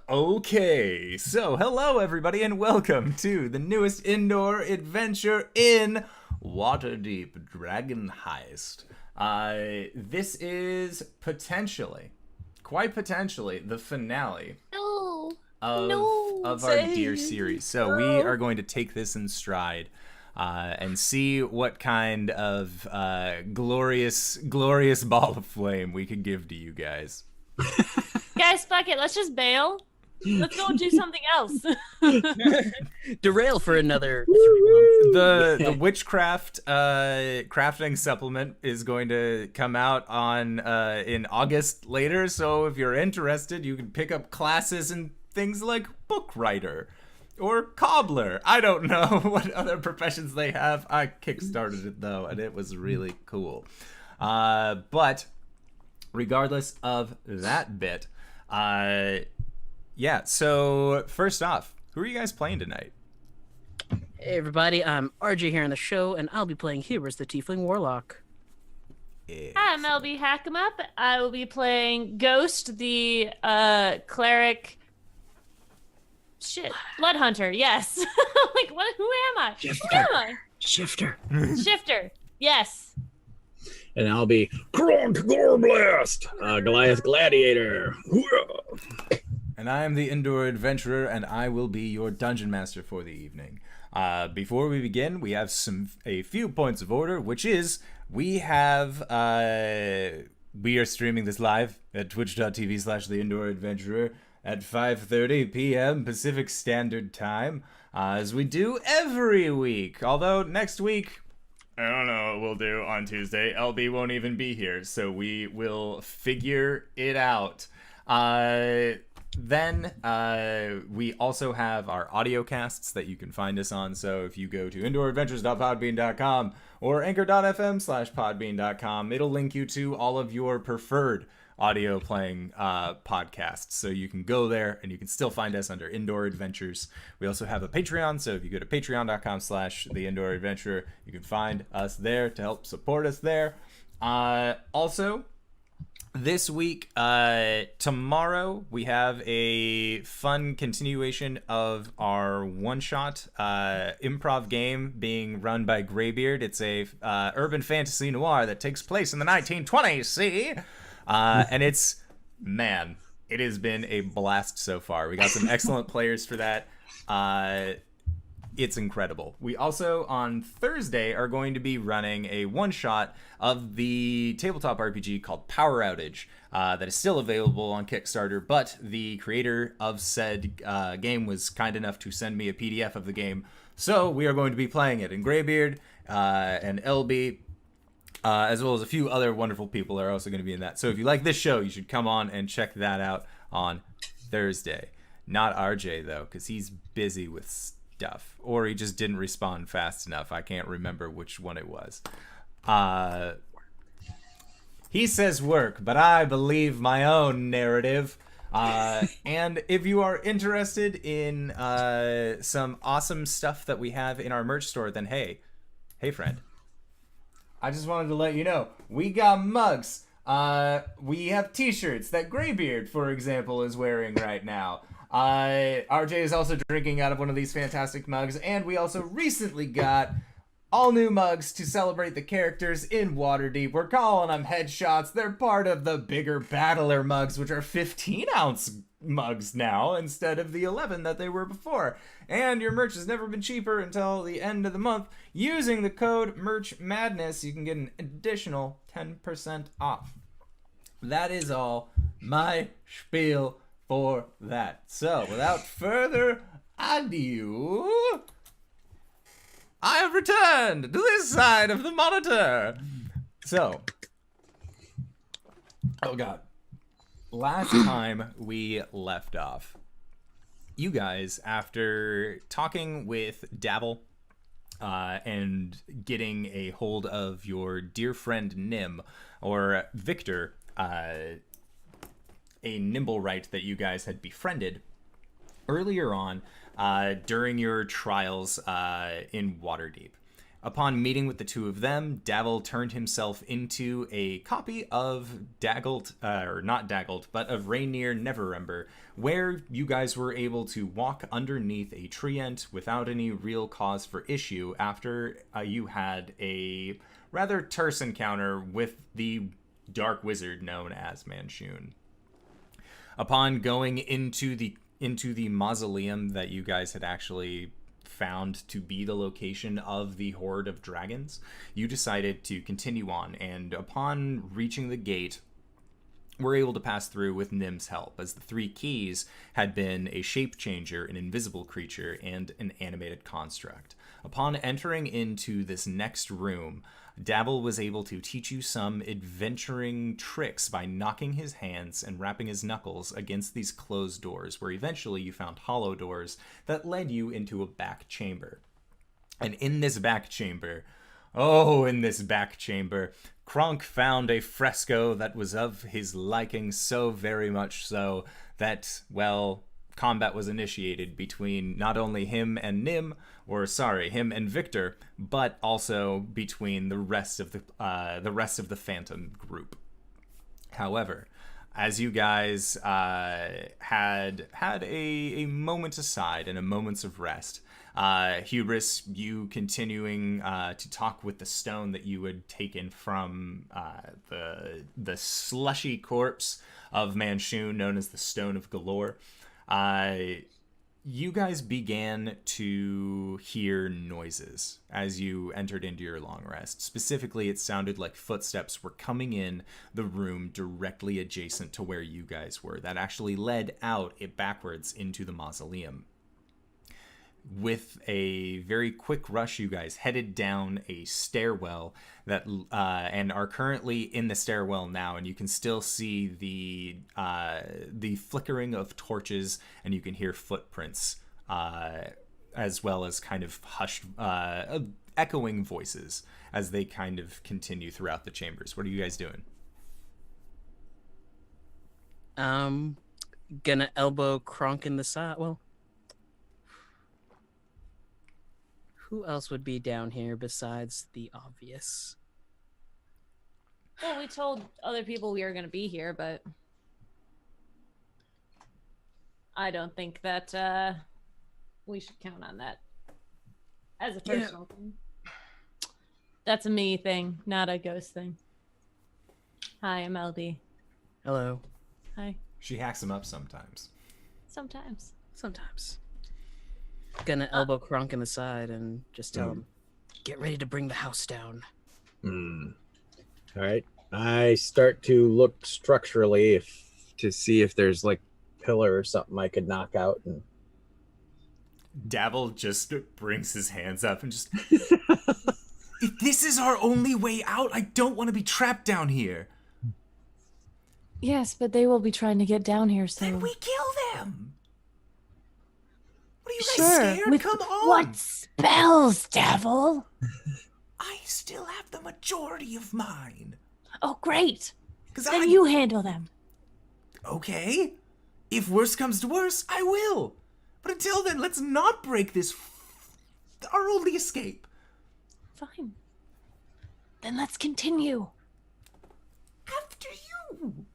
Okay, so hello everybody and welcome to the newest indoor adventure in Waterdeep Dragon Heist. This is quite potentially, the finale No. of, No. of our dear series. So we are going to take this in stride and see what kind of glorious ball of flame we could give to you guys. Guys, fuck it. Let's just bail. Let's go do something else. Derail for another 3 months. The witchcraft crafting supplement is going to come out on in August later, so if you're interested you can pick up classes in things like book writer or cobbler. I don't know what other professions they have. I kickstarted it though and it was really cool. But regardless of that bit, yeah, so first off, who are you guys playing tonight? Hey everybody, I'm RJ here on the show, and I'll be playing Hubris, the Tiefling Warlock. Yeah. Hi, I'm LBHackEmUp. I will be playing Ghost, the cleric. Shit, blood hunter. Yes. Like, what? Who am I? Shifter. Who am I? Shifter. Shifter. Yes. And I'll be Kronk Gorblatz, Goliath Gladiator. And I am the Indoor Adventurer, and I will be your Dungeon Master for the evening. Before we begin, we have a few points of order, which is we are streaming this live at twitch.tv/The Indoor Adventurer at 5:30 p.m. Pacific Standard Time, as we do every week. Although next week, I don't know what we'll do on Tuesday. LB won't even be here, so we will figure it out. Then we also have our audio casts that you can find us on. So if you go to indooradventures.podbean.com or anchor.fm/podbean.com, it'll link you to all of your preferred audio playing podcasts. So you can go there and you can still find us under Indoor Adventures. We also have a Patreon. So if you go to patreon.com/The Indoor Adventurer, you can find us there to help support us there. Also, this week, tomorrow, we have a fun continuation of our one-shot improv game being run by Greybeard. It's a urban fantasy noir that takes place in the 1920s, see? And it's, man, it has been a blast so far. We got some excellent players for that. It's incredible. We also, on Thursday, are going to be running a one-shot of the tabletop RPG called Power Outage that is still available on Kickstarter, but the creator of said game was kind enough to send me a PDF of the game, so we are going to be playing it. And Greybeard and LB, as well as a few other wonderful people, are also going to be in that. So if you like this show, you should come on and check that out on Thursday. Not RJ, though, because he's busy with stuff, or he just didn't respond fast enough. I can't remember which one it was. He says work, but I believe my own narrative. And if you are interested in some awesome stuff that we have in our merch store, then hey friend, I just wanted to let you know we got mugs. We have t-shirts that Greybeard, for example, is wearing right now. RJ is also drinking out of one of these fantastic mugs, and we also recently got all new mugs to celebrate the characters in Waterdeep. We're calling them headshots. They're part of the bigger Battler mugs, which are 15-ounce mugs now instead of the 11 that they were before. And your merch has never been cheaper until the end of the month. Using the code MERCHMADNESS, you can get an additional 10% off. That is all my spiel for that. So, without further ado, I have returned to this side of the monitor. So, oh god. Last time we left off, you guys, after talking with Dabble and getting a hold of your dear friend Nim, or Victor, a Nimblewright that you guys had befriended earlier on during your trials in Waterdeep. Upon meeting with the two of them, Davil turned himself into a copy of of Rainier Neverember, where you guys were able to walk underneath a treant without any real cause for issue after you had a rather terse encounter with the dark wizard known as Manshoon. Upon going into the mausoleum that you guys had actually found to be the location of the Hoard of Dragons, you decided to continue on, and upon reaching the gate, were able to pass through with Nim's help, as the three keys had been a shape changer, an invisible creature, and an animated construct. Upon entering into this next room, Davil was able to teach you some adventuring tricks by knocking his hands and rapping his knuckles against these closed doors, where eventually you found hollow doors that led you into a back chamber. And in this back chamber, Kronk found a fresco that was of his liking, so very much so that, well, combat was initiated between not only him and Victor, but also between the rest of the Phantom group. However, as you guys had a moment aside and a moments of rest, Hubris, you continuing to talk with the stone that you had taken from the slushy corpse of Manshoon, known as the Stone of Galore, you guys began to hear noises as you entered into your long rest. Specifically, it sounded like footsteps were coming in the room directly adjacent to where you guys were. That actually led out backwards into the mausoleum. With a very quick rush, you guys headed down a stairwell that and are currently in the stairwell now, and you can still see the flickering of torches, and you can hear footprints as well as kind of hushed echoing voices as they kind of continue throughout the chambers. What are you guys doing? Gonna elbow Kronk in the side. Well, who else would be down here besides the obvious? Well, we told other people we were going to be here, but I don't think that we should count on that as a personal thing. That's a me thing, not a ghost thing. Hi, I'm LB. Hello. Hi. She hacks them up sometimes. Sometimes. Gonna elbow Kronk in the side and just tell him, get ready to bring the house down. All right. I start to look structurally to see if there's like pillar or something I could knock out. And Davil just brings his hands up and just... If this is our only way out, I don't want to be trapped down here. Yes, but they will be trying to get down here, so... Then we kill them! What are you guys scared? Come on! What spells, Davil? I still have the majority of mine. Oh, great. Then you handle them. Okay. If worse comes to worse, I will. But until then, let's not break this our only escape. Fine. Then let's continue. After you.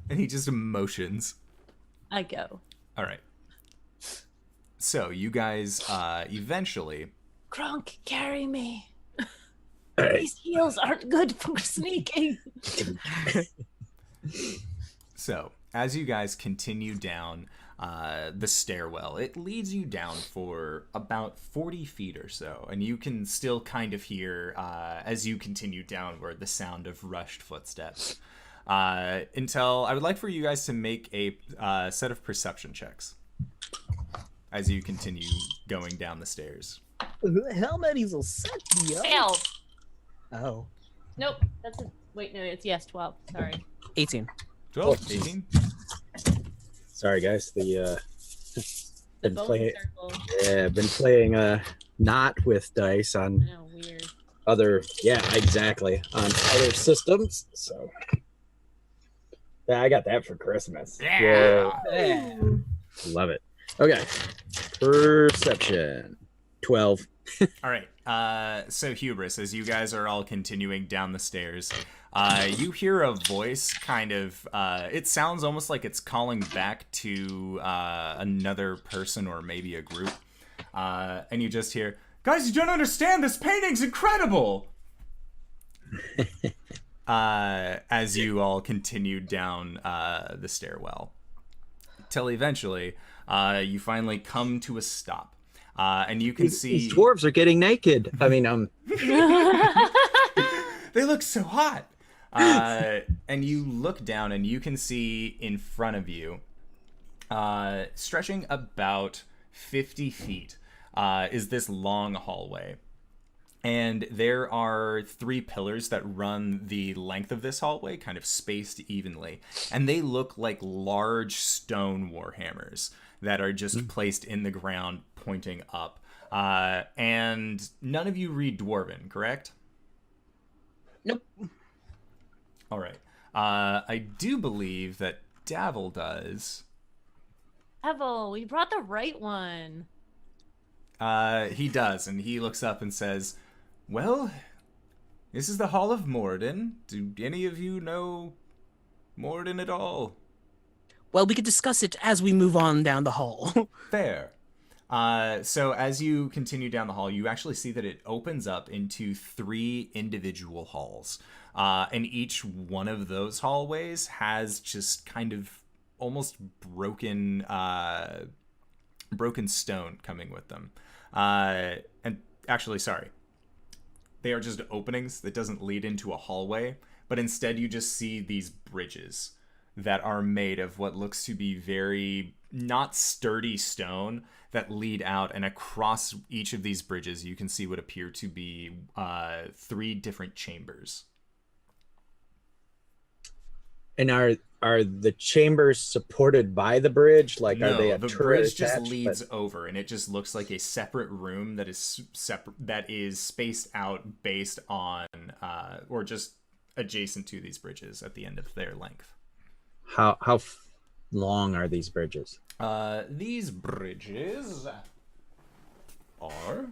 And he just motions. I go. All right. So you guys eventually... Kronk, carry me. Hey. These heels aren't good for sneaking. So, as you guys continue down the stairwell, it leads you down for about 40 feet or so, and you can still kind of hear, as you continue downward, the sound of rushed footsteps. Until I would like for you guys to make a set of perception checks as you continue going down the stairs. How many's will set me up? Fail. Oh. Nope. That's a... Wait, no, it's 12. Sorry. 18. 12, 18? Sorry, guys. The been bone playing. circle. Yeah, been playing not with dice on Oh, weird. other. Yeah, exactly, on other systems. So yeah, I got that for Christmas. Yeah. Love it. Okay, perception 12. All right. So Hubris, as you guys are all continuing down the stairs, you hear a voice kind of, it sounds almost like it's calling back to another person or maybe a group. And you just hear, guys, you don't understand, this painting's incredible! As you all continue down the stairwell. Till eventually, you finally come to a stop. And you can see... These dwarves are getting naked. I mean, They look so hot! And you look down and you can see in front of you, stretching about 50 feet, is this long hallway. And there are 3 pillars that run the length of this hallway, kind of spaced evenly. And they look like large stone warhammers that are just placed in the ground, pointing up. And none of you read Dwarven, correct? Nope. All right. I do believe that Davil does. Davil, we brought the right one. He does, and he looks up and says, well, this is the Hall of Morden. Do any of you know Morden at all? Well, we could discuss it as we move on down the hall. Fair. So as you continue down the hall, you actually see that it opens up into 3 individual halls. And each one of those hallways has just kind of almost broken stone coming with them. And actually, sorry. They are just openings that doesn't lead into a hallway, but instead you just see these bridges that are made of what looks to be very not sturdy stone that lead out, and across each of these bridges you can see what appear to be 3 different chambers. and are the chambers supported by the bridge? Like, No, are they a the turret bridge just attached? leads over, and it just looks like a separate room that is spaced out based on or just adjacent to these bridges at the end of their length. How long are these bridges? These bridges are...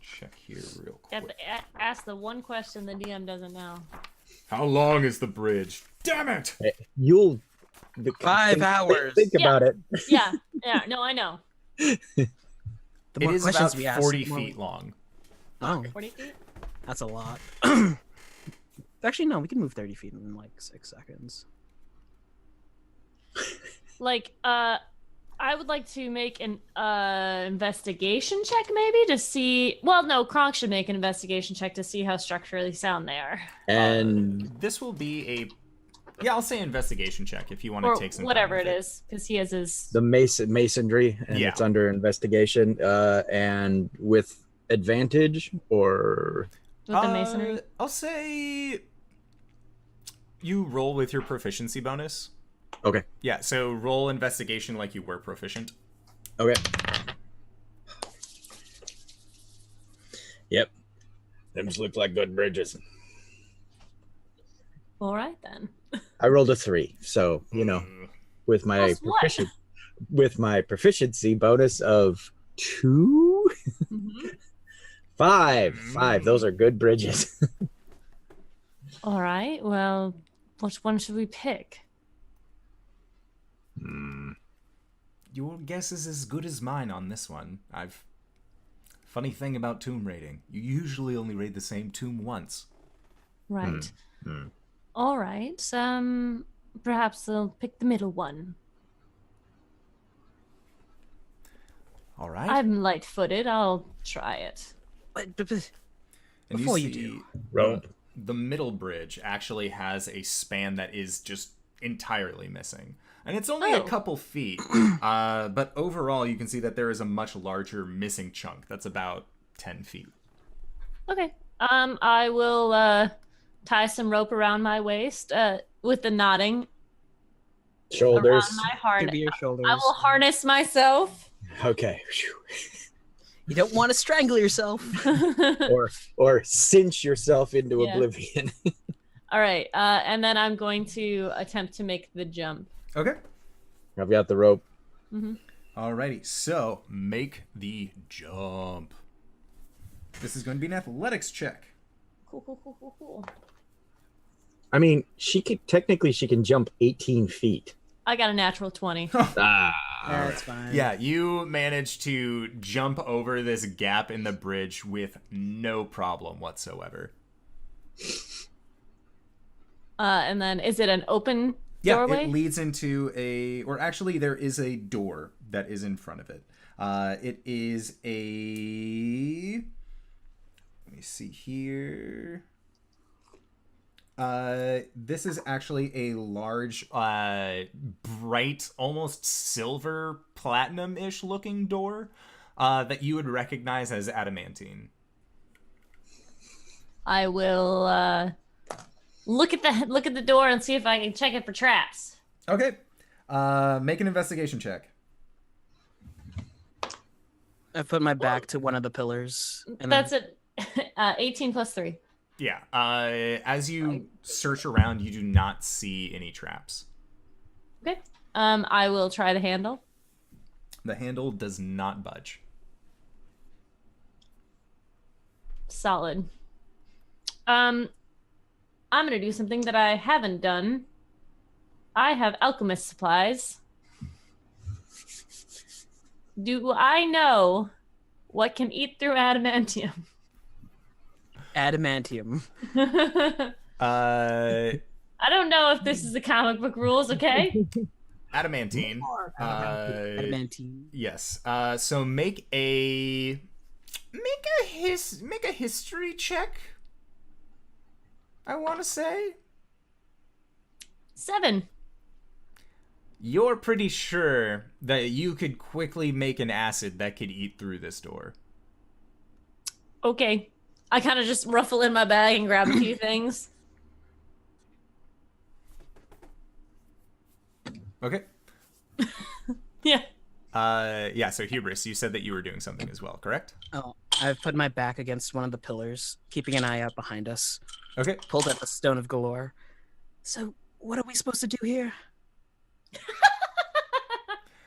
Check here real You have quick. to ask the one question the DM doesn't know. How long is the bridge? Damn it! You'll 5 hours. Think about it. Yeah, no, I know. The It more is questions about we ask, 40 the more- feet long. Oh, 40 feet? that's a lot. Actually, no, we can move 30 feet in like 6 seconds. Like, I would like to make an investigation check, maybe, to see... Well, no, Kronk should make an investigation check to see how structurally sound they are. And This will be a... Yeah, I'll say investigation check if you want Or to take some whatever time it with is, because he has his... the masonry, and Yeah. it's under investigation, and with advantage, or With the masonry. I'll say you roll with your proficiency bonus. okay. Yeah, so roll investigation like you were proficient. Okay. Yep. Them look like good bridges. All right, then. I rolled a 3, so with my Plus what? with my proficiency bonus of 2, Mhm. 5. Those are good bridges. All right, well, which one should we pick? Your guess is as good as mine on this one. Funny thing about tomb raiding, you usually only raid the same tomb once. Right. All right, perhaps they'll pick the middle one. All right. I'm light-footed. I'll try it. And Before you see do. Rope. the middle bridge actually has a span that is just entirely missing. And it's only a Oh. couple feet, but overall you can see that there is a much larger missing chunk that's about 10 feet. Okay. I will tie some rope around my waist with the knotting Shoulders. around my Could harness. be your shoulders. I will harness myself. Okay. Phew. You don't want to strangle yourself. Or cinch yourself into Yeah. oblivion. All right, and then I'm going to attempt to make the jump. Okay. I've got the rope. Alrighty, so make the jump. This is going to be an athletics check. Cool. I mean, she can jump 18 feet. I got a natural 20. That's fine. Yeah, you managed to jump over this gap in the bridge with no problem whatsoever. And then is it an open Yeah, doorway? it leads into or actually there is a door that is in front of it. It is let me see here. This is actually a large, bright, almost silver platinum-ish looking door that you would recognize as adamantine. I will look at the door and see if I can check it for traps. Okay. Make an investigation check. I put my back to one of the pillars. And That's it. 18 plus 3. Yeah. As you search around, you do not see any traps. Okay. I will try the handle. The handle does not budge. Solid. I'm gonna do something that I haven't done. I have alchemist supplies. Do I know what can eat through adamantium? Adamantium. Uh, I don't know if this is the comic book rules, okay? adamantine. Adamantium. Yes. So make a history check. I want to say 7. you're pretty sure that you could quickly make an acid that could eat through this door. Okay. I kind of just ruffle in my bag and grab a few things. Okay. Yeah. Yeah. So Hubris, you said that you were doing something as well, correct? Oh, I've put my back against one of the pillars, keeping an eye out behind us. Okay. Pulled out the Stone of Galore. So, what are we supposed to do here?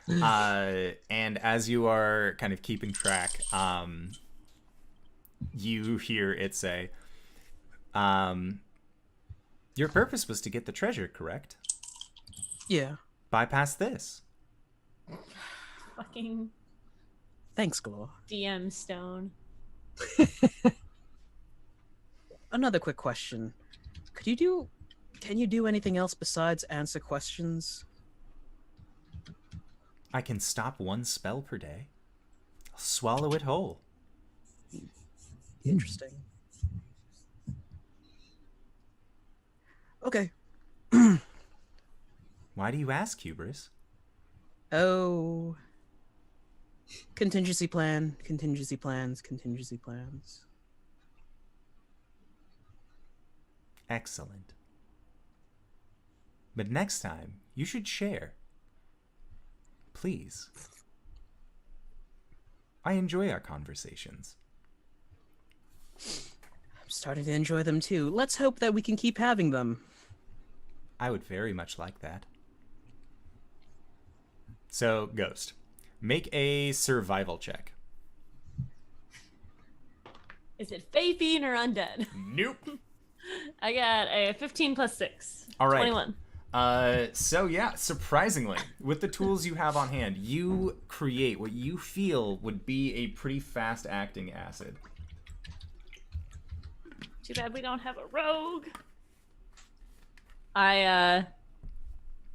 And as you are kind of keeping track, you hear it say, your purpose was to get the treasure, correct? Yeah. Bypass this. Fucking Thanks, Galore. DM stone. Another quick question. Can you do anything else besides answer questions? I can stop one spell per day. I'll swallow it whole. Interesting. Okay. Why do you ask, Hubris? Oh. Contingency plan, contingency plans, contingency plans. Excellent. But next time, you should share. Please. I enjoy our conversations. I'm starting to enjoy them too. Let's hope that we can keep having them. I would very much like that. So, Ghost, make a survival check. Is it Fae Fiend or undead? Nope. I got a 15 plus 6. All right. 21. So yeah, surprisingly, with the tools you have on hand, you create what you feel would be a pretty fast-acting acid. Too bad we don't have a rogue. I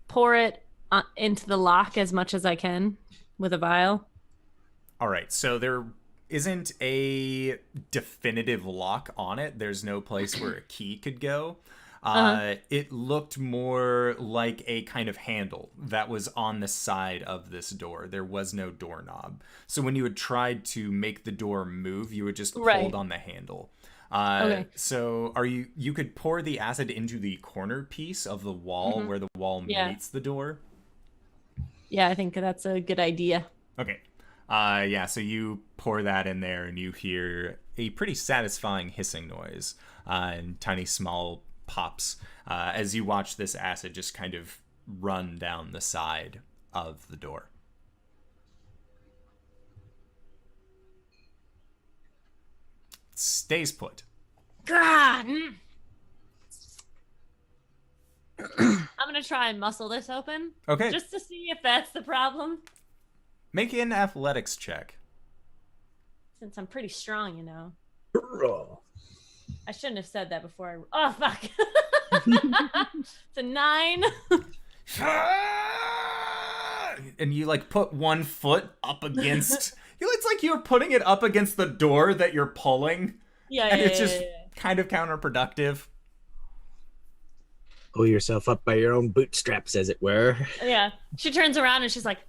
pour it into the lock as much as I can with a vial. All right, so there isn't a definitive lock on it. There's no place where a key could go. It looked more like a kind of handle that was on the side of this door. There was no doorknob. So when you had tried to make the door move, you would just hold on the handle. Okay. So you could pour the acid into the corner piece of the wall where the wall meets the door. Yeah, I think that's a good idea. Okay. Yeah, so you pour that in there and you hear a pretty satisfying hissing noise and tiny small pops as you watch this acid just kind of run down the side of the door. stays put. God. I'm gonna try and muscle this open. Okay. Just to see if that's the problem. Make an athletics check. Since I'm pretty strong, you know. Oh. I shouldn't have said that before. Oh, fuck. It's a 9. And you like put one foot up against. It's like you're putting it up against the door that you're pulling. Yeah, And yeah, it's just yeah. kind of counterproductive. Pull yourself up by your own bootstraps, as it were. Yeah. She turns around and she's like,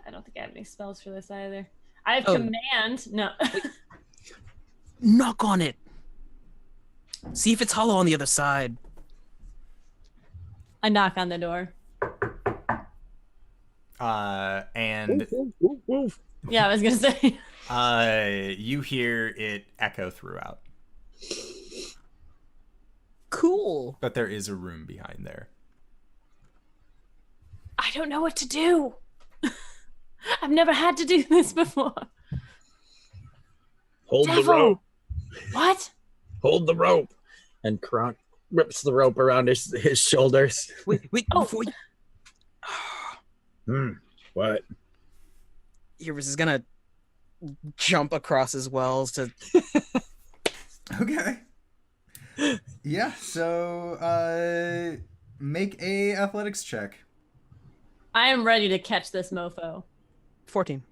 I don't think I have any spells for this either. I have command. No. Knock on it. See if it's hollow on the other side. I knock on the door. And Woof, woof. Yeah, I was gonna say. you hear it echo throughout. Cool. But there is a room behind there. I don't know what to do. I've never had to do this before. Hold the Devil! rope. What? Hold the rope. And Kronk rips the rope around his shoulders. Wait, Oh. before you... What? Hubris is gonna jump across his wells to... Okay. Yeah, so make a athletics check. I am ready to catch this mofo. 14.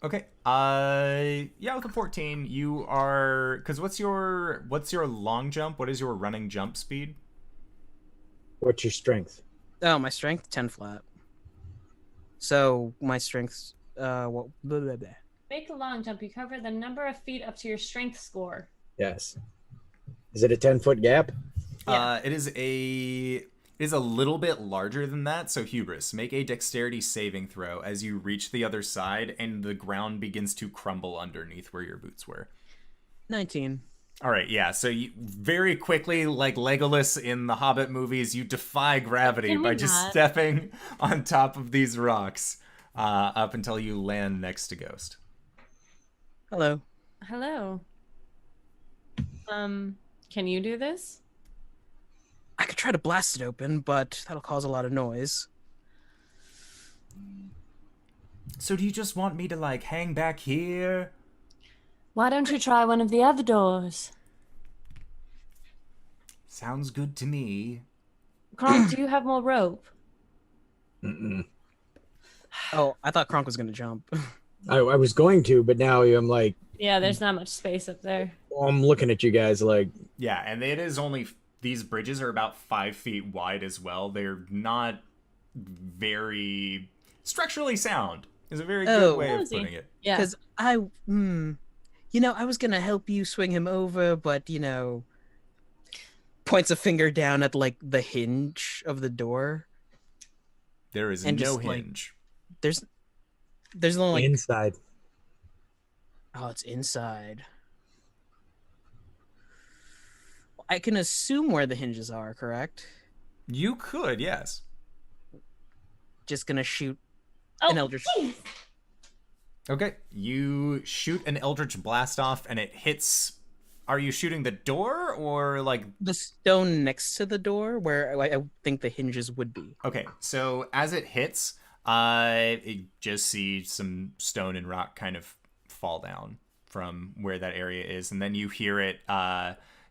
Okay. Yeah, with a 14, you are, because what's your long jump? What is your running jump speed? What's your strength? Oh, my strength? 10 flat. So, my strength's... blah, blah, blah. Make a long jump. You cover the number of feet up to your strength score. Yes. Is it a 10-foot gap? Yeah. It is a little bit larger than that. So Hubris, make a dexterity saving throw as you reach the other side and the ground begins to crumble underneath where your boots were. 19. All right, yeah. So you very quickly, like Legolas in the Hobbit movies, you defy gravity Can we by just not? stepping on top of these rocks up until you land next to Ghost. Hello. Hello. Can you do this? I could try to blast it open, but that'll cause a lot of noise. So do you just want me to, like, hang back here? Why don't you try one of the other doors? Sounds good to me. Kronk, do you have more rope? Mm-mm. Oh, I thought Kronk was gonna jump. I was going to, but now I'm like, Yeah, there's not much space up there. I'm looking at you guys like, Yeah, and it is only... These bridges are about 5 feet wide as well. They're not very structurally sound. Is a very good way of cozy. putting it. Yeah. Because I was gonna help you swing him over, but, points a finger down at, like, the hinge of the door. There is And no just, like, hinge. There's only, like... inside. Oh, it's inside. I can assume where the hinges are, correct? You could, yes. Just gonna shoot Oh, an Eldritch... please. Okay, you shoot an Eldritch Blast off and it hits... Are you shooting the door or like... The stone next to the door, where I think the hinges would be. Okay, so as it hits, you just see some stone and rock kind of fall down from where that area is. And then you hear it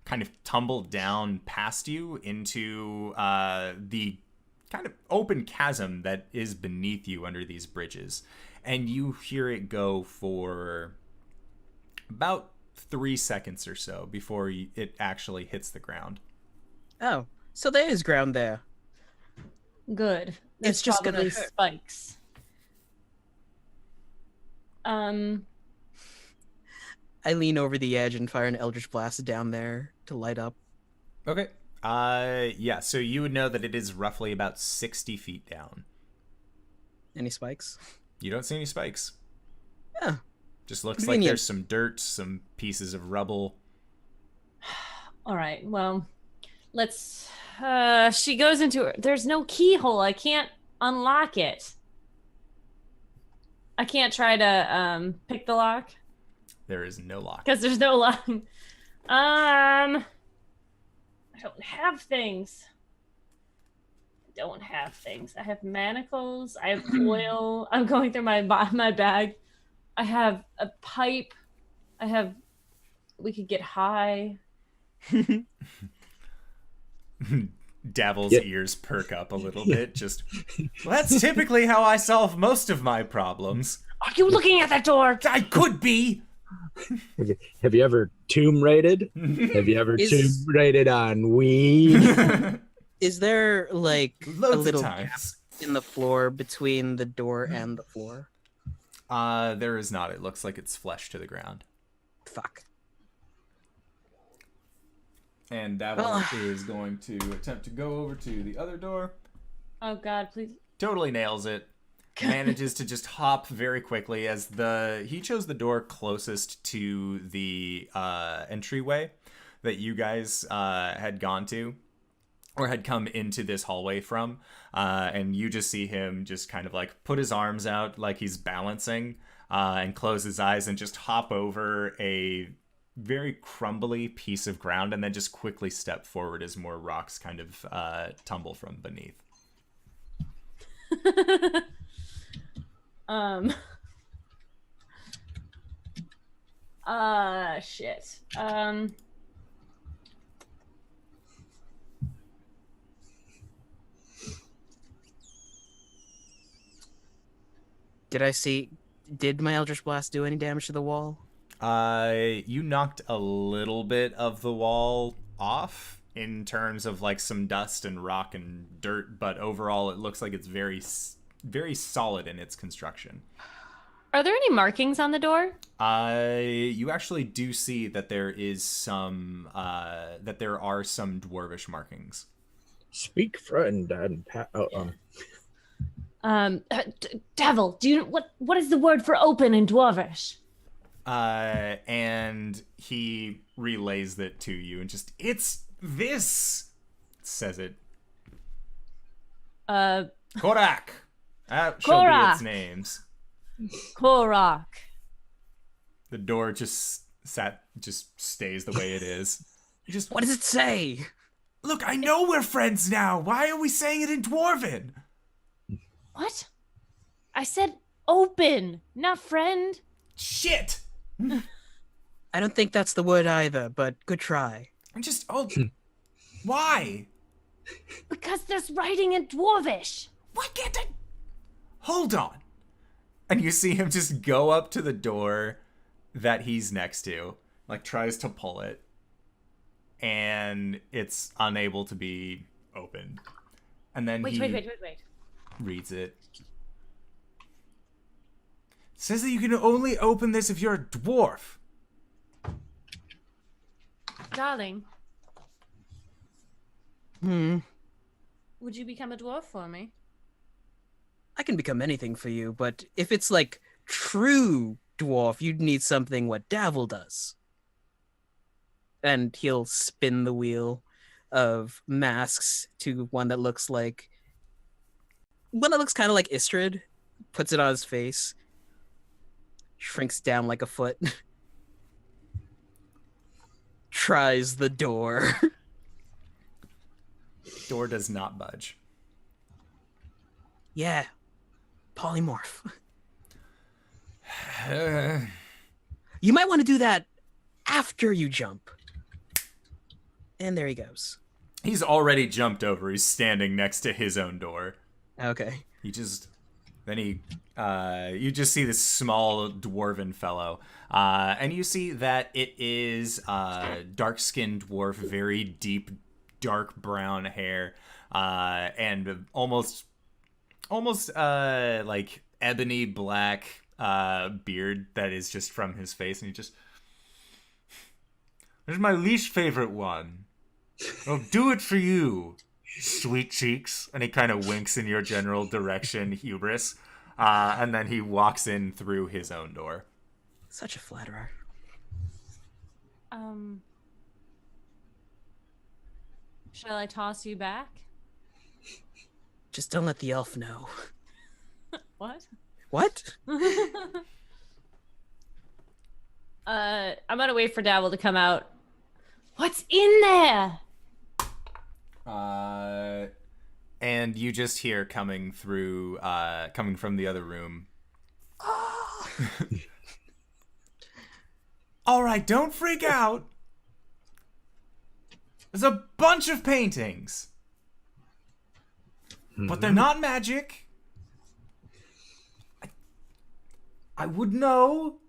kind of tumble down past you into the kind of open chasm that is beneath you under these bridges. And you hear it go for about 3 seconds or so before it actually hits the ground. Oh, so there is ground there. Good. It's just gonna probably hurt. spikes. I lean over the edge and fire an Eldritch Blast down there to light up. Okay. Yeah, so you would know that it is roughly about 60 feet down. Any spikes? You don't see any spikes. Yeah. Just looks Convenient. like there's some dirt, some pieces of rubble. All right. Well, let's. She goes into her. There's no keyhole. I can't unlock it. I can't try to pick the lock There is no lock. because there's no lock. I don't have things. I have manacles. I have oil. I'm going through my bag. I have a pipe. We could get high. Dabble's Yeah. ears perk up a little bit. Just, well, that's typically how I solve most of my problems. Are you looking at that door? I could be. Have you ever tomb raided? Have you ever tomb raided on weed? Is there like a Loads of little gap times. in the floor between the door and the floor? There is not. It looks like it's flesh to the ground. Fuck. And Dabble is going to attempt to go over to the other door. Oh God, please. Totally nails it. Manages to just hop very quickly as he chose the door closest to the entryway that you guys had gone to or had come into this hallway from. And you just see him just kind of like put his arms out like he's balancing and close his eyes and just hop over a very crumbly piece of ground and then just quickly step forward as more rocks kind of tumble from beneath. Shit. Did my Eldritch Blast do any damage to the wall? You knocked a little bit of the wall off in terms of like some dust and rock and dirt, but overall it looks like it's very, very solid in its construction. Are there any markings on the door? You actually do see that there is some, that there are some dwarvish markings. Speak, friend, and Devil, do you what is the word for open in Dwarvish? And he relays it to you and just, it's this, says it. Korak. That shall be its names. Korak. The door just stays the way it is. You just, What does it say? look, I know we're friends now. Why are we saying it in Dwarven? What? I said open, not friend. Shit. I don't think that's the word either, but good try. I'm just, why? Because there's writing in Dwarvish. Why can't I? Hold on. And you see him just go up to the door that he's next to, like tries to pull it, and it's unable to be opened. And then Wait. reads it. Says that you can only open this if you're a dwarf. Darling, would you become a dwarf for me? I can become anything for you, but if it's like true dwarf, you'd need something what Davil does. And he'll spin the wheel of masks to one that looks kind of like Istrid, puts it on his face, shrinks down like a foot, tries the door. Door does not budge. Yeah, polymorph. You might want to do that after you jump. And there he goes. He's already jumped over. He's standing next to his own door. Okay. You just see this small dwarven fellow, and you see that it is dark-skinned dwarf, very deep, dark brown hair, and almost like ebony black beard that is just from his face, and he just, there's my least favorite one. I'll do it for you, sweet cheeks. And he kind of winks in your general direction, Hubris. And then he walks in through his own door. Such a flatterer. Shall I toss you back? Just don't let the elf know. What? What? I'm gonna wait for Dabble to come out. What's in there? And you just hear coming from the other room. All right, don't freak out. There's a bunch of paintings, but they're not magic. I would know.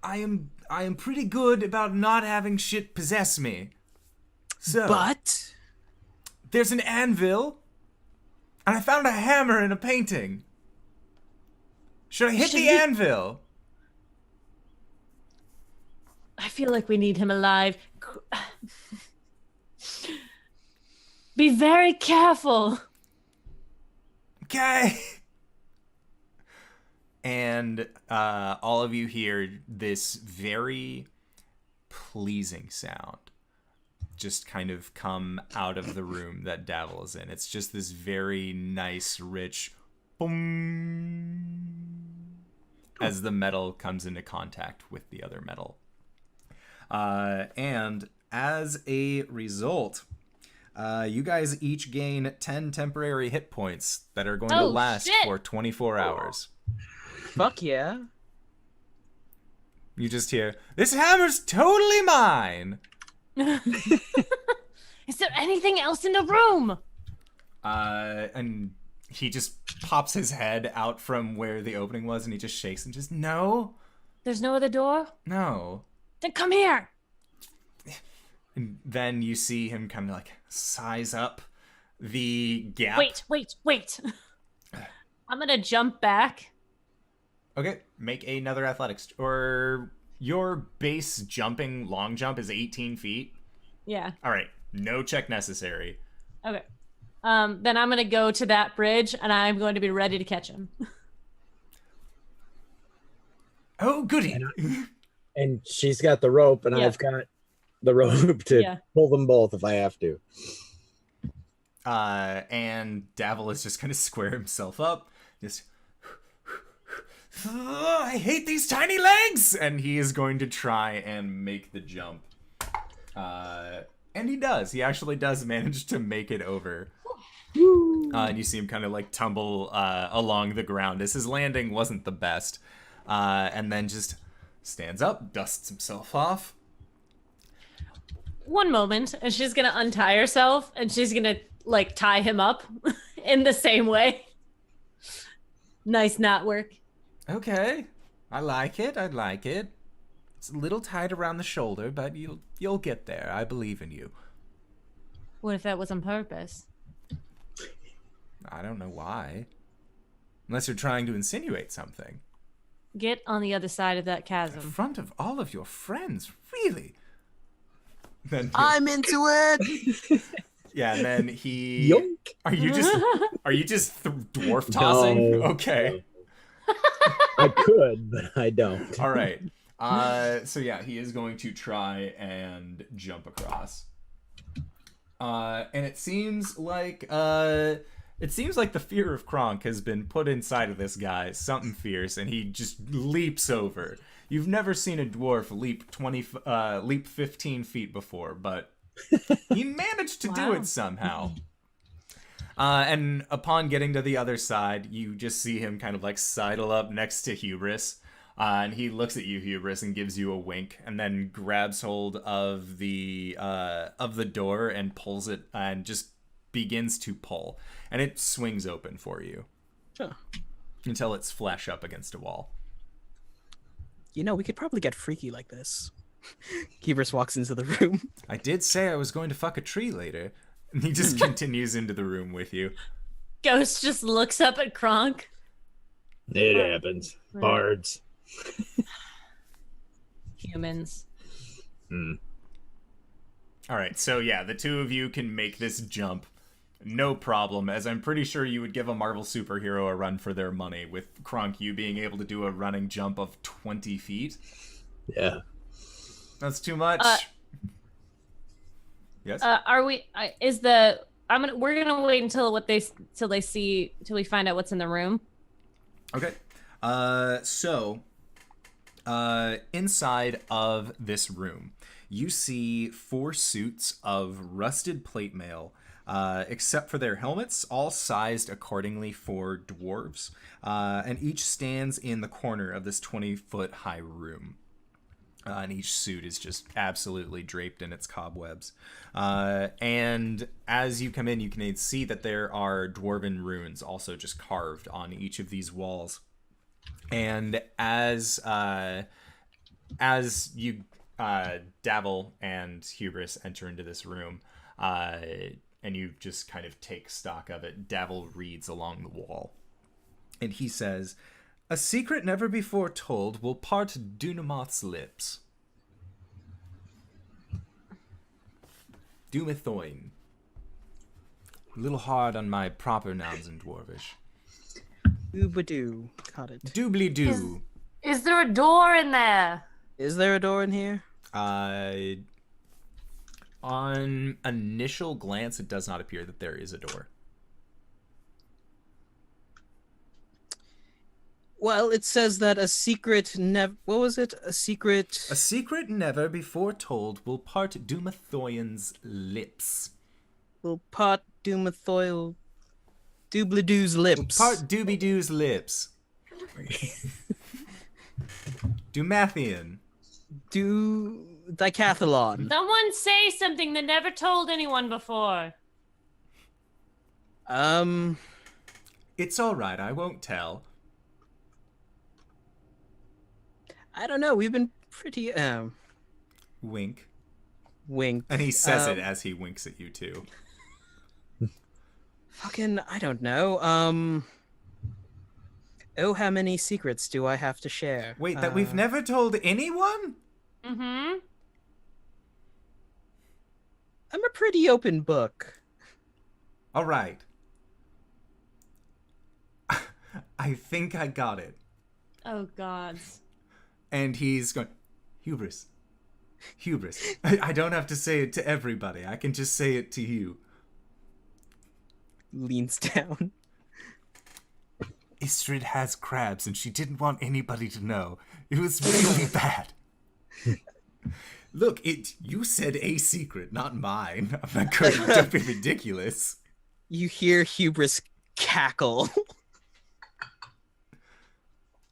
I am pretty good about not having shit possess me. So, But there's an anvil, and I found a hammer in a painting. Should I hit the anvil? I feel like we need him alive. Be very careful. Okay. And all of you hear this very pleasing sound just kind of come out of the room that Davil is in. It's just this very nice, rich boom as the metal comes into contact with the other metal. And as a result, you guys each gain 10 temporary hit points that are going to last for 24 hours. fuck yeah. You just hear, "This hammer's totally mine!" Is there anything else in the room? And he just pops his head out from where the opening was and he just shakes and just, "No, There's no other door? no." Then come here. And then you see him kind of like size up the gap. Wait. I'm gonna jump back. Okay, make another athletics. Or your base jumping long jump is 18 feet. Yeah. All right, no check necessary. Okay. Then I'm gonna go to that bridge and I'm going to be ready to catch him. Oh, goody. And she's got the rope, and Yeah. I've got the rope to pull them both if I have to. And Davil is just going to square himself up. Just, I hate these tiny legs! And he is going to try and make the jump. And he does. He actually does manage to make it over. And you see him kind of like tumble along the ground as his landing wasn't the best. And then just stands up, dusts himself off. One moment, and she's gonna untie herself and she's gonna like tie him up in the same way. Nice knot work. Okay. I like it. It's a little tight around the shoulder, but you'll get there. I believe in you. What if that was on purpose? I don't know why. Unless you're trying to insinuate something. Get on the other side of that In chasm. front of all of your friends, really? Then I'm into it. yeah, and then he. Yoink. Are you just dwarf tossing? No. Okay. I could, but I don't. All right. So yeah, he is going to try and jump across. And it seems like the fear of Kronk has been put inside of this guy, something fierce, and he just leaps over. You've never seen a dwarf leap 15 feet before, but he managed to do it somehow. And upon getting to the other side, you just see him kind of like sidle up next to Hubris. And he looks at you, Hubris, and gives you a wink, and then grabs hold of the door and pulls it, and just begins to pull, and it swings open for you until it's flash up against a wall. You know, we could probably get freaky like this. Hubris walks into the room. I did say I was going to fuck a tree later, and he just continues into the room with you. Ghost just looks up at Kronk. It happens. Bards. Humans. All right, so yeah, the two of you can make this jump. No problem, as I'm pretty sure you would give a Marvel superhero a run for their money, with Kronk, you being able to do a running jump of 20 feet. Yeah. That's too much. Yes? Are we? We're gonna wait until we find out what's in the room. Okay. So, inside of this room, you see 4 suits of rusted plate mail, except for their helmets, all sized accordingly for dwarves, and each stands in the corner of this 20-foot high room. And each suit is just absolutely draped in its cobwebs. And as you come in, you can see that there are dwarven runes also just carved on each of these walls. And as you Davil and Hubris enter into this room, and you just kind of take stock of it, Davil reads along the wall, and he says, "A secret never before told will part Dunamoth's lips. Dumathoin. A little hard on my proper nouns in Dwarvish. Doobadoo. Got it. Doobly-doo. Is there a door in there? Is there a door in here? On initial glance, it does not appear that there is a door. Well, it says that a secret never... What was it? A secret... A secret never before told will part Dumathoin's lips. will part Doomathoil... Doobladoo's lips. Part Doobie-doo's lips. Dumathian. Decathlon. Someone say something that never told anyone before. It's all right, I won't tell. I don't know. We've been pretty... Wink. Wink. And he says it as he winks at you, too. Fucking... I don't know. Oh, how many secrets do I have to share? Wait, that we've never told anyone? Mm-hmm. I'm a pretty open book. All right. I think I got it. Oh, gods. And he's going, Hubris. Hubris. I don't have to say it to everybody. I can just say it to you. Leans down. Istrid has crabs, and she didn't want anybody to know. It was really bad. Look, you said a secret, not mine. I'm not going to be ridiculous. You hear Hubris cackle.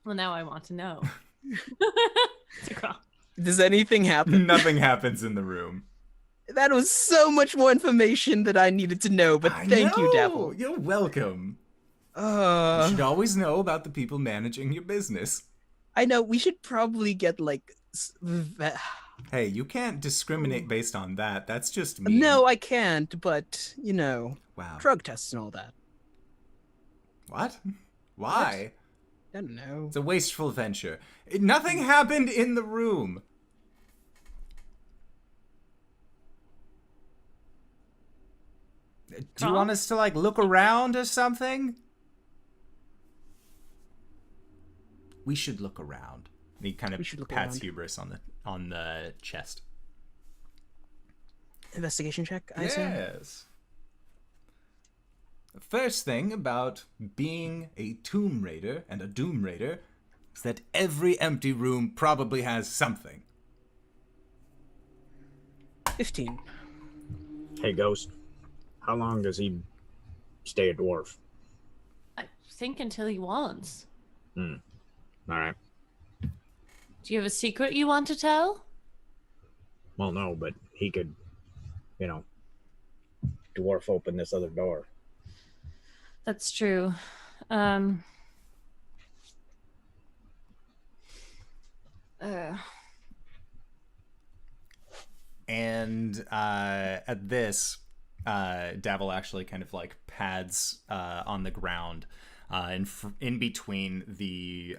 Well, now I want to know. Does anything happen? Nothing happens in the room. That was so much more information that I needed to know, but thank you, Devil. You're welcome. You should always know about the people managing your business. I know, we should probably get, like... Hey, you can't discriminate based on that. That's just me. No, I can't, but, you know, wow. Drug tests and all that. What? Why? I don't know. It's a wasteful venture. Nothing happened in the room. Do you want us to, like, look around or something? We should look around. And he kind of pats Hubris on the chest. Investigation check, I assume? Yes. The first thing about being a Tomb Raider and a Doom Raider is that every empty room probably has something. 15. Hey, Ghost. How long does he stay a dwarf? I think until he wants. All right. Do you have a secret you want to tell? Well, no, but he could, you know, dwarf open this other door. That's true. And at this, Davil actually kind of like pads on the ground in between the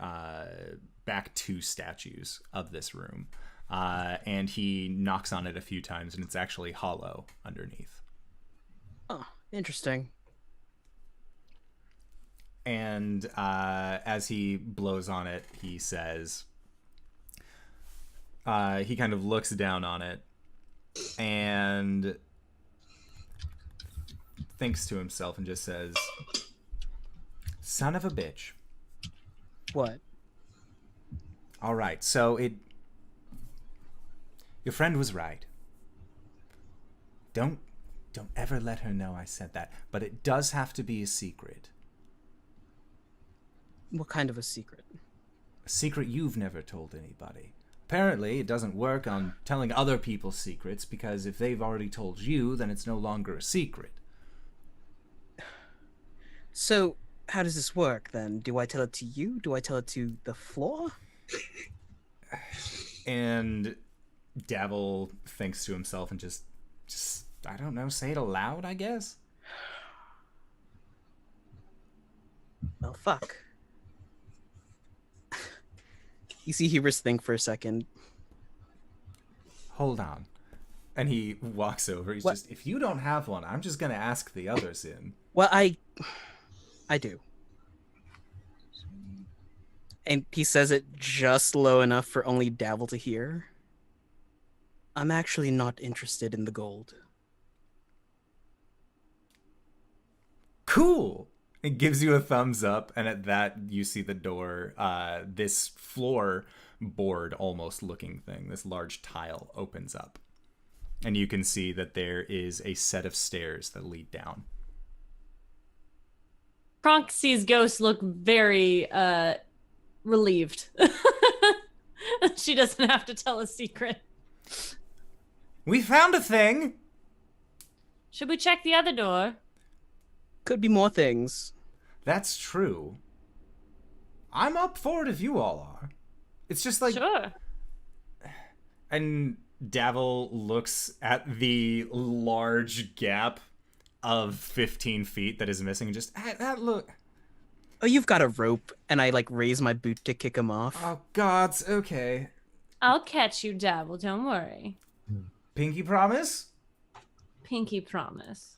back 2 statues of this room. And he knocks on it a few times, and it's actually hollow underneath. Oh, interesting. And as he blows on it, he says, he kind of looks down on it and thinks to himself and just says, son of a bitch. What? All right, so your friend was right. Don't ever let her know I said that, but it does have to be a secret. What kind of a secret? A secret you've never told anybody. Apparently, it doesn't work on telling other people's secrets, because if they've already told you, then it's no longer a secret. So, how does this work then? Do I tell it to you? Do I tell it to the floor? And Davil thinks to himself and just I don't know, say it aloud, I guess? Oh, fuck. You see Hubris think for a second. Hold on. And he walks over. He's What? just, if you don't have one, I'm just going to ask the others in. Well, I do. And he says it just low enough for only Davil to hear. I'm actually not interested in the gold. Cool! It gives you a thumbs up, and at that, you see the door. This floorboard almost looking thing, this large tile, opens up. And you can see that there is a set of stairs that lead down. Kronk sees Ghost look very relieved. She doesn't have to tell a secret. We found a thing! Should we check the other door? Could be more things. That's true. I'm up for it if you all are. It's just like... Sure. And Davil looks at the large gap of 15 feet that is missing and just, look. Oh, you've got a rope, and I raise my boot to kick him off. Oh, gods, okay. I'll catch you, Davil. Don't worry. Pinky promise? Pinky promise.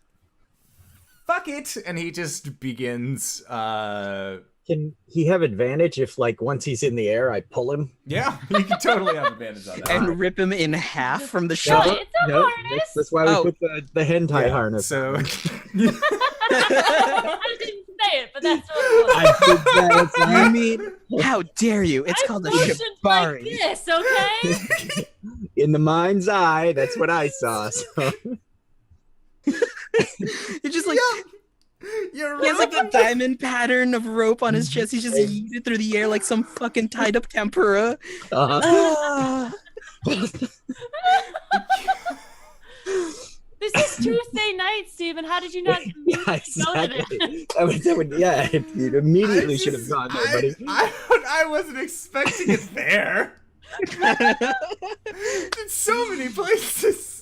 Fuck it! And he just begins, Can he have advantage if, once he's in the air, I pull him? Yeah, you can totally have advantage on that. And rip him in half from the No, shoulder. it's a harness. That's why we put the hentai harness. So... I didn't say it, but that's what it was. I did that. It's You mean, how dare you? It's I called a motioned like shibari. this, okay? in the mind's eye. That's what I saw. So. It's just You're he has right. a diamond pattern of rope on his chest. He's just yeeted through the air like some fucking tied up tempura. Ah. This is Tuesday night, Steven. How did you not Yeah, go to exactly. this? That would, yeah, you immediately should have gone there, buddy. I wasn't expecting it there. In so many places.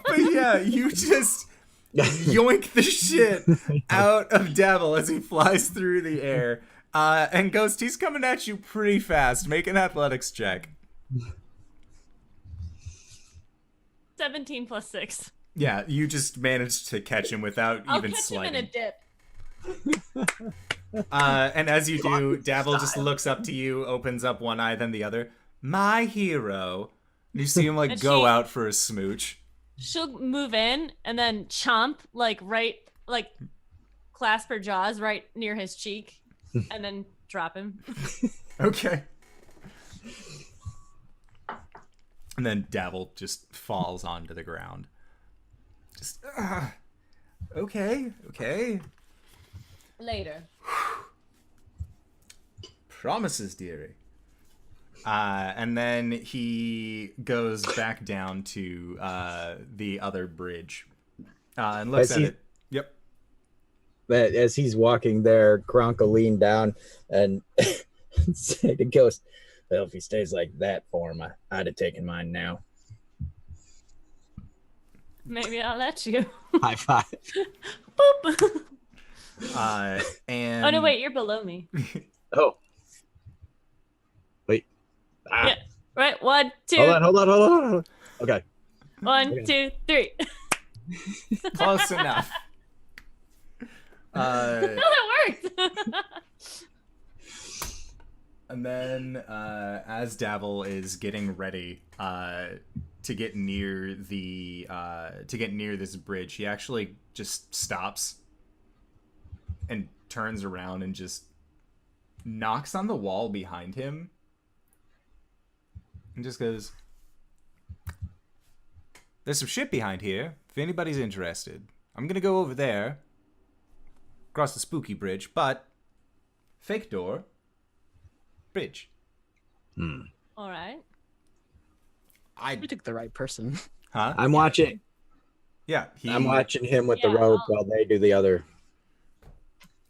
But yeah, you just yoink the shit out of Davil as he flies through the air. And Ghost, he's coming at you pretty fast. Make an athletics check. 17 plus 6. Yeah, you just managed to catch him without I'll even catch sliding. him in a dip. And as you do, Davil just looks up to you, opens up one eye, then the other. My hero. And you see him And go she- out for a smooch. She'll move in and then chomp, clasp her jaws right near his cheek and then drop him. Okay. And then Davil just falls onto the ground. Just, okay. Later. Promises, dearie. And then he goes back down to the other bridge and looks at it. Yep. But as he's walking there, Kronk will lean down and say to Ghost, well, if he stays like that for him, I'd have taken mine now. Maybe I'll let you. High five. Boop. And Oh, no, wait. You're below me. Oh. Wait. Yeah. Right. 1, 2. Hold on. Okay. 1, 2, 3. Close enough. No, that worked. And then, as Davil is getting ready to get near this bridge, he actually just stops and turns around and just knocks on the wall behind him and just goes, "There's some shit behind here, if anybody's interested. I'm gonna go over there, across the spooky bridge, but fake door, bridge." All right. We took the right person. Huh? I'm watching. Yeah. I'm watching him with the Yeah, rope while they do the other.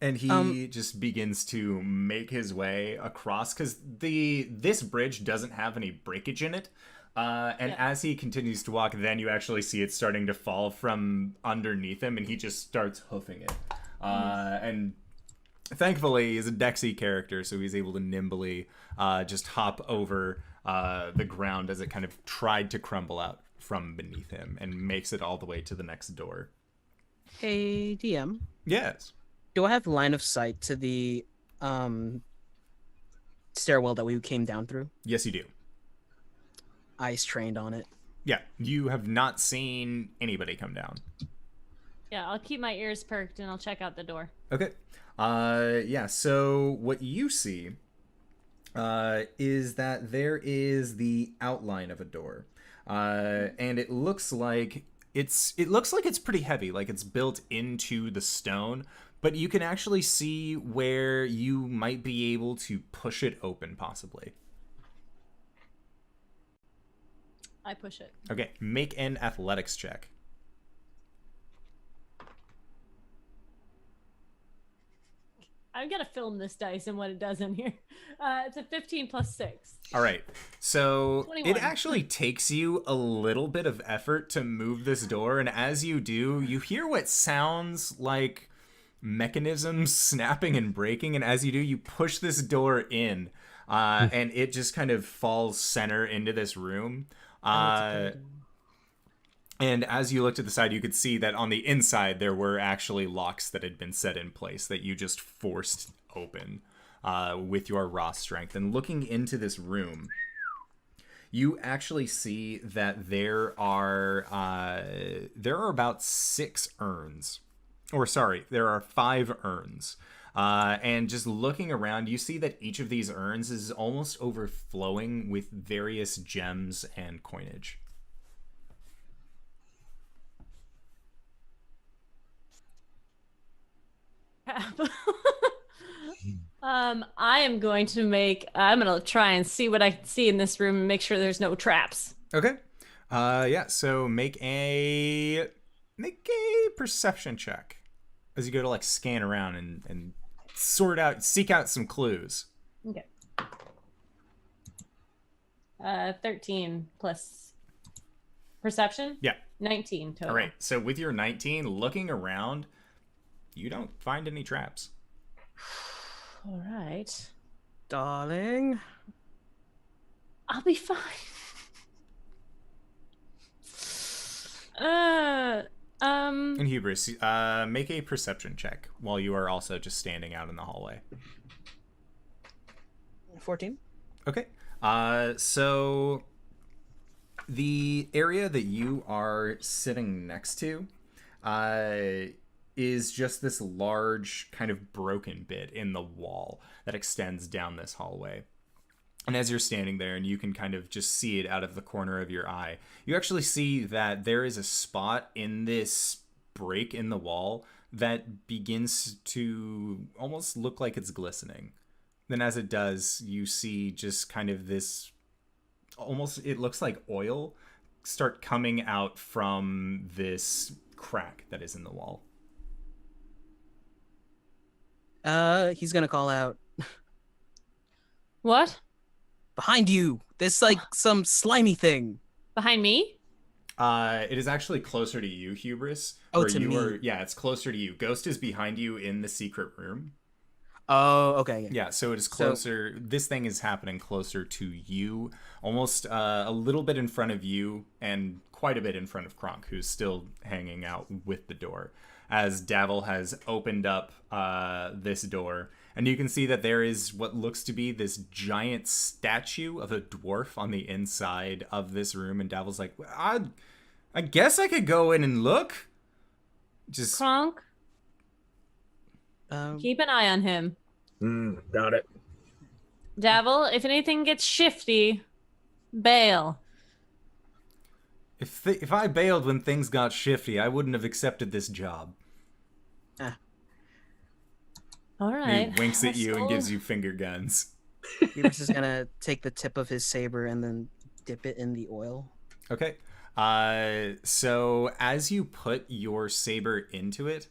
And he just begins to make his way across, because this bridge doesn't have any breakage in it. And as he continues to walk, then you actually see it starting to fall from underneath him, and he just starts hoofing it. And thankfully, he's a Dexy character, so he's able to nimbly just hop over the ground as it kind of tried to crumble out from beneath him, and makes it all the way to the next door. Hey, DM. Yes. Do I have line of sight to the stairwell that we came down through? Yes, you do. Eyes trained on it. Yeah, you have not seen anybody come down. Yeah, I'll keep my ears perked and I'll check out the door. Okay. Yeah, so what you see is that there is the outline of a door. And it looks like it's pretty heavy, like it's built into the stone, but you can actually see where you might be able to push it open, possibly. I push it. Okay, make an athletics check. I've got to film this dice and what it does in here. It's a 15 plus 6. All right, so 21. it actually takes you a little bit of effort to move this door, and as you do, you hear what sounds like mechanisms snapping and breaking, and as you do, you push this door in, and it just kind of falls center into this room. And as you look to the side, you could see that on the inside there were actually locks that had been set in place that you just forced open with your raw strength. And looking into this room, you actually see that there are about 6 urns. Or sorry, there are 5 urns. And just looking around, you see that each of these urns is almost overflowing with various gems and coinage. I'm going to try and see what I can see in this room and make sure there's no traps. Okay. Yeah, so make a perception check as you go to like scan around and seek out some clues. Okay. 13 plus perception? Yeah. 19 total. All right. So with your 19, looking around, you don't find any traps. All right. Darling. I'll be fine. And Hubris, make a perception check while you are also just standing out in the hallway. 14. Okay. So the area that you are sitting next to is just this large kind of broken bit in the wall that extends down this hallway. And as you're standing there and you can kind of just see it out of the corner of your eye, you actually see that there is a spot in this break in the wall that begins to almost look like it's glistening. Then as it does, you see just kind of this, almost, it looks like oil start coming out from this crack that is in the wall. He's gonna call out, What? behind you. There's like some slimy thing. Behind me? It is actually closer to you, Hubris. Oh, where to you me. Are, yeah, it's closer to you. Ghost is behind you in the secret room. Oh, okay. Yeah. Yeah, so it is closer. This thing is happening closer to you, almost a little bit in front of you, and quite a bit in front of Kronk, who's still hanging out with the door. As Davil has opened up this door, and you can see that there is what looks to be this giant statue of a dwarf on the inside of this room, and Davil's like, I guess I could go in and look. Just Kronk, keep an eye on him. Got it. Davil, if anything gets shifty, bail. If I bailed when things got shifty, I wouldn't have accepted this job. All right. He winks at you and Hustle. gives you finger guns. Hubris is gonna take the tip of his saber and then dip it in the oil. Okay. So as you put your saber into it,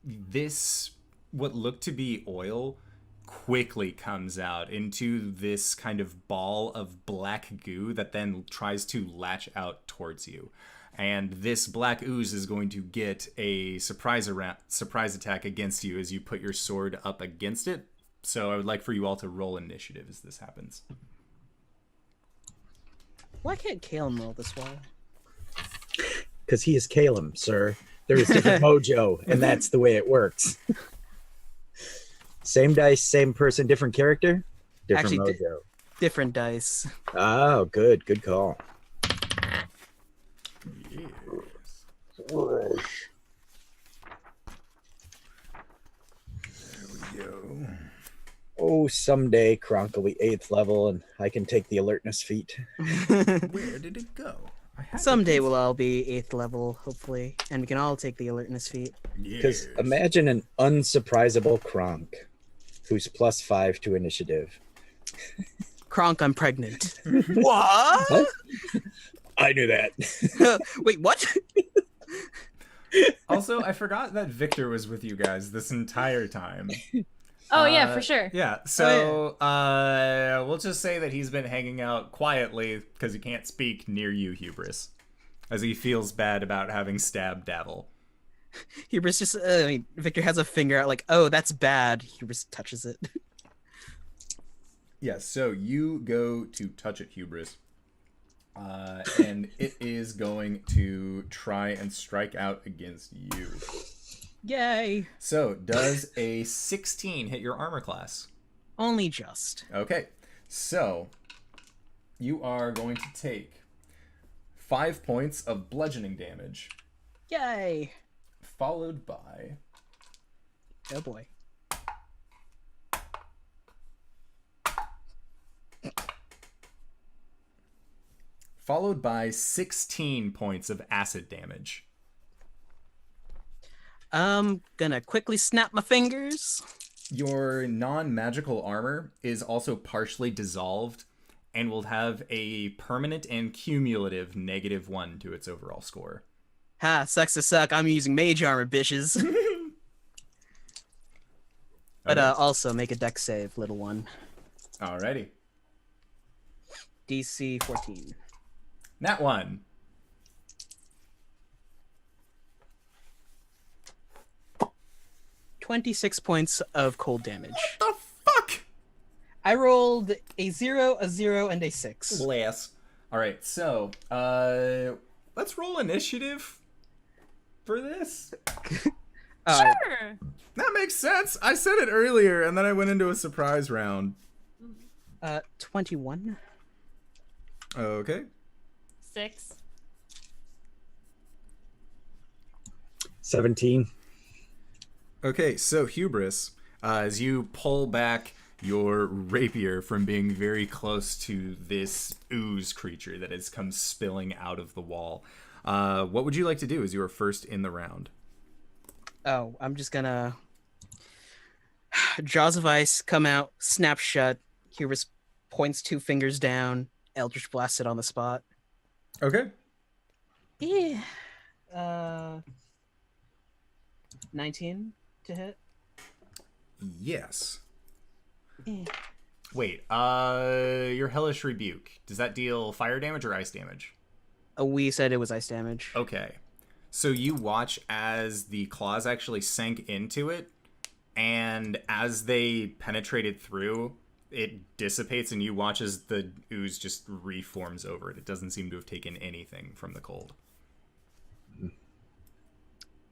this, what looked to be oil, quickly comes out into this kind of ball of black goo that then tries to latch out towards you. And this black ooze is going to get a surprise attack against you as you put your sword up against it. So I would like for you all to roll initiative as this happens. Why can't Caleb roll this well? Because he is Caleb, sir. There is different mojo, and that's the way it works. Same dice, same person, different character, different Actually, mojo. Different dice. Oh, good call. There we go. Oh, someday Kronk will be 8th level, and I can take the alertness feat. Where did it go? Someday we'll all be 8th level, hopefully, and we can all take the alertness feat. Because imagine an unsurprisable Kronk who's +5 to initiative. Kronk, I'm pregnant. What? I knew that. Wait, what? Also, I forgot that Victor was with you guys this entire time. Oh, yeah, for sure. Yeah, so we'll just say that he's been hanging out quietly because he can't speak near you, Hubris, as he feels bad about having stabbed Davil. Hubris just, Victor has a finger out like, oh, that's bad. Hubris touches it. Yes, so you go to touch it, Hubris, and it is going to try and strike out against you. Yay. So, does a 16 hit your armor class? Only just. Okay, so you are going to take 5 points of bludgeoning damage, Yay. followed by Oh boy. followed by 16 points of acid damage. Gonna quickly snap my fingers. Your non-magical armor is also partially dissolved and will have a permanent and cumulative -1 to its overall score. Ha, sucks to suck. I'm using mage armor, bitches. But Okay. also make a dex save, little one. Alrighty. DC 14. Nat 1. $26 points of cold damage. The fuck? I rolled a 0, a 0, and a 6. Bless. Alright, so, let's roll initiative for this. Sure. That makes sense. I said it earlier, and then I went into a surprise round. 21. Okay. 6. 17. Okay, so Hubris, as you pull back your rapier from being very close to this ooze creature that has come spilling out of the wall, what would you like to do as you are first in the round? Oh, I'm just gonna... Jaws of Ice come out, snap shut. Hubris points 2 fingers down. Eldritch Blast it on the spot. Okay. Yeah. 19 to hit. Yes. Eh. Wait, your Hellish Rebuke, does that deal fire damage or ice damage? We said it was ice damage. Okay. So you watch as the claws actually sank into it, and as they penetrated through, it dissipates, and you watch as the ooze just reforms over it. It doesn't seem to have taken anything from the cold.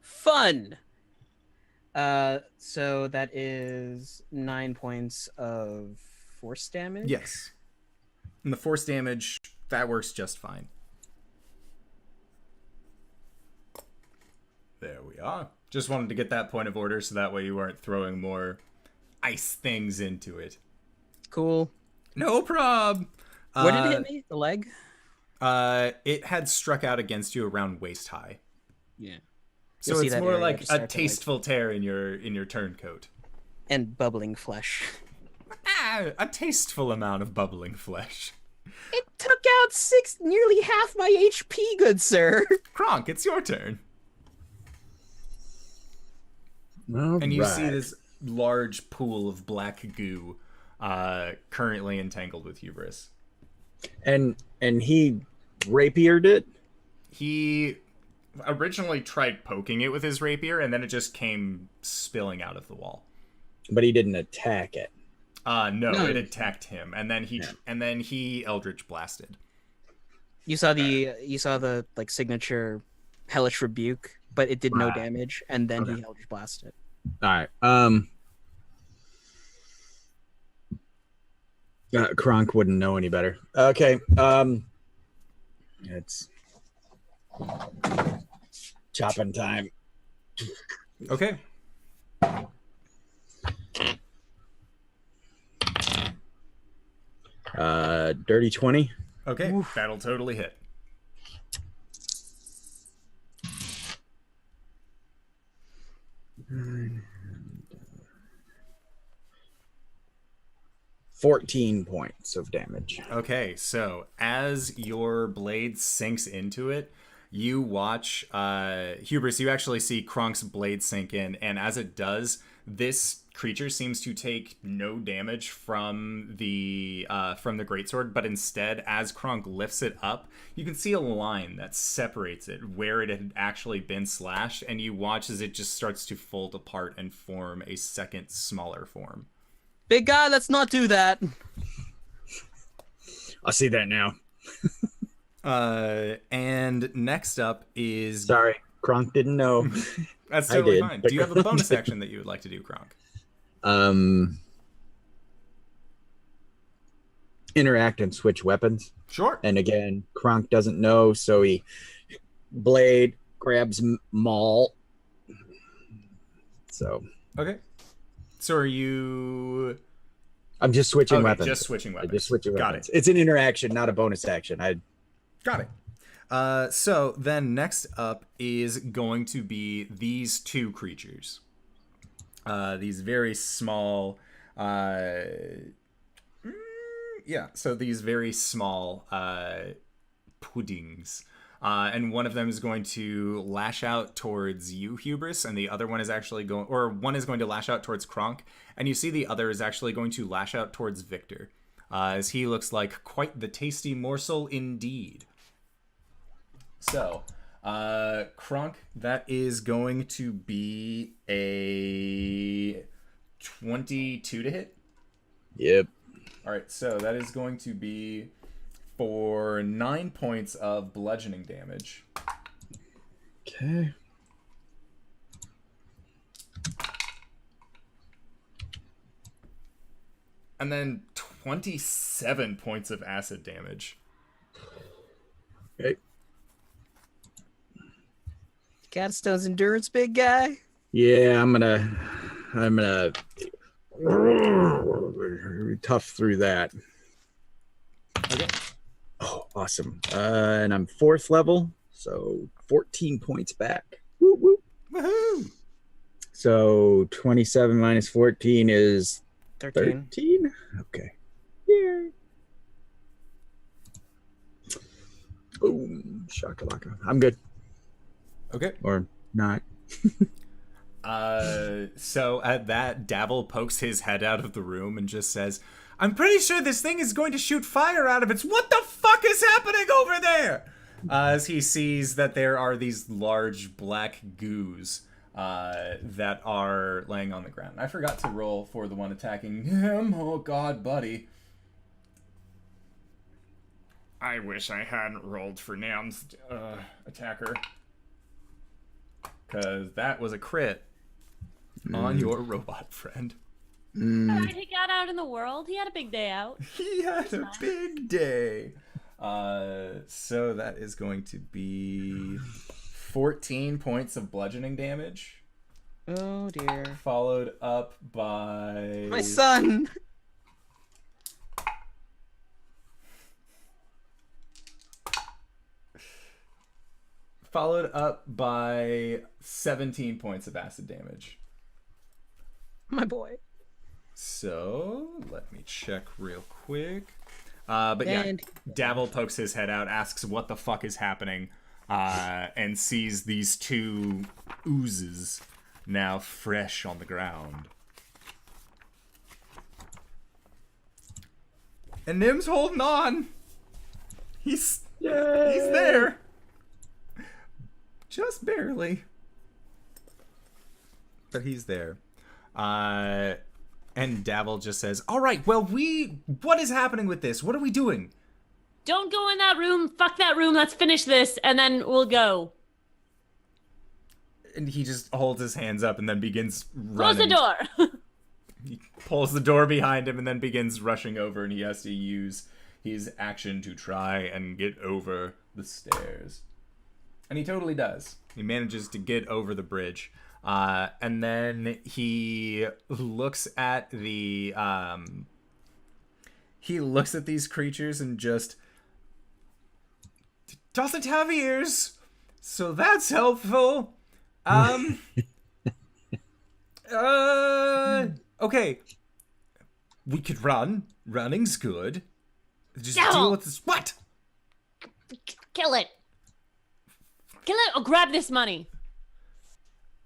Fun! So that is 9 points of force damage? Yes. And the force damage, that works just fine. There we are. Just wanted to get that point of order so that way you weren't throwing more ice things into it. Cool. No prob. Where did it hit me? The leg? It had struck out against you around waist high. Yeah. So You'll see it's that more area like just a start to, like- tasteful tear in your turncoat. And bubbling flesh. A tasteful amount of bubbling flesh. It took out nearly half my HP, good sir. Kronk, it's your turn. All And you see right. this large pool of black goo currently entangled with Hubris. And he rapiered it. He originally tried poking it with his rapier, and then it just came spilling out of the wall. But he didn't attack it. No, No. it attacked him, and then he Eldritch blasted. You saw the like signature hellish rebuke, but it did no Right. damage, and then Okay. he Eldritch blasted. All right. Kronk wouldn't know any better. Okay. It's chopping time. Okay. Dirty 20. Okay, that'll totally hit. Nine. 14 points of damage. Okay, so as your blade sinks into it, you watch Hubris, you actually see Kronk's blade sink in, and as it does, this creature seems to take no damage from the greatsword, but instead, as Kronk lifts it up, you can see a line that separates it where it had actually been slashed, and you watch as it just starts to fold apart and form a second, smaller form. Big guy, let's not do that. I'll see that now. And next up is... Sorry, Kronk didn't know. That's I totally did, fine. but Do you have a Kronk bonus didn't. action that you would like to do, Kronk? Interact and switch weapons. Sure. And again, Kronk doesn't know, so he blade grabs Maul. So Okay. So are you... I'm just switching Okay, weapons. just switching I weapons. just switching Got weapons. It's an interaction, not a bonus action. Got it. So then next up is going to be these two creatures. These very small... so these very small puddings. And one of them is going to lash out towards you, Hubris, and the other one is actually one is going to lash out towards Kronk, and you see the other is actually going to lash out towards Victor, as he looks like quite the tasty morsel indeed. So, Kronk, that is going to be a 22 to hit. Yep. All right, so that is going to be for 9 points of bludgeoning damage. Okay. And then 27 points of acid damage. Okay. Catstone's endurance, big guy. Yeah, I'm gonna tough through that. Okay. Oh, awesome. And I'm 4th level, so 14 points back. Woo woo. Woohoo! So 27 minus 14 is 13. 13? Okay. Yeah. Boom. Shakalaka. I'm good. Okay. Or not. So at that, Davil pokes his head out of the room and just says, I'm pretty sure this thing is going to shoot fire out of it. What the fuck is happening over there? As he sees that there are these large black goos that are laying on the ground. I forgot to roll for the one attacking him. Oh god, buddy. I wish I hadn't rolled for Nam's attacker. Because that was a crit on your robot friend. Alright, he got out in the world. He had a big day out. He had a big day. So that is going to be 14 points of bludgeoning damage. Oh dear. Followed up by My son! Followed up by 17 points of acid damage. My boy. So, let me check real quick. But yeah, And- Davil pokes his head out, asks what the fuck is happening, and sees these two oozes now fresh on the ground. And Nim's holding on. He's there. Just barely. But he's there. And Davil just says, all right, well, what is happening with this? What are we doing? Don't go in that room. Fuck that room. Let's finish this, and then we'll go. And he just holds his hands up and then begins Close running. the door. He pulls the door behind him and then begins rushing over, and he has to use his action to try and get over the stairs. And he totally does. He manages to get over the bridge. And then he looks at the these creatures and just doesn't have ears, so that's helpful. Okay, we could run. Running's good. Just No. deal with this. What? Kill it. Kill it or grab this money.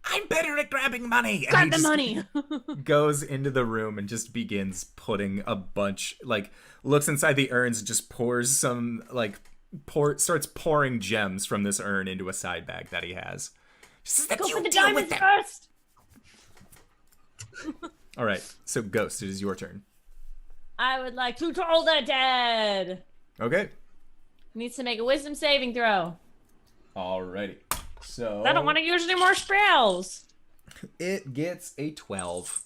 I'm better at grabbing money. Grab And the he just money. goes into the room and just begins putting a bunch, looks inside the urns and just pours some, starts pouring gems from this urn into a side bag that he has. Just that Go you for the deal with diamonds it. first. All right, so Ghost, it is your turn. I would like to troll the dead. Okay. Needs to make a wisdom saving throw. Alrighty. So I don't want to use any more spells. it gets a 12.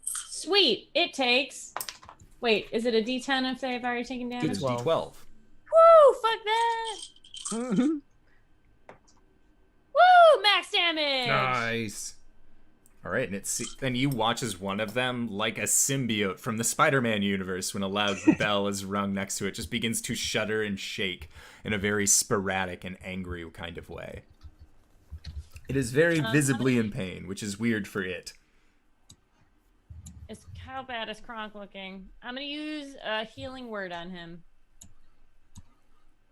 Sweet. It takes. Wait, is it a D10 if they've already taken damage? It's D12. D12. Woo! Fuck that! Mhm. Woo! Max damage. Nice. All right, and you watch as one of them, like a symbiote from the Spider-Man universe, when a loud bell is rung next to it, just begins to shudder and shake in a very sporadic and angry kind of way. It is very visibly in pain, which is weird for it. How bad is Kronk looking? I'm gonna use a healing word on him.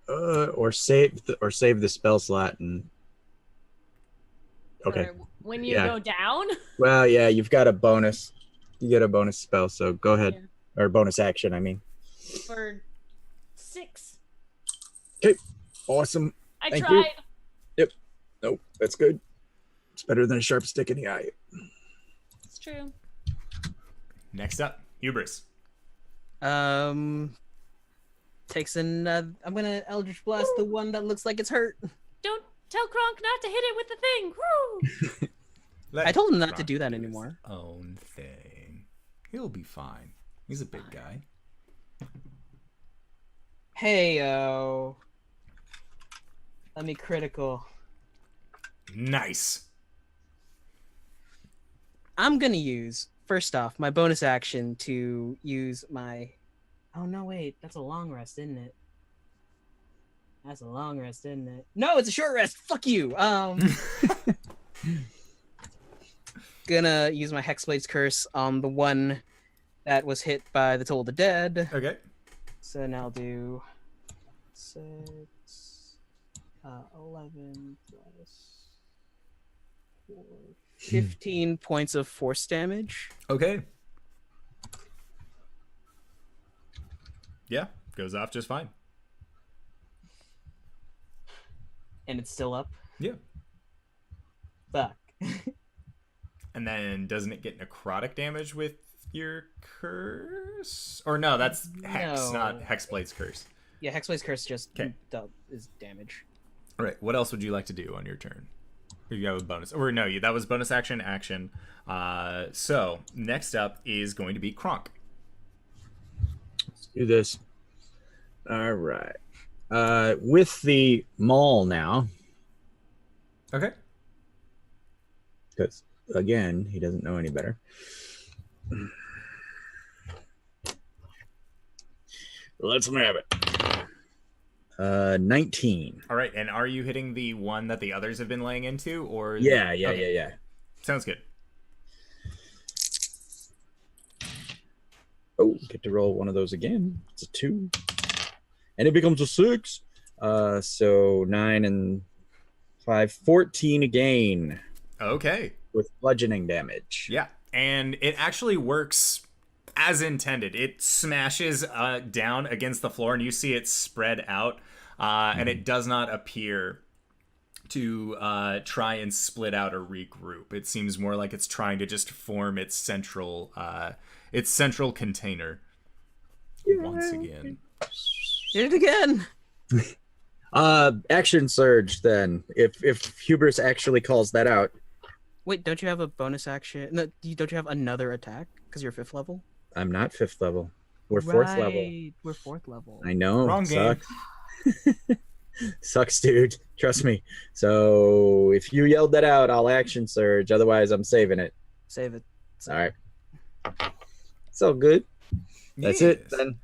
Or save the spell slot and. Okay. For when you Yeah. go down. Well, yeah, you've got a bonus. You get a bonus spell, so go ahead. Or bonus action, I mean. For 6. Okay. Awesome. I Thank tried. you. Nope, that's good. It's better than a sharp stick in the eye. It's true. Next up, Hubris. Takes an. I'm gonna Eldritch Blast the one that looks like it's hurt. Don't tell Kronk not to hit it with the thing. Woo! I told him not to Kronk do that his anymore. Own thing. He'll be fine. He's a big guy. Heyo. Let me critical. Nice. I'm gonna use first off my bonus action to use my. Oh no! Wait, that's a long rest, isn't it? That's a long rest, isn't it? No, it's a short rest. Fuck you. Gonna use my Hexblade's Curse on the one that was hit by the Toll of the Dead. Okay. So now I'll do 6, 11 plus 4, 15 points of force damage. Okay. Yeah, goes off just fine. And it's still up. Yeah. Fuck. And then doesn't it get necrotic damage with your curse? Or no, that's Hex, No. not Hexblade's Curse. Yeah, Hexblade's Curse just 'Kay. is damage. All right, what else would you like to do on your turn? If you have a bonus. Or no, that was bonus action. So next up is going to be Kronk. Let's do this. All right. With the maul now, Okay. because again, he doesn't know any better. Let's have it. 19. All right, and are you hitting the one that the others have been laying into, or? Yeah. Sounds good. Oh, get to roll one of those again. It's a 2. And it becomes a 6. So 9 and 5, 14 again. Okay. With bludgeoning damage. Yeah, and it actually works as intended. It smashes down against the floor, and you see it spread out, and it does not appear to try and split out or regroup. It seems more like it's trying to just form its central container. Yay. Once again. Did it again. Action surge then. If Hubris actually calls that out. Wait, don't you have a bonus action? No, don't you have another attack because you're 5th level? I'm not 5th level. We're 4th level. We're 4th level. I know. Wrong game. Sucks. Sucks, dude. Trust me. So if you yelled that out, I'll action surge. Otherwise, I'm saving it. Save it. All right. It's all good. That's it then.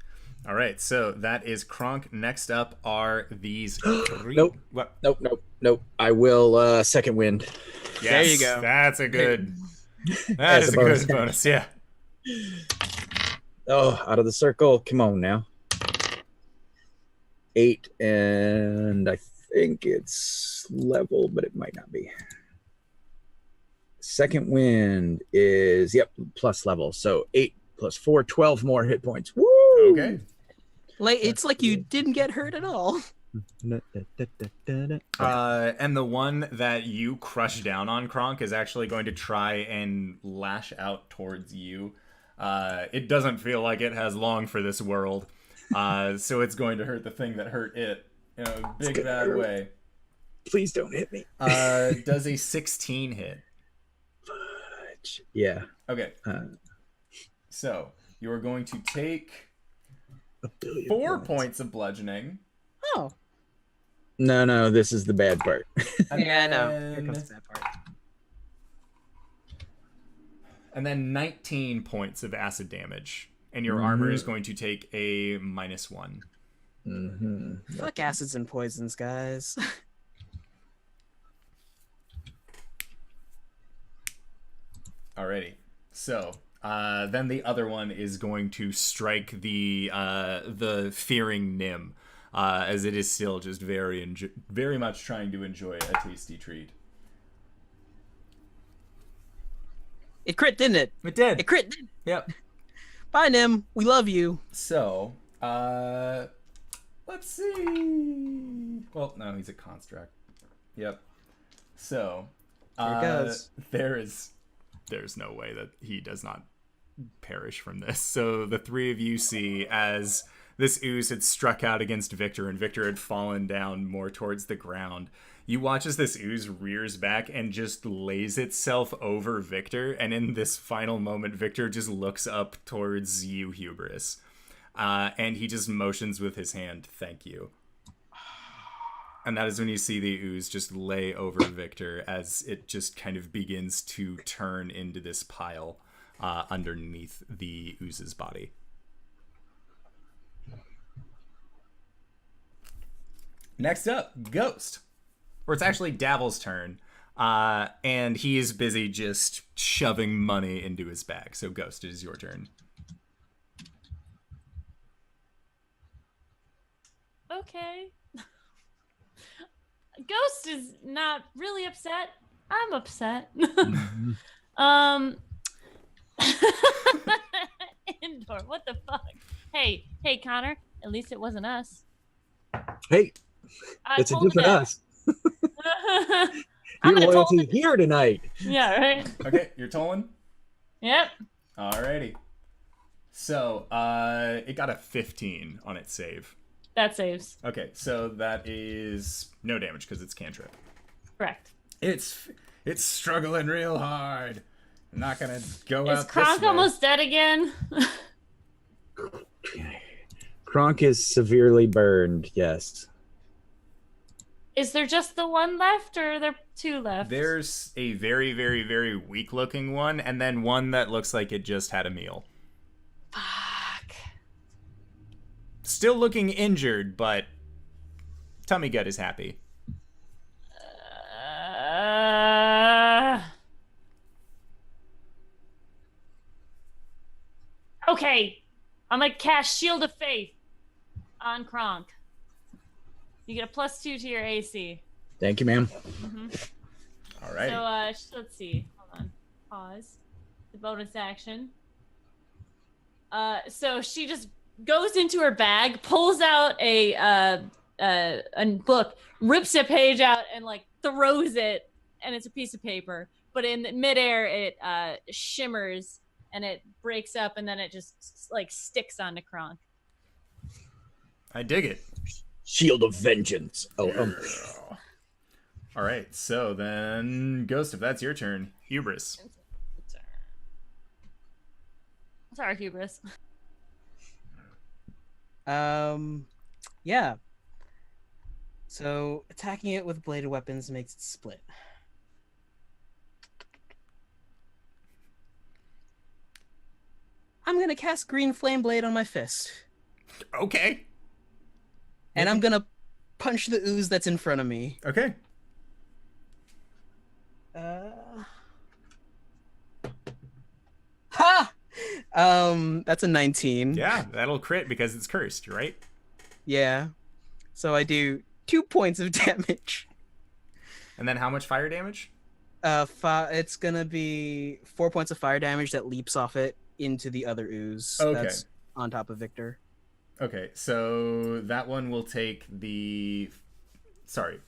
All right, so that is Kronk. Next up are these 3. Nope. What? Nope. I will second wind. Yes, there you go. That's a good. That is a good bonus. Yeah. Oh, out of the circle. Come on now. 8, and I think it's level, but it might not be. Second wind is, plus level. So 8 plus 4, 12 more hit points. Woo! Okay. It's like you didn't get hurt at all. And the one that you crush down on, Kronk, is actually going to try and lash out towards you. It doesn't feel like it has long for this world. So it's going to hurt the thing that hurt it in a big bad way. Please don't hit me. Does a 16 hit? Fudge. Yeah. Okay. So you are going to take 4 points. points of bludgeoning. Oh. No, this is the bad part. Yeah, I know. Here comes the bad part. And then 19 points of acid damage. And your armor is going to take a -1. Mm-hmm. Fuck acids and poisons, guys. Alrighty. So, then the other one is going to strike the fearing Nim, as it is still just very much trying to enjoy a tasty treat. It crit, didn't it? It did. It crit. Yep. Bye, Nim. We love you. So, let's see. Well, no, he's a construct. Yep. So, Here it goes. There's no way that he does not perish from this. So the 3 of you see as this ooze had struck out against Victor, and Victor had fallen down more towards the ground. You watch as this ooze rears back and just lays itself over Victor, and in this final moment, Victor just looks up towards you, Hubris. And he just motions with his hand, "Thank you." And that is when you see the ooze just lay over Victor as it just kind of begins to turn into this pile underneath the ooze's body. Next up, Ghost. Or it's actually Davil's turn. And he is busy just shoving money into his bag. So Ghost, it is your turn. Okay. Ghost is not really upset. I'm upset. Indoor, what the fuck? Hey, Connor, at least it wasn't us. Hey, I it's a told different him. us. I'm Your gonna toll loyalty here tonight. Yeah, right? Okay, you're tolling? Yep. Alrighty. So, it got a 15 on its save. That saves. Okay, so that is no damage because it's cantrip. Correct. It's struggling real hard. I'm not gonna go Is out Kronk this way. almost dead again? Kronk is severely burned, yes. Is there just the one left, or are there two left? There's a very, very, very weak-looking one, and then one that looks like it just had a meal. Fuck. Still looking injured, but tummy gut is happy. Okay. I'm gonna cast Shield of Faith on Kronk. You get a +2 to your AC. Thank you, ma'am. All right. So, let's see. Hold on. Pause. The bonus action. So she just goes into her bag, pulls out a book, rips a page out, and like throws it, and it's a piece of paper. But in midair, it shimmers and it breaks up, and then it just like sticks onto Kronk. I dig it. Shield of Vengeance. All right, so then, Ghost, if that's your turn, Hubris. Sorry, Hubris. Yeah. So attacking it with bladed weapons makes it split. I'm gonna cast Green Flame Blade on my fist. Okay. And I'm gonna punch the ooze that's in front of me. Okay. Ha! That's a 19. Yeah, that'll crit because it's cursed, right? Yeah. So I do 2 points of damage. And then how much fire damage? It's gonna be 4 points of fire damage that leaps off it into the other ooze. Okay. That's on top of Victor. Okay, so that one will take the... Sorry.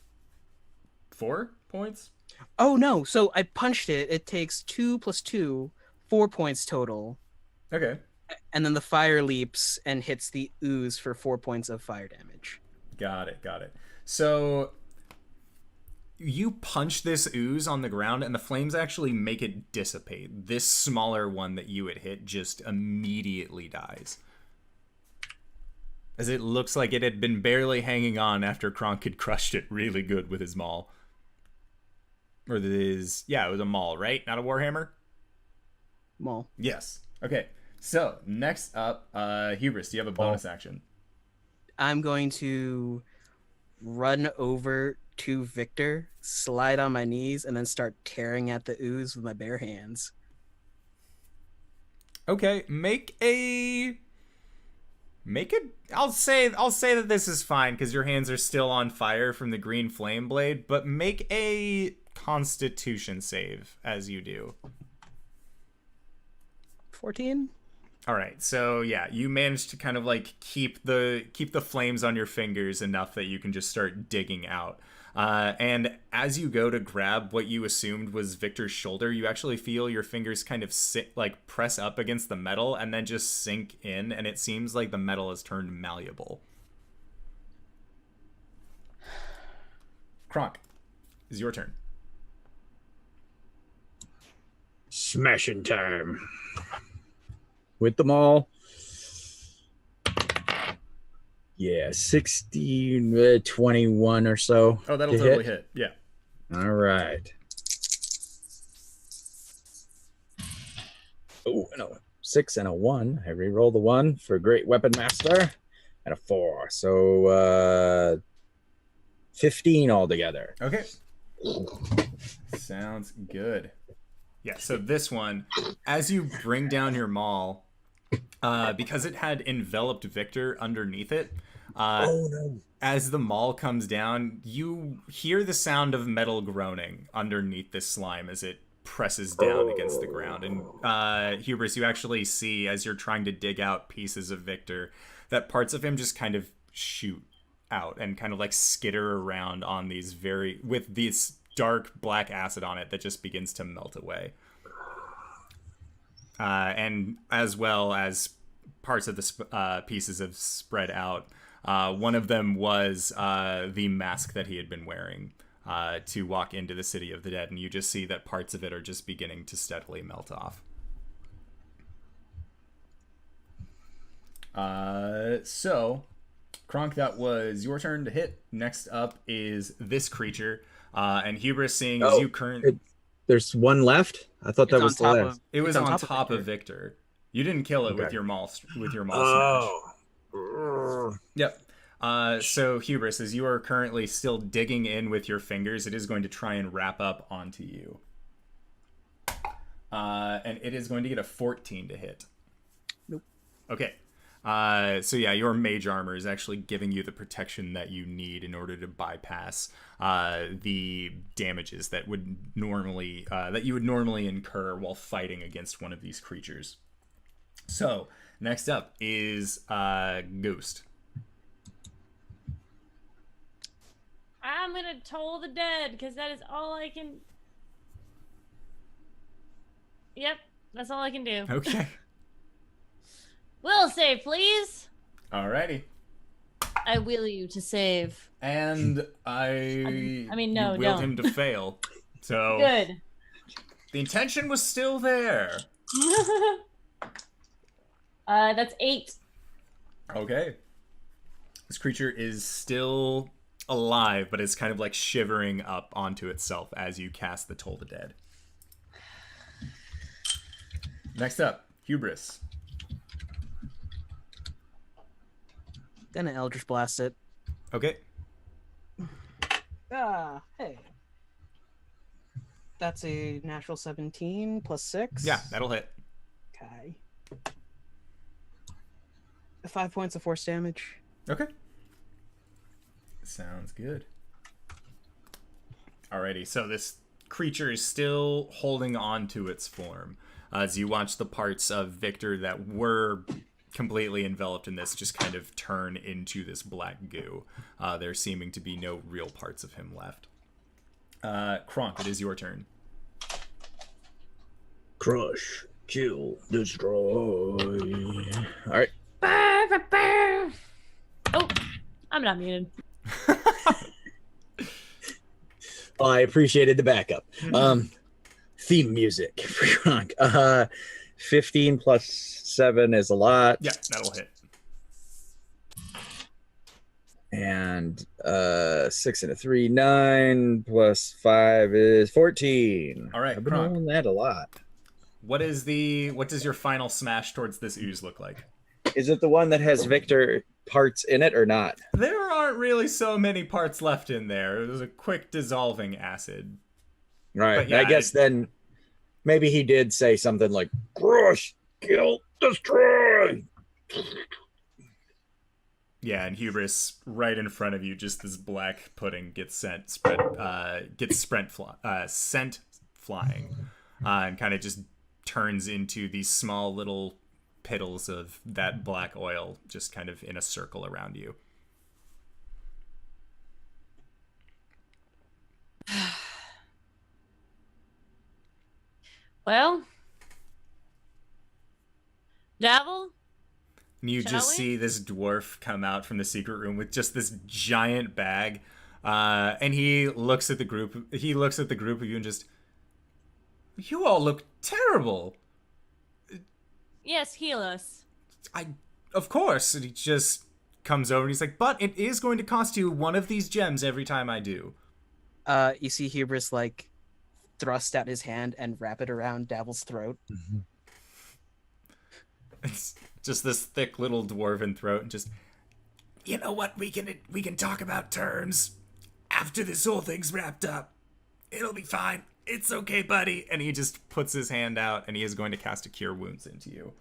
4 points? Oh, no. So I punched it. It takes 2 + 2, 4 points total. Okay. And then the fire leaps and hits the ooze for 4 points of fire damage. Got it. So you punch this ooze on the ground and the flames actually make it dissipate. This smaller one that you had hit just immediately dies, as it looks like it had been barely hanging on after Kronk had crushed it really good with his maul. Or yeah, it was a maul, right? Not a warhammer? Maul. Yes. Okay, so next up, Hubris, do you have a bonus action? I'm going to run over to Victor, slide on my knees, and then start tearing at the ooze with my bare hands. Okay, I'll say that this is fine because your hands are still on fire from the green flame blade, but make a Constitution save as you do. 14? All right, so yeah, you managed to kind of like keep the flames on your fingers enough that you can just start digging out. And as you go to grab what you assumed was Victor's shoulder, you actually feel your fingers kind of press up against the metal and then just sink in, and it seems like the metal has turned malleable. Kronk, it's your turn. Smashing time. With them all. Yeah, 16, 21 or so. Oh, that'll totally hit. Yeah. All right. Oh, no. 6 and a 1. I re-roll the 1 for Great Weapon Master. And a 4. So, 15 altogether. Okay. Sounds good. Yeah, so this one, as you bring down your maul, because it had enveloped Victor underneath it, as the maul comes down, you hear the sound of metal groaning underneath this slime as it presses down against the ground. And Hubris, you actually see, as you're trying to dig out pieces of Victor, that parts of him just kind of shoot out and kind of like skitter around on these with these dark black acid on it that just begins to melt away. And as well as parts of the pieces have spread out. One of them was the mask that he had been wearing to walk into the City of the Dead, and you just see that parts of it are just beginning to steadily melt off. So, Kronk, that was your turn to hit. Next up is this creature. And Hubris, seeing as you There's one left? I thought that was the last. It was on top of Victor. You didn't kill it with your maul smash. Yep. So Hubris, as you are currently still digging in with your fingers, it is going to try and wrap up onto you. And it is going to get a 14 to hit. Nope. Okay. So yeah, your mage armor is actually giving you the protection that you need in order to bypass the damages that would normally that you would normally incur while fighting against one of these creatures. So next up is Ghost. I'm gonna toll the dead because that is all I can. Yep, that's all I can do. Okay. Will save, please. Alrighty. I will you to save. And I mean, no, you willed don't. him to fail. So Good. the intention was still there. That's 8. Okay. This creature is still alive, but it's kind of like shivering up onto itself as you cast the Toll the Dead. Next up, Hubris. Gonna Eldritch Blast it. Okay. Hey. That's a natural 17 plus 6. Yeah, that'll hit. Okay. 5 points of force damage. Okay. Sounds good. Alrighty, so this creature is still holding on to its form. As you watch the parts of Victor that were completely enveloped in this just kind of turn into this black goo. There seeming to be no real parts of him left. Kronk, it is your turn. Crush, kill, destroy. All right. Oh, I'm not muted. I appreciated the backup. Theme music for Kronk. 15 plus 7 is a lot. Yeah, that'll hit. And 6 and a 3, 9 plus 5 is 14. All right, I've been Kronk. rolling that a lot. What does your final smash towards this ooze look like? Is it the one that has Victor parts in it or not? There aren't really so many parts left in there. It was a quick dissolving acid. Right. But yeah, I guess then maybe he did say something like crush, kill, destroy. Yeah, and Hubris, right in front of you, just this black pudding gets sent flying, and kind of just turns into these small little piddles of that black oil, just kind of in a circle around you. Well, Davil? And you Shall just we? see this dwarf come out from the secret room with just this giant bag, and he looks at the group. He looks at the group of you and just, you all look terrible. Yes, heal us. Of course. And he just comes over and he's like, but it is going to cost you one of these gems every time I do. You see Hubris like thrust out his hand and wrap it around Davil's throat. It's just this thick little dwarven throat, and just, you know what? We can talk about terms after this whole thing's wrapped up. It'll be fine. It's okay, buddy. And he just puts his hand out, and he is going to cast a Cure Wounds into you.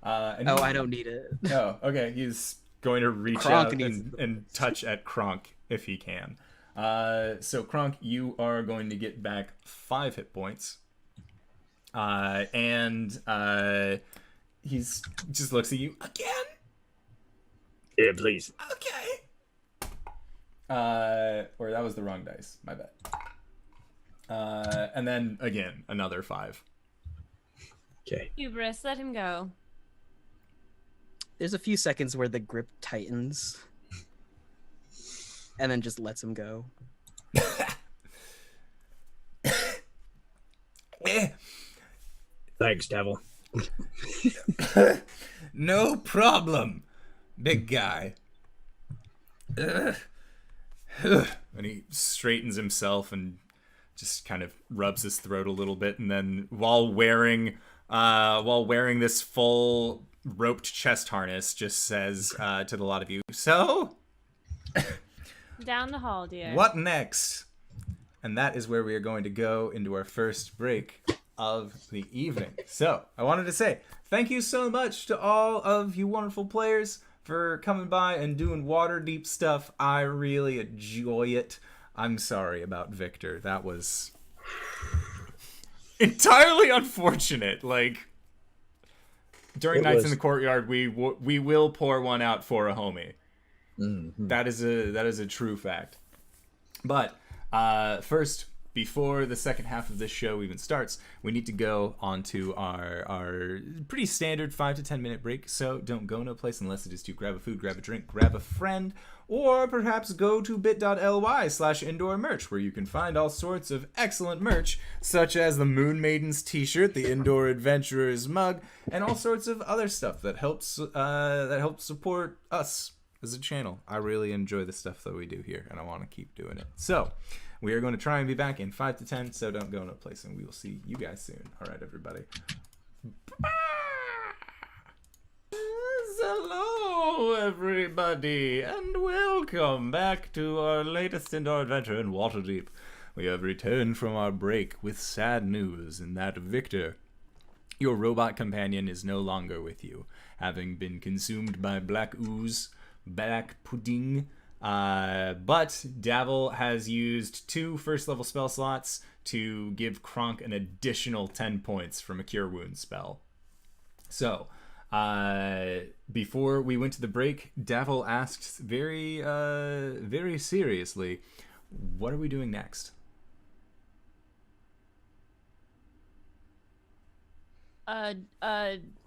I don't need it. Oh, okay. He's going to reach Kronk out needs and touch at Kronk if he can. So Kronk, you are going to get back 5 hit points. He's just looks at you again. Yeah, please. Okay. Or that was the wrong dice. My bad. And then again, another 5. Okay. Hubris, let him go. There's a few seconds where the grip tightens and then just lets him go. Thanks, Devil. No problem, big guy. Ugh. And he straightens himself and just kind of rubs his throat a little bit, and then while wearing this full roped chest harness, just says to the lot of you, "So, Down the hall, dear. what next?" And that is where we are going to go into our first break of the evening. So, I wanted to say thank you so much to all of you wonderful players for coming by and doing Waterdeep stuff. I really enjoy it. I'm sorry about Victor. That was entirely unfortunate. Like, during Nights in the Courtyard, we will pour one out for a homie. Mm-hmm. That is a true fact. But first, before the second half of this show even starts, we need to go on to our pretty standard 5 to 10 minute break. So don't go no place unless it is to grab a food, grab a drink, grab a friend, or perhaps go to bit.ly/indoor merch, where you can find all sorts of excellent merch, such as the Moon Maidens t-shirt, the Indoor Adventurers mug, and all sorts of other stuff that helps support us as a channel. I really enjoy the stuff that we do here, and I want to keep doing it. So we are going to try and be back in 5 to 10, so don't go no place, and we will see you guys soon. All right, everybody. Hello, everybody, and welcome back to our latest indoor adventure in Waterdeep. We have returned from our break with sad news in that Victor, your robot companion, is no longer with you, having been consumed by black ooze, black pudding. But Davil has used 2 first-level spell slots to give Kronk an additional 10 points from a Cure Wounds spell. So, before we went to the break, Davil asked very seriously, what are we doing next?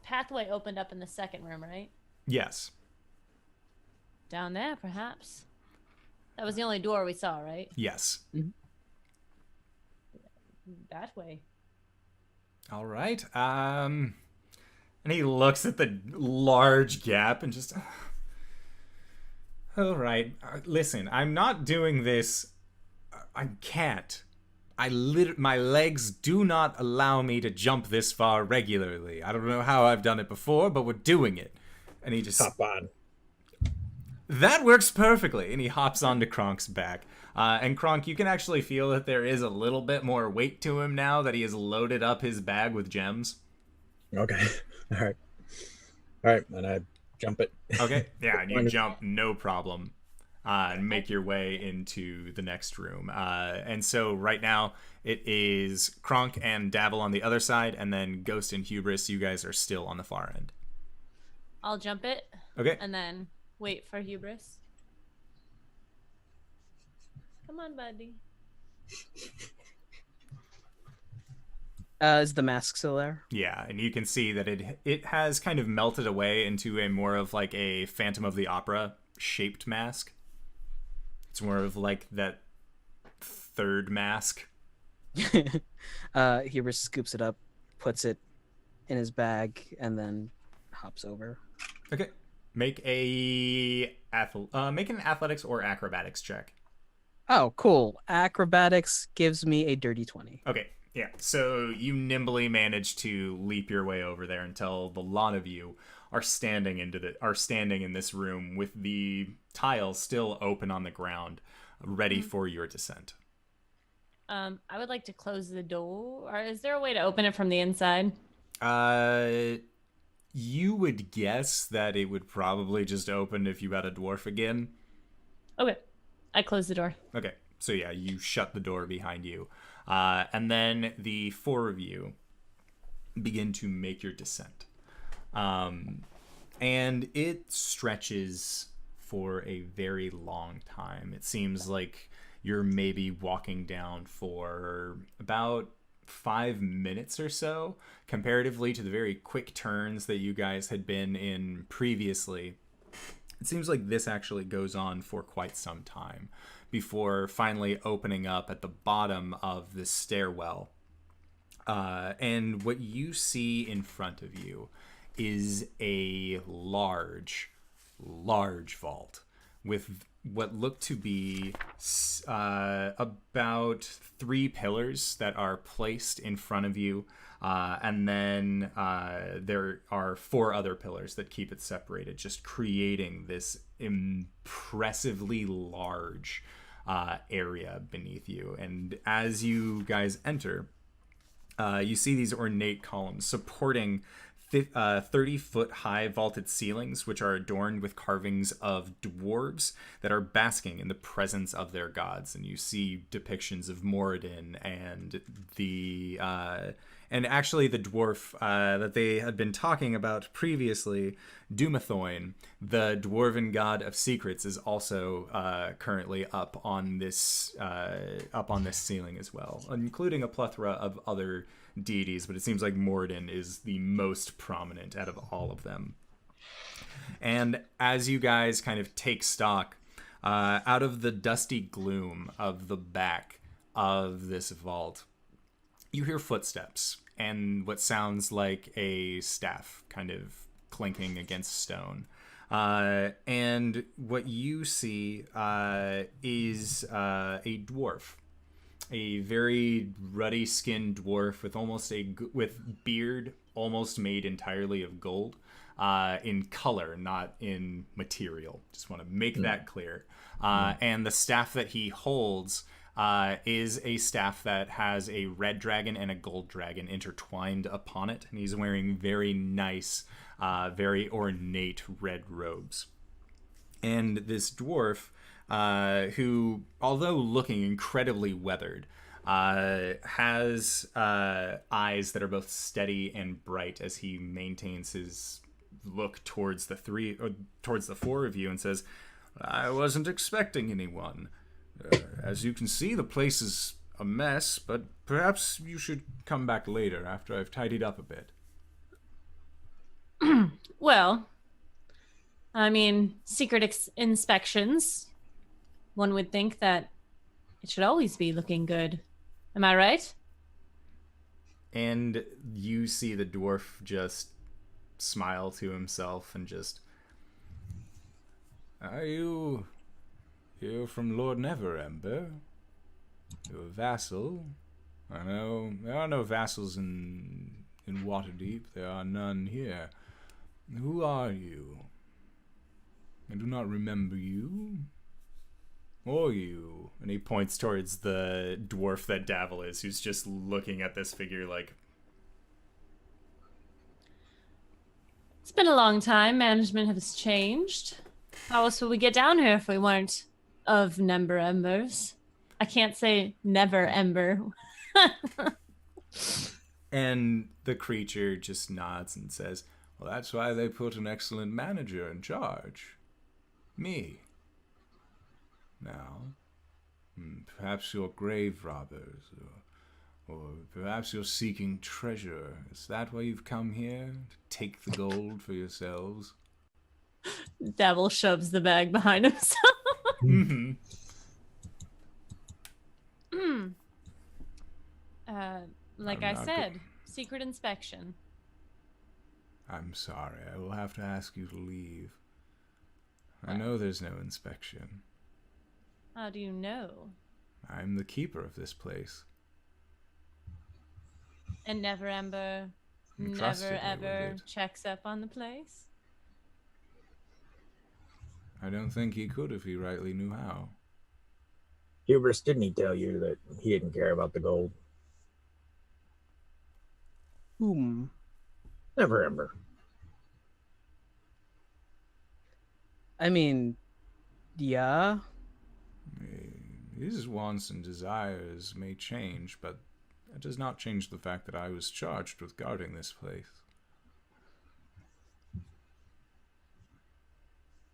Pathway opened up in the second room, right? Yes. Down there, perhaps. That was the only door we saw, right? Yes. That way. All right. And he looks at the large gap and just... All right. Listen, I'm not doing this. I can't. My legs do not allow me to jump this far regularly. I don't know how I've done it before, but we're doing it. And he just... Hop on. That works perfectly. And he hops onto Kronk's back. And Kronk, you can actually feel that there is a little bit more weight to him now that he has loaded up his bag with gems. Okay. All right. And I jump it. Okay. Yeah, and you jump, no problem. And make your way into the next room. And so right now it is Kronk and Davil on the other side, and then Ghost and Hubris, you guys are still on the far end. I'll jump it. Okay. And then wait for Hubris. Come on, buddy. Is the mask still there? Yeah, and you can see that it has kind of melted away into a more of like a Phantom of the Opera shaped mask. It's more of like that third mask. Hubris scoops it up, puts it in his bag, and then hops over. Okay. Make an athletics or acrobatics check. Oh, cool. Acrobatics gives me a dirty 20. Okay, yeah. So you nimbly manage to leap your way over there until the lot of you are standing in this room with the tiles still open on the ground, ready for your descent. I would like to close the door. Or is there a way to open it from the inside? You would guess that it would probably just open if you had a dwarf again. Okay. I close the door. Okay, so yeah, you shut the door behind you. And then the 4 of you begin to make your descent. And it stretches for a very long time. It seems like you're maybe walking down for about 5 minutes or so, comparatively to the very quick turns that you guys had been in previously. It seems like this actually goes on for quite some time before finally opening up at the bottom of this stairwell. And what you see in front of you is a large vault with what look to be about 3 pillars that are placed in front of you. And then there are 4 other pillars that keep it separated, just creating this impressively large area beneath you. And as you guys enter, you see these ornate columns supporting 30-foot high vaulted ceilings, which are adorned with carvings of dwarves that are basking in the presence of their gods. And you see depictions of Moradin and the actually the dwarf that they had been talking about previously, Dumathoin, the dwarven god of secrets, is also currently up on this ceiling as well, including a plethora of other deities, but it seems like Moradin is the most prominent out of all of them. And as you guys kind of take stock, out of the dusty gloom of the back of this vault, you hear footsteps and what sounds like a staff kind of clinking against stone. And what you see is a dwarf. A very ruddy-skinned dwarf with beard almost made entirely of gold, in color, not in material. Just want to make that clear. And the staff that he holds is a staff that has a red dragon and a gold dragon intertwined upon it, and he's wearing very nice, very ornate red robes. And this dwarf, who, although looking incredibly weathered, has eyes that are both steady and bright as he maintains his look towards the 4 of you and says, "I wasn't expecting anyone. As you can see, the place is a mess, but perhaps you should come back later after I've tidied up a bit." Well, I mean, secret inspections. One would think that it should always be looking good. Am I right? And you see the dwarf just smile to himself and just, "Are you here from Lord Neverember? You're a vassal. I know there are no vassals in Waterdeep. There are none here. Who are you? I do not remember you. Or you." And he points towards the dwarf that Davil is, who's just looking at this figure like... It's been a long time. Management has changed. How else would we get down here if we weren't of Nember Embers? I can't say Never Ember. And the creature just nods and says, "Well, that's why they put an excellent manager in charge. Me. Now, perhaps you're grave robbers, or perhaps you're seeking treasure. Is that why you've come here? To take the gold for yourselves?" Devil shoves the bag behind himself. Mm-hmm. Like I'm I not said, secret inspection. I'm sorry. I will have to ask you to leave. I know there's no inspection. How do you know? I'm the keeper of this place. And Never Ember Entrusted never me with ever it. checks up on the place? I don't think he could if he rightly knew how. Hubris, didn't he tell you that he didn't care about the gold? Whom? Neverember. I mean, yeah. His wants and desires may change, but that does not change the fact that I was charged with guarding this place.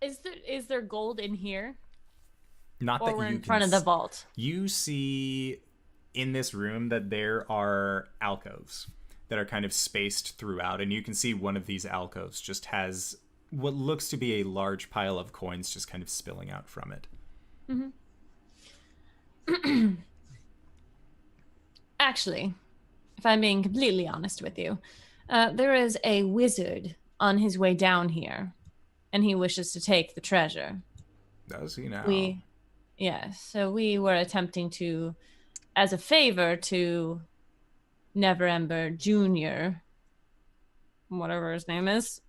Is there gold in here? Not Or that we're you in can front of the vault? You see in this room that there are alcoves that are kind of spaced throughout, and you can see one of these alcoves just has what looks to be a large pile of coins just kind of spilling out from it. Mm-hmm. Actually, if I'm being completely honest with you, there is a wizard on his way down here, and he wishes to take the treasure. Does he now? So we were attempting to, as a favor to Neverember Jr., whatever his name is.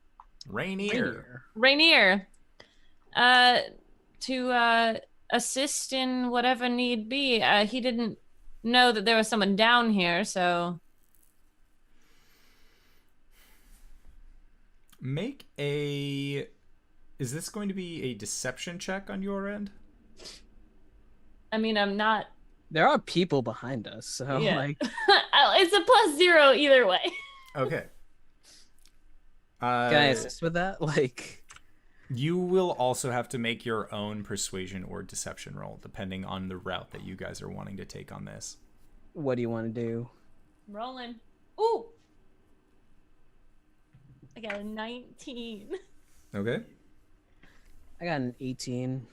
Rainier. To assist in whatever need be. He didn't know that there was someone down here, so... Make a... Is this going to be a deception check on your end? I mean, I'm not... There are people behind us, so like... It's a +0 either way. Okay. Can I assist with that? Like... You will also have to make your own persuasion or deception roll, depending on the route that you guys are wanting to take on this. What do you want to do? Rolling. Ooh! I got a 19. Okay. I got an 18.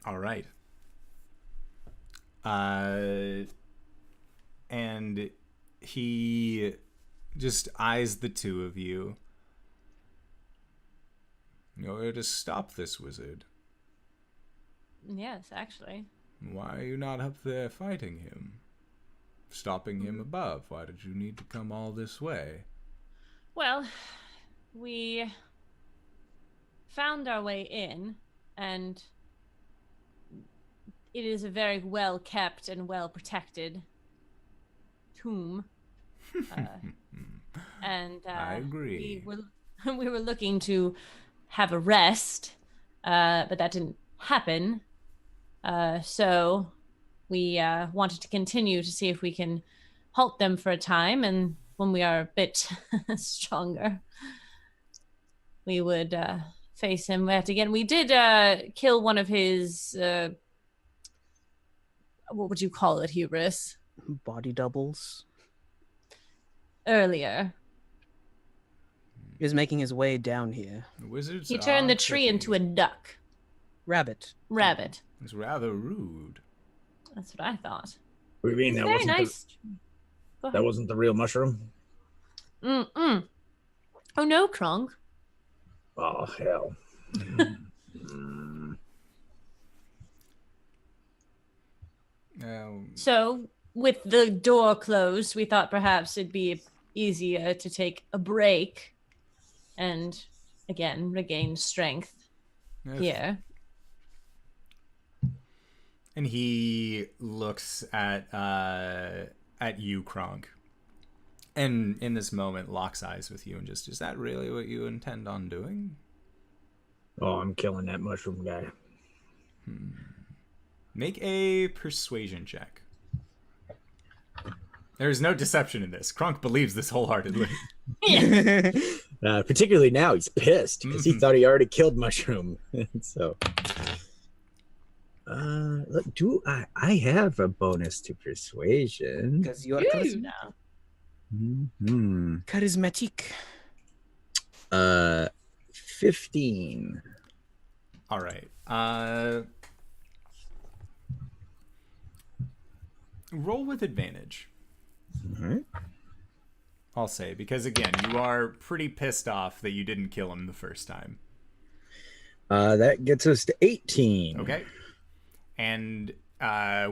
All right. And he just eyes the two of you. You're here to stop this wizard. Yes, actually. Why are you not up there fighting him? Stopping him above? Why did you need to come all this way? Well, we found our way in, and it is a very well kept and well protected tomb. And I agree. We were looking to have a rest, but that didn't happen. So we wanted to continue to see if we can halt them for a time, and when we are a bit stronger, we would face him yet again. We did kill one of his, what would you call it, Hubris? Body doubles. Earlier. He was making his way down here. Wizards He turned the tree tricky. into a duck. Rabbit. It's rather rude. That's what I thought. What do you mean? It's That very wasn't nice. Go ahead. that wasn't the real mushroom? Oh no, Kronk. Oh hell. So, with the door closed, we thought perhaps it'd be easier to take a break and, again, regain strength here. And he looks at you, Kronk, and in this moment locks eyes with you and just, is that really what you intend on doing? Oh, I'm killing that mushroom guy. Make a persuasion check. There is no deception in this. Kronk believes this wholeheartedly. Particularly now, he's pissed because he thought he already killed mushroom. So, look, do I have a bonus to persuasion? Because you are now. charismatic. 15. All right. Roll with advantage. All right. I'll say, because again, you are pretty pissed off that you didn't kill him the first time. That gets us to 18. Okay. And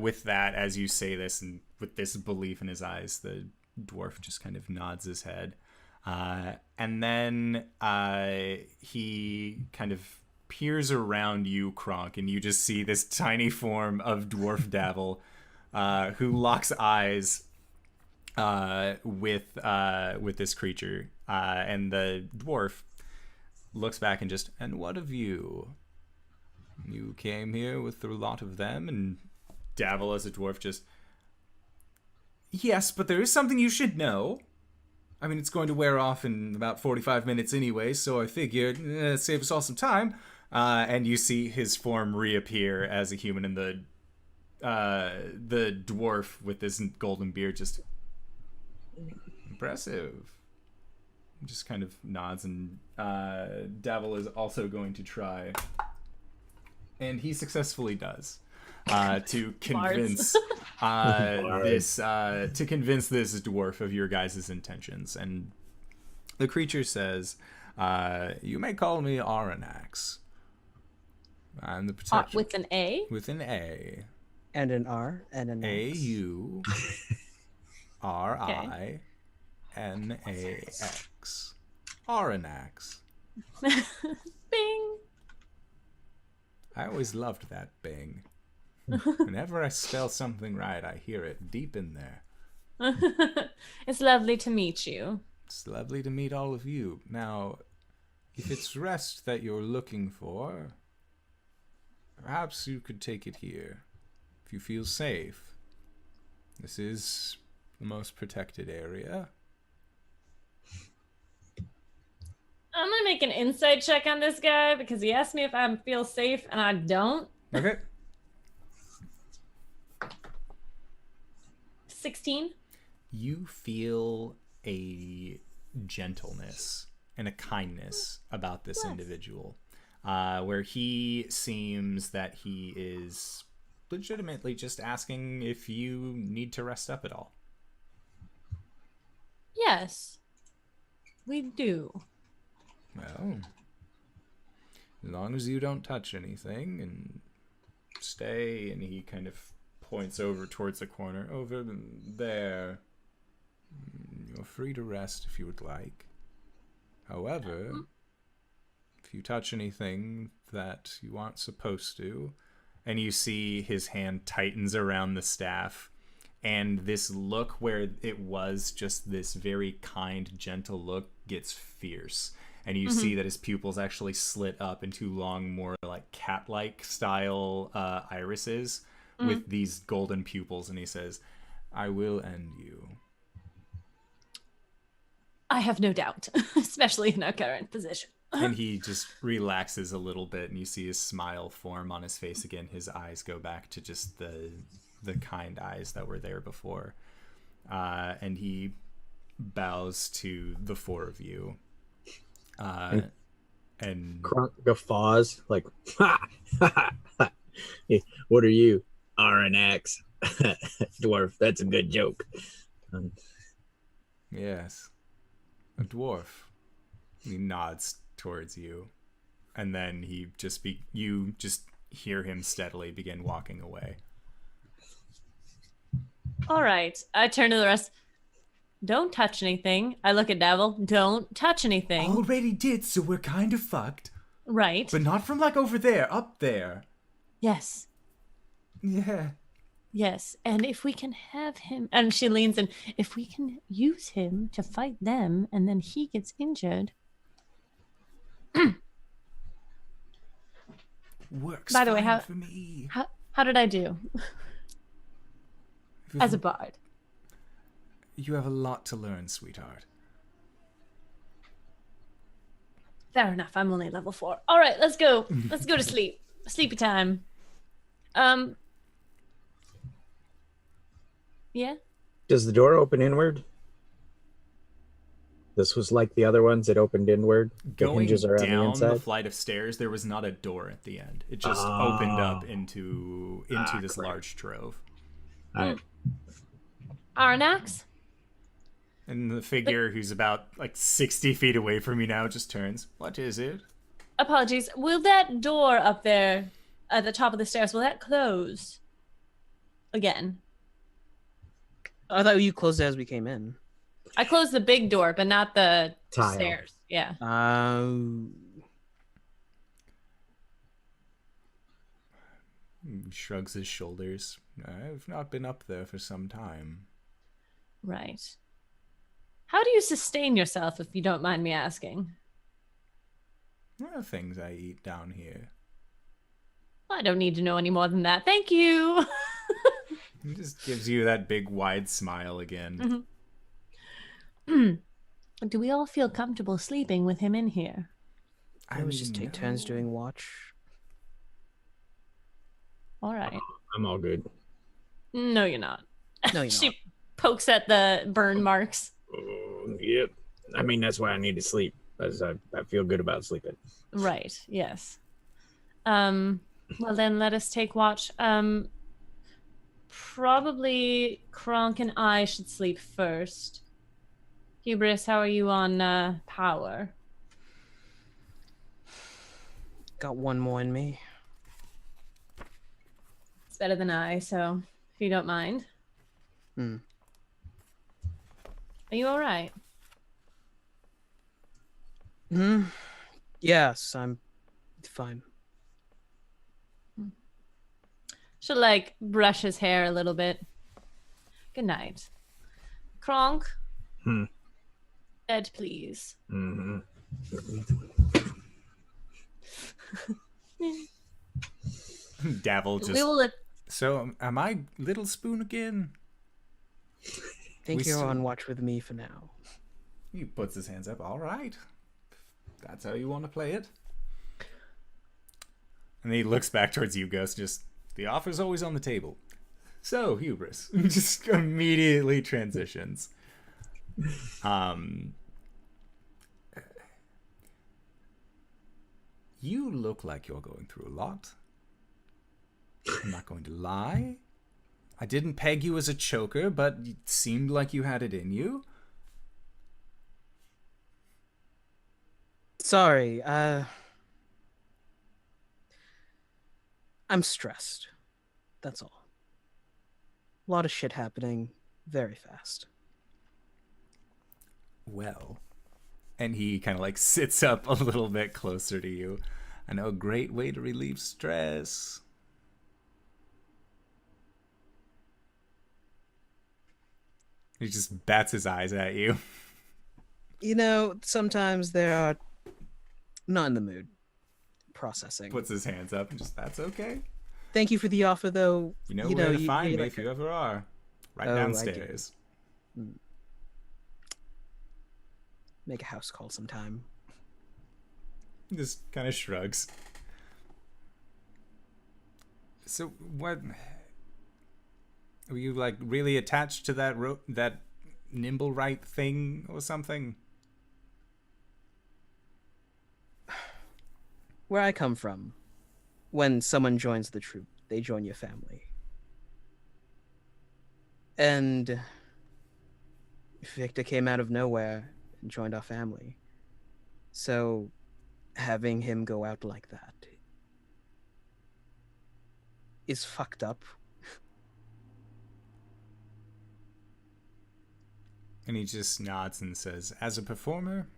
with that, as you say this, and with this belief in his eyes, the dwarf just kind of nods his head. And then he kind of peers around you, Kronk, and you just see this tiny form of dwarf Davil who locks eyes with this creature. And the dwarf looks back and just, and what of you? You came here with a lot of them? And Davil as a dwarf just, yes, but there is something you should know. I mean, it's going to wear off in about 45 minutes anyway, so I figured save us all some time. And you see his form reappear as a human, and the dwarf with this golden beard just, impressive. Just kind of nods, and Davil is also going to try, and he successfully does, to convince this dwarf of your guys' intentions. And the creature says, you may call me Aranax. I'm the protector. With an A? With an A. And an R and an X. AURINAX. Aranax. Bing. I always loved that bing. Whenever I spell something right, I hear it deep in there. It's lovely to meet you. It's lovely to meet all of you. Now, if it's rest that you're looking for, perhaps you could take it here. If you feel safe. This is the most protected area. I'm gonna make an insight check on this guy because he asked me if I feel safe and I don't. Okay. 16. You feel a gentleness and a kindness about this individual, where he seems that he is legitimately just asking if you need to rest up at all. Yes, we do. Well, as long as you don't touch anything and stay, and he kind of points over towards the corner, over there. You're free to rest if you would like. However, if you touch anything that you aren't supposed to, and you see his hand tightens around the staff, and this look where it was just this very kind, gentle look gets fierce. And you see that his pupils actually slit up into long, more like cat-like style irises with these golden pupils. And he says, I will end you. I have no doubt, especially in our current position. And he just relaxes a little bit, and you see his smile form on his face again. His eyes go back to just the kind eyes that were there before. And he bows to the four of you. And Kronk guffaws like, ha, ha, ha. What are you? RNX. Dwarf, that's a good joke. Yes, a dwarf. He nods towards you, and then you just hear him steadily begin walking away. All right, I turn to the rest. Don't touch anything. I look at Devil. Don't touch anything. Already did, so we're kind of fucked. Right. But not from like over there, up there. Yes. Yeah. Yes. And if we can have him, and she leans in, if we can use him to fight them and then he gets injured. Works By the way, fine for me. how did I do as a bard? You have a lot to learn, sweetheart. Fair enough. I'm only level 4. All right, let's go. Let's go to sleep. Sleepy time. Yeah. Does the door open inward? This was like the other ones. It opened inward. The Going hinges are on the down inside. the flight of stairs, there was not a door at the end. It just opened up into this crap. large trove. All right. Arnax? And the figure who's about like 60 feet away from you now just turns. What is it? Apologies. Will that door up there at the top of the stairs, will that close again? I thought you closed it as we came in. I closed the big door, but not the Tile. stairs. Yeah. He shrugs his shoulders. I've not been up there for some time. Right. How do you sustain yourself, if you don't mind me asking? There are things I eat down here. I don't need to know any more than that. Thank you. He just gives you that big wide smile again. Do we all feel comfortable sleeping with him in here? I would just take turns doing watch. All right. I'm all good. No, you're not. No, you're She not. pokes at the burn marks. Yep. I mean, that's why I need to sleep. As I feel good about sleeping. Right. Yes. Well, then let us take watch. Probably Kronk and I should sleep first. Hubris, how are you on power? Got one more in me. better than I, so if you don't mind. Hmm. Are you all right? Hmm. Yes, I'm fine. She'll like brush his hair a little bit. Good night. Kronk. Hmm. Bed, please. Mm-hmm. Davil just. We will. So, am I Little Spoon again? Think We you're still- on watch with me for now. He puts his hands up. All right. That's how you want to play it. And he looks back towards you, Ghost. Just, the offer's always on the table. So, Hubris. Just immediately transitions. You look like you're going through a lot. I'm not going to lie. I didn't peg you as a choker, but it seemed like you had it in you. Sorry, I'm stressed. That's all. A lot of shit happening very fast. Well, and he kind of like sits up a little bit closer to you. I know a great way to relieve stress. He just bats his eyes at you. You know, sometimes they are not in the mood. Processing. Puts his hands up and just, that's okay. Thank you for the offer, though. You know where to find me if you ever are. Right Oh, I do. downstairs. Make a house call sometime. Just kind of shrugs. So what? Were you like really attached to that that nimble right thing or something? Where I come from, when someone joins the troop, they join your family. And Victor came out of nowhere and joined our family. So having him go out like that is fucked up. And he just nods and says, as a performer,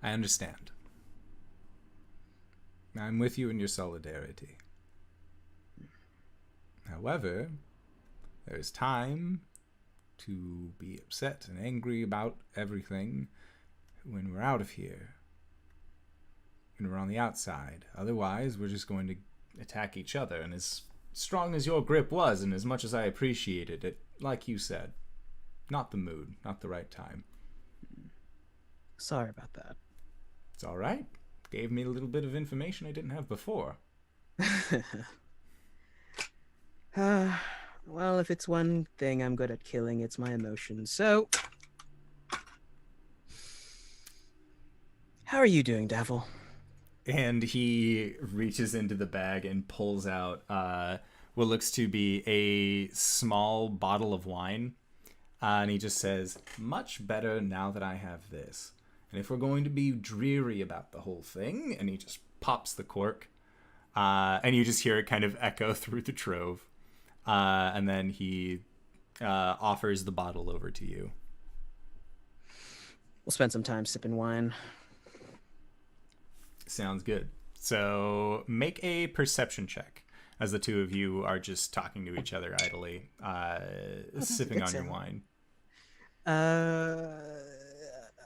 I understand. I'm with you in your solidarity. However, there is time to be upset and angry about everything when we're out of here. When we're on the outside. Otherwise, we're just going to attack each other. And as strong as your grip was, and as much as I appreciated it, like you said, not the mood, not the right time. Sorry about that. It's all right. Gave me a little bit of information I didn't have before. Well, if it's one thing I'm good at killing, it's my emotions. So, how are you doing, Davil? And he reaches into the bag and pulls out what looks to be a small bottle of wine. And he just says, much better now that I have this. And if we're going to be dreary about the whole thing, and he just pops the cork, and you just hear it kind of echo through the trove. And then he offers the bottle over to you. We'll spend some time sipping wine. Sounds good. So make a perception check as the two of you are just talking to each other idly, sipping on your wine.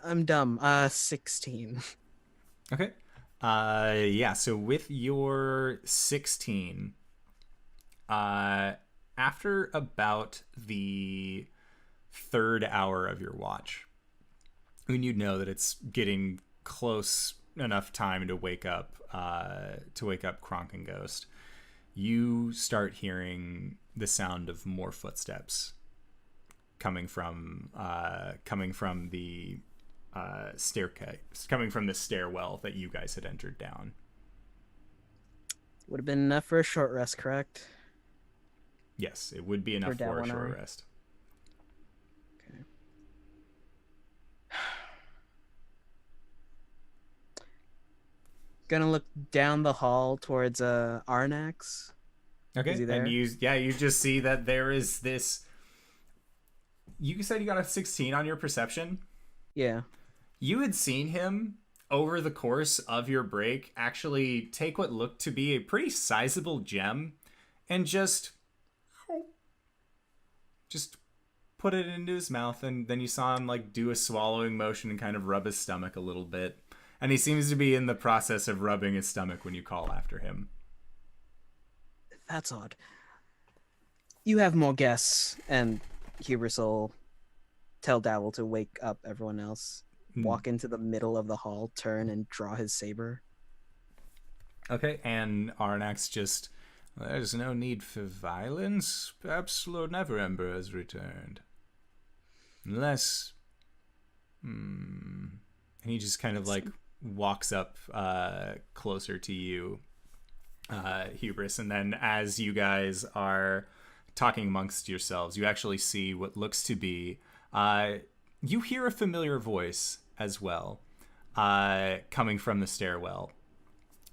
I'm dumb. 16. Okay. Yeah, so with your 16, after about the third hour of your watch, when you know that it's getting close enough time to wake up Kronk and Ghost, you start hearing the sound of more footsteps coming from the staircase, coming from the stairwell that you guys had entered down. Would have been enough for a short rest, correct? Yes, it would be enough for a short rest. Okay. Gonna look down the hall towards Arnax Okay. Is he there? And you just see that there is this. You said you got a 16 on your perception. Yeah. You had seen him over the course of your break actually take what looked to be a pretty sizable gem and just put it into his mouth, and then you saw him like do a swallowing motion and kind of rub his stomach a little bit. And he seems to be in the process of rubbing his stomach when you call after him. That's odd. You have more guests, and Hubris will tell Davil to wake up everyone else. Walk into the middle of the hall, turn, and draw his saber. Okay, and Arnax just, there's no need for violence. Perhaps Lord Neverember has returned. Unless... And he just kind of like walks up closer to you, Hubris, and then as you guys are talking amongst yourselves, you actually see what looks to be... you hear a familiar voice as well, coming from the stairwell.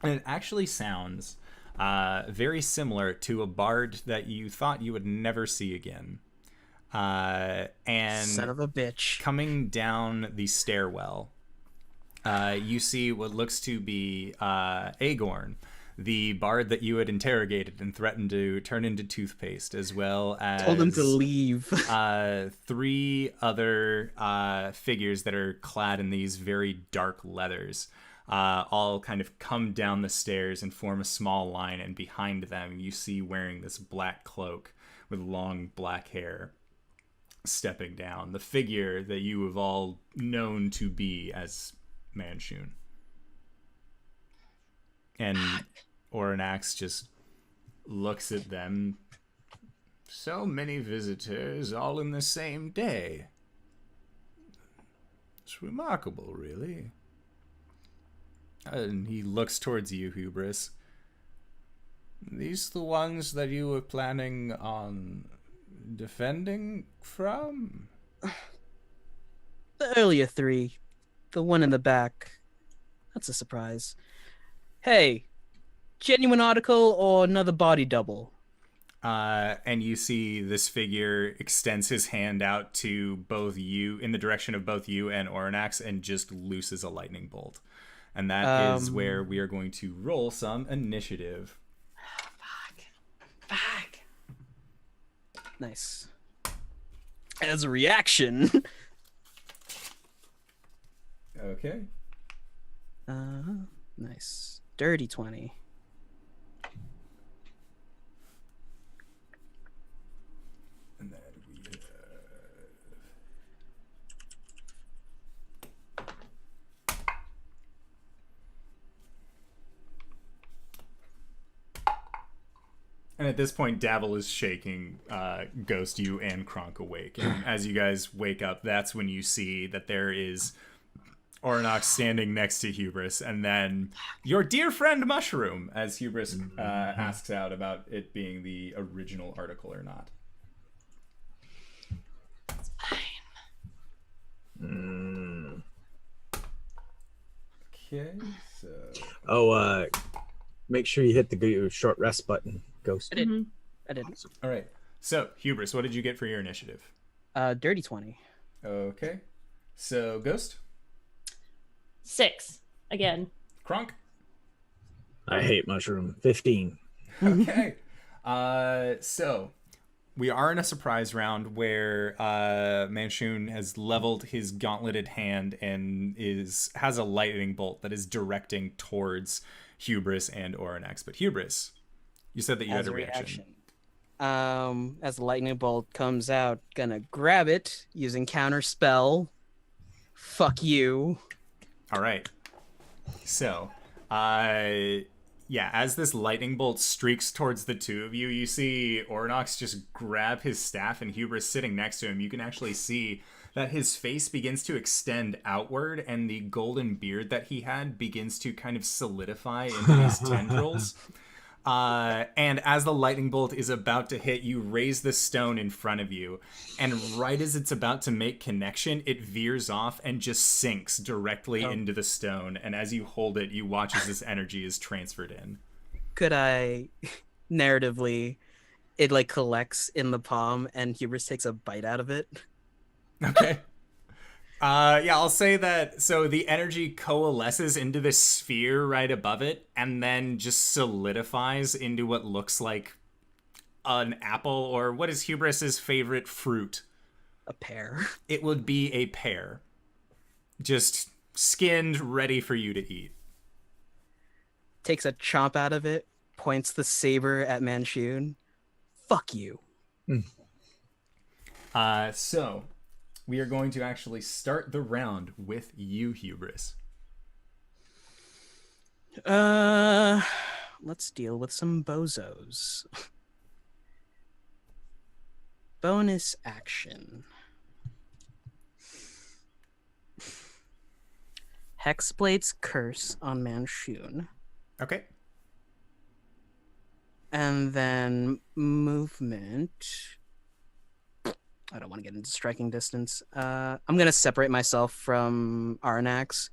And it actually sounds very similar to a bard that you thought you would never see again. And Son of a bitch. coming down the stairwell, you see what looks to be Agorn, the bard that you had interrogated and threatened to turn into toothpaste, as well as Told him to leave. 3 other figures that are clad in these very dark leathers, all kind of come down the stairs and form a small line, and behind them you see, wearing this black cloak with long black hair, stepping down, the figure that you have all known to be as Manshun. And Oranax just looks at them. So many visitors all in the same day. It's remarkable, really. And he looks towards you, Hubris. These the ones that you were planning on defending from? The earlier 3. The one in the back. That's a surprise. Hey, genuine article or another body double? And you see this figure extends his hand out to both you, in the direction of both you and Oranax, and just looses a lightning bolt. And that is where we are going to roll some initiative. Fuck. Nice. As a reaction. Okay. Nice. Dirty 20. And then we have... And at this point, Davil is shaking Ghost, you, and Kronk awake. And as you guys wake up, that's when you see that there is Oranox standing next to Hubris, and then your dear friend Mushroom, as Hubris asks out about it being the original article or not. It's fine. Okay, so... Oh, make sure you hit the short rest button, Ghost. I did. I did. All right. So, Hubris, what did you get for your initiative? Dirty 20. Okay. So, Ghost? 6 again. Kronk? I hate Mushroom. 15. Okay. So we are in a surprise round where Manshun has leveled his gauntleted hand and has a lightning bolt that is directing towards Hubris and Oranax. But Hubris, you said that you had a reaction. As the lightning bolt comes out, gonna grab it using counter spell. Fuck you. All right. So, as this lightning bolt streaks towards the two of you, you see Oranox just grab his staff, and Hubris sitting next to him. You can actually see that his face begins to extend outward, and the golden beard that he had begins to kind of solidify into these tendrils. And as the lightning bolt is about to hit, you raise the stone in front of you, and right as it's about to make connection, it veers off and just sinks directly into the stone. And as you hold it, you watch as this energy is transferred in. Could I narratively, it like collects in the palm, and Hubris takes a bite out of it. Okay. Yeah, I'll say that. So the energy coalesces into this sphere right above it, and then just solidifies into what looks like an apple, or what is Hubris's favorite fruit? A pear. It would be a pear, just skinned, ready for you to eat. Takes a chomp out of it, points the saber at Manchun. Fuck you. So we are going to actually start the round with you, Hubris. Let's deal with some bozos. Bonus action. Hexblade's Curse on Manchun. Okay. And then movement. I don't want to get into striking distance. I'm going to separate myself from Arnax.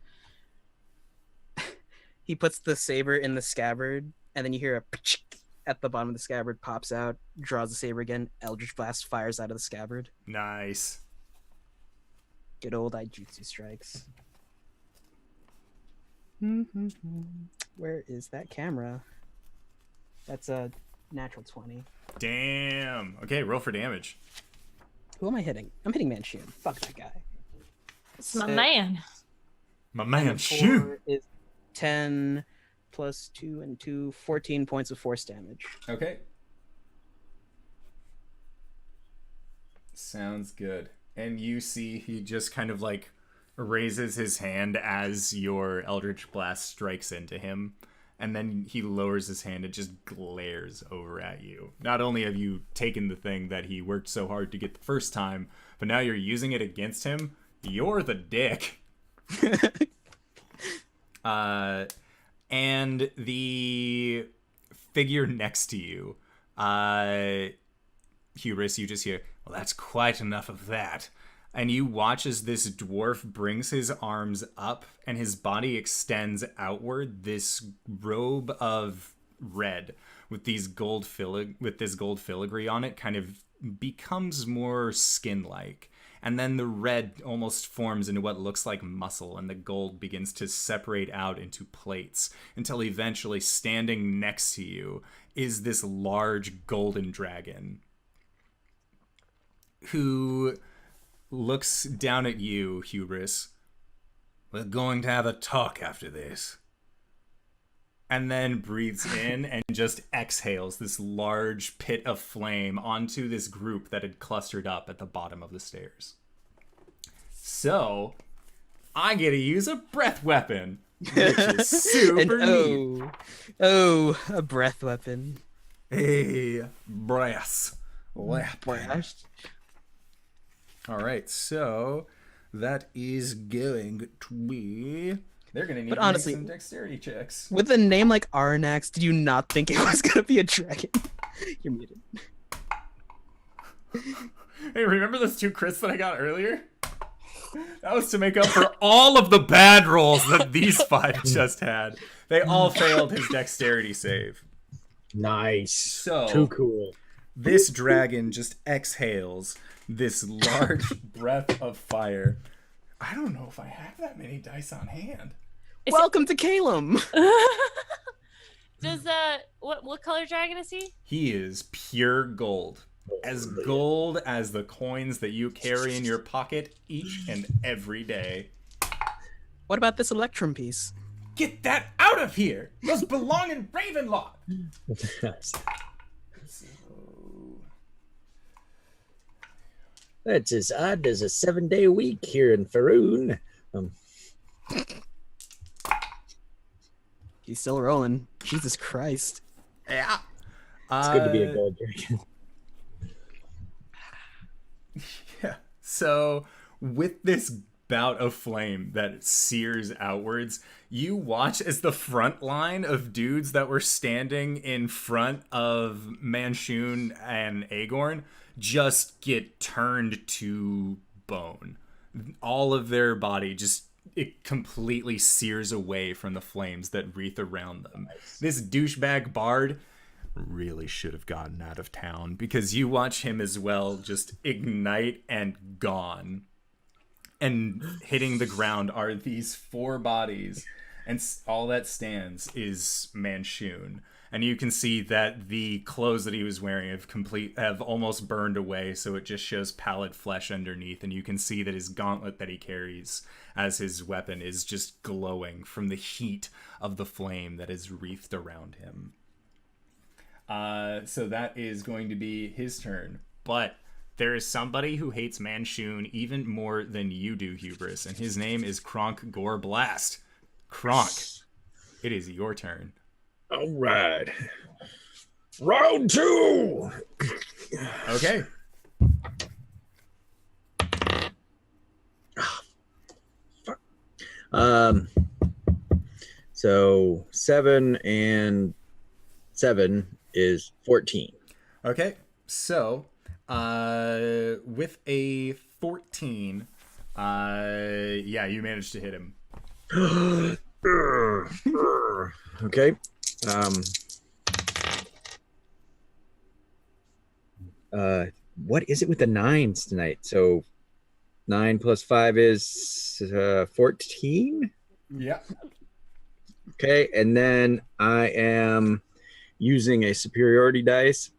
He puts the saber in the scabbard, and then you hear a at the bottom of the scabbard, pops out, draws the saber again. Eldritch Blast fires out of the scabbard. Nice. Good old Ijutsu strikes. Where is that camera? That's a natural 20. Damn. Okay, roll for damage. Who am I hitting? I'm hitting Manchun. Fuck that guy. It's my man. My And man, the shoot. 4 is 10 plus 2 and 2, 14 points of force damage. Okay. Sounds good. And you see he just kind of like raises his hand as your Eldritch Blast strikes into him. And then he lowers his hand and just glares over at you. Not only have you taken the thing that he worked so hard to get the first time, but now you're using it against him. You're the dick. And the figure next to you, Hubris, you just hear, well, that's quite enough of that. And you watch as this dwarf brings his arms up and his body extends outward, this robe of red with these this gold filigree on it kind of becomes more skin-like. And then the red almost forms into what looks like muscle, and the gold begins to separate out into plates until eventually standing next to you is this large golden dragon who looks down at you, Hubris. We're going to have a talk after this. And then breathes in and just exhales this large pit of flame onto this group that had clustered up at the bottom of the stairs. So, I get to use a breath weapon, which is super neat. Oh, a breath weapon. A breath weapon. Breath. All right, so that is going to be... They're going to need But to honestly, make some dexterity checks. With a name like Arnax, did you not think it was going to be a dragon? You're muted. Hey, remember those 2 crits that I got earlier? That was to make up for all of the bad rolls that these 5 just had. They all failed his dexterity save. Nice. So, too cool. This dragon just exhales this large breath of fire. I don't know if I have that many dice on hand. Welcome to Calum. Does what color dragon is he? He is pure gold. As gold as the coins that you carry in your pocket each and every day. What about this Electrum piece? Get that out of here! Those belong in Ravenloft! That's as odd as a 7-day week here in Faroon. He's still rolling. Jesus Christ. Yeah. It's good to be a gold dragon. Yeah. So, with this bout of flame that sears outwards, you watch as the front line of dudes that were standing in front of Manchun and Aegorn just get turned to bone. All of their body just, it completely sears away from the flames that wreath around them. This douchebag bard really should have gotten out of town, because you watch him as well just ignite and gone. And hitting the ground are these 4 bodies, and all that stands is Manchun. And you can see that the clothes that he was wearing have almost burned away, so it just shows pallid flesh underneath. And you can see that his gauntlet that he carries as his weapon is just glowing from the heat of the flame that is wreathed around him. So that is going to be his turn. But there is somebody who hates Manchun even more than you do, Hubris, and his name is Kronk Gorblatz. Kronk, it is your turn. All right. Round 2. Okay. Fuck. So 7 and 7 is 14. Okay. So, with a 14, yeah, you managed to hit him. Okay. What is it with the 9s tonight? So 9 plus 5 is 14. Yeah. Okay, and then I am using a superiority dice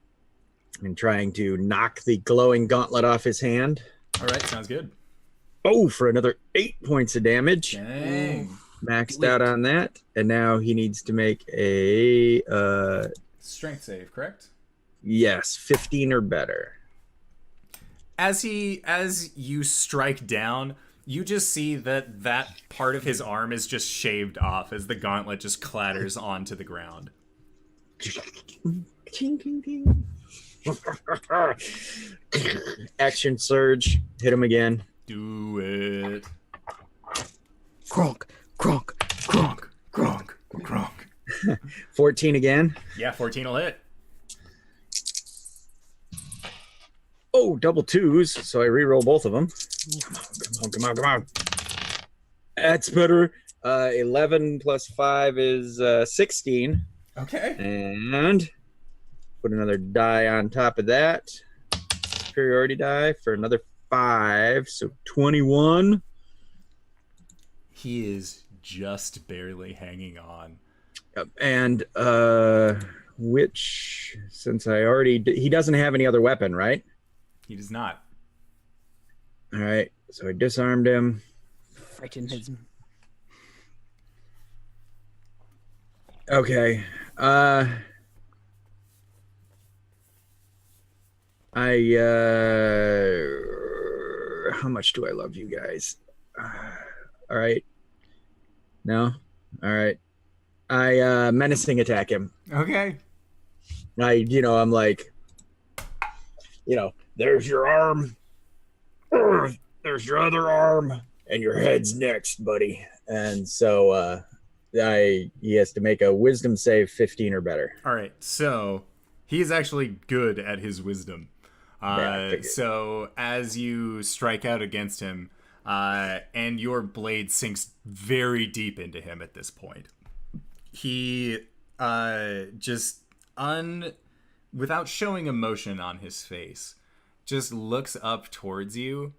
and trying to knock the glowing gauntlet off his hand. All right, sounds good. Oh, for another 8 points of damage. Dang. Maxed out on that, and now he needs to make a Strength save, correct? yes, 15 or better. As you strike down, you just see that part of his arm is just shaved off as the gauntlet just clatters onto the ground. Action surge, hit him again. Do it. Kronk, Kronk, Kronk, Kronk, Kronk. 14 again. Yeah, 14 will hit. Oh, double 2s, so I re-roll both of them. Come on. That's better. 11 plus 5 is 16. Okay. And put another die on top of that. Superiority die for another 5, so 21. He is just barely hanging on. And which, since I already he doesn't have any other weapon, right? He does not. All right, so I disarmed him. frighten his. Okay. How much do I love you guys? All right. No? All right. I menacing attack him. Okay. I'm like, there's your arm. There's your other arm, and your head's next, buddy. And so he has to make a wisdom save 15 or better. All right. So he is actually good at his wisdom. So as you strike out against him, and your blade sinks very deep into him at this point, he without showing emotion on his face, just looks up towards you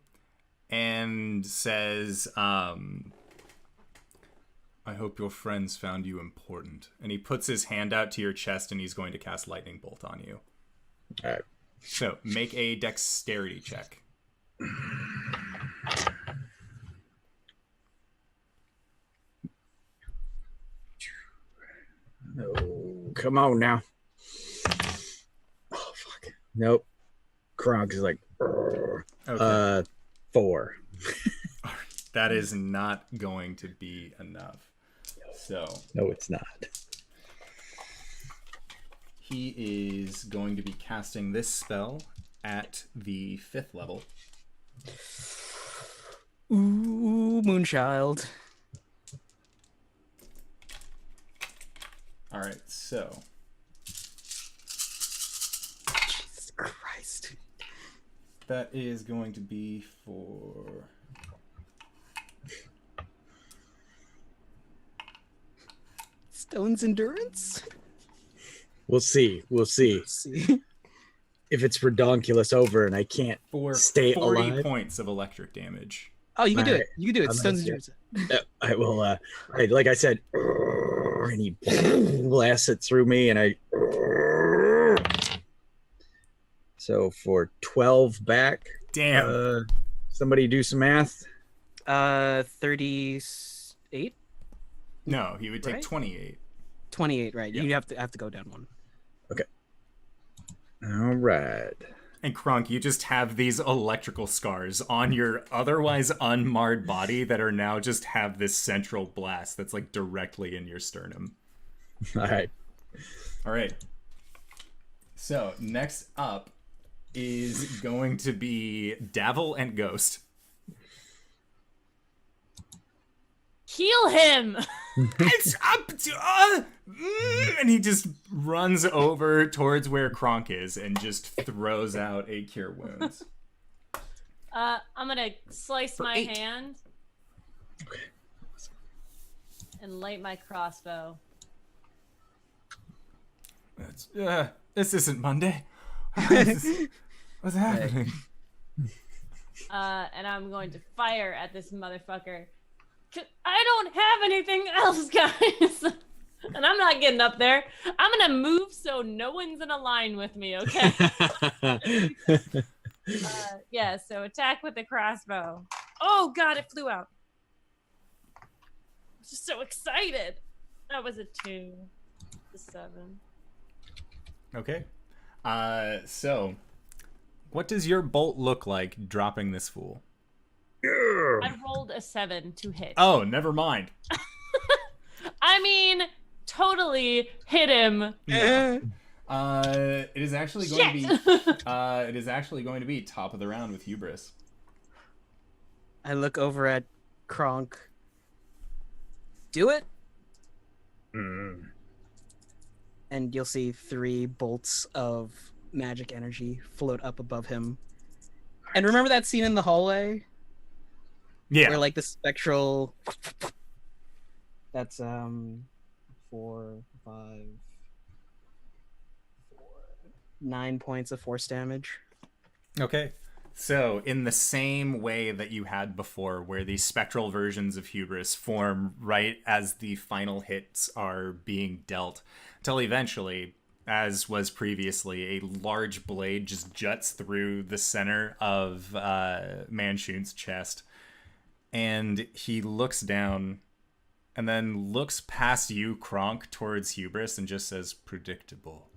and says, I hope your friends found you important. And he puts his hand out to your chest, and he's going to cast Lightning Bolt on you. All right. So make a dexterity check. Oh, come on now. Oh, fuck. Nope. Kronk is like, Okay. 4. That is not going to be enough. So No, it's not. he is going to be casting this spell at the 5th level. Ooh, Moonchild. All right, so Jesus Christ. that is going to be for Stone's Endurance? We'll see. We'll see. See. If it's redonkulous over and I can't For stay 40 alive. points of electric damage. Oh, you can do Alright. it. You can do it. I'm Stones gonna and see Juniors. I will, right, like I said, and he blasts it through me, and I. So for 12 back, Damn. somebody do some math. 38? No, he would take Right? 28. 28, right. Yeah. You have to go down one. All right. And Kronk, you just have these electrical scars on your otherwise unmarred body that are now just have this central blast that's like directly in your sternum. All right. All right. So next up is going to be Davil and Ghost. Heal him. It's up to and he just runs over towards where Kronk is and just throws out a cure wounds. I'm gonna slice my 8. hand and light my crossbow. This isn't Monday. What's happening? And I'm going to fire at this motherfucker. I don't have anything else, guys. And I'm not getting up there. I'm gonna move so no one's in a line with me, okay? Yeah, so attack with the crossbow. Oh god, it flew out. I'm just so excited. That was a 2. A 7. Okay. So what does your bolt look like dropping this fool? I rolled a 7 to hit. Oh, never mind. I mean, totally hit him. It is actually going to be Shit. it is actually going to be top of the round with Hubris. I look over at Kronk. Do it, and you'll see 3 bolts of magic energy float up above him. And remember that scene in the hallway Yeah. where like the spectral. That's 4, 5, 4, 9 points of force damage. Okay. So, in the same way that you had before, where the spectral versions of Hubris form right as the final hits are being dealt, till eventually, as was previously, a large blade just juts through the center of Manshun's chest, and he looks down, and then looks past you, Kronk, towards Hubris, and just says, "Predictable."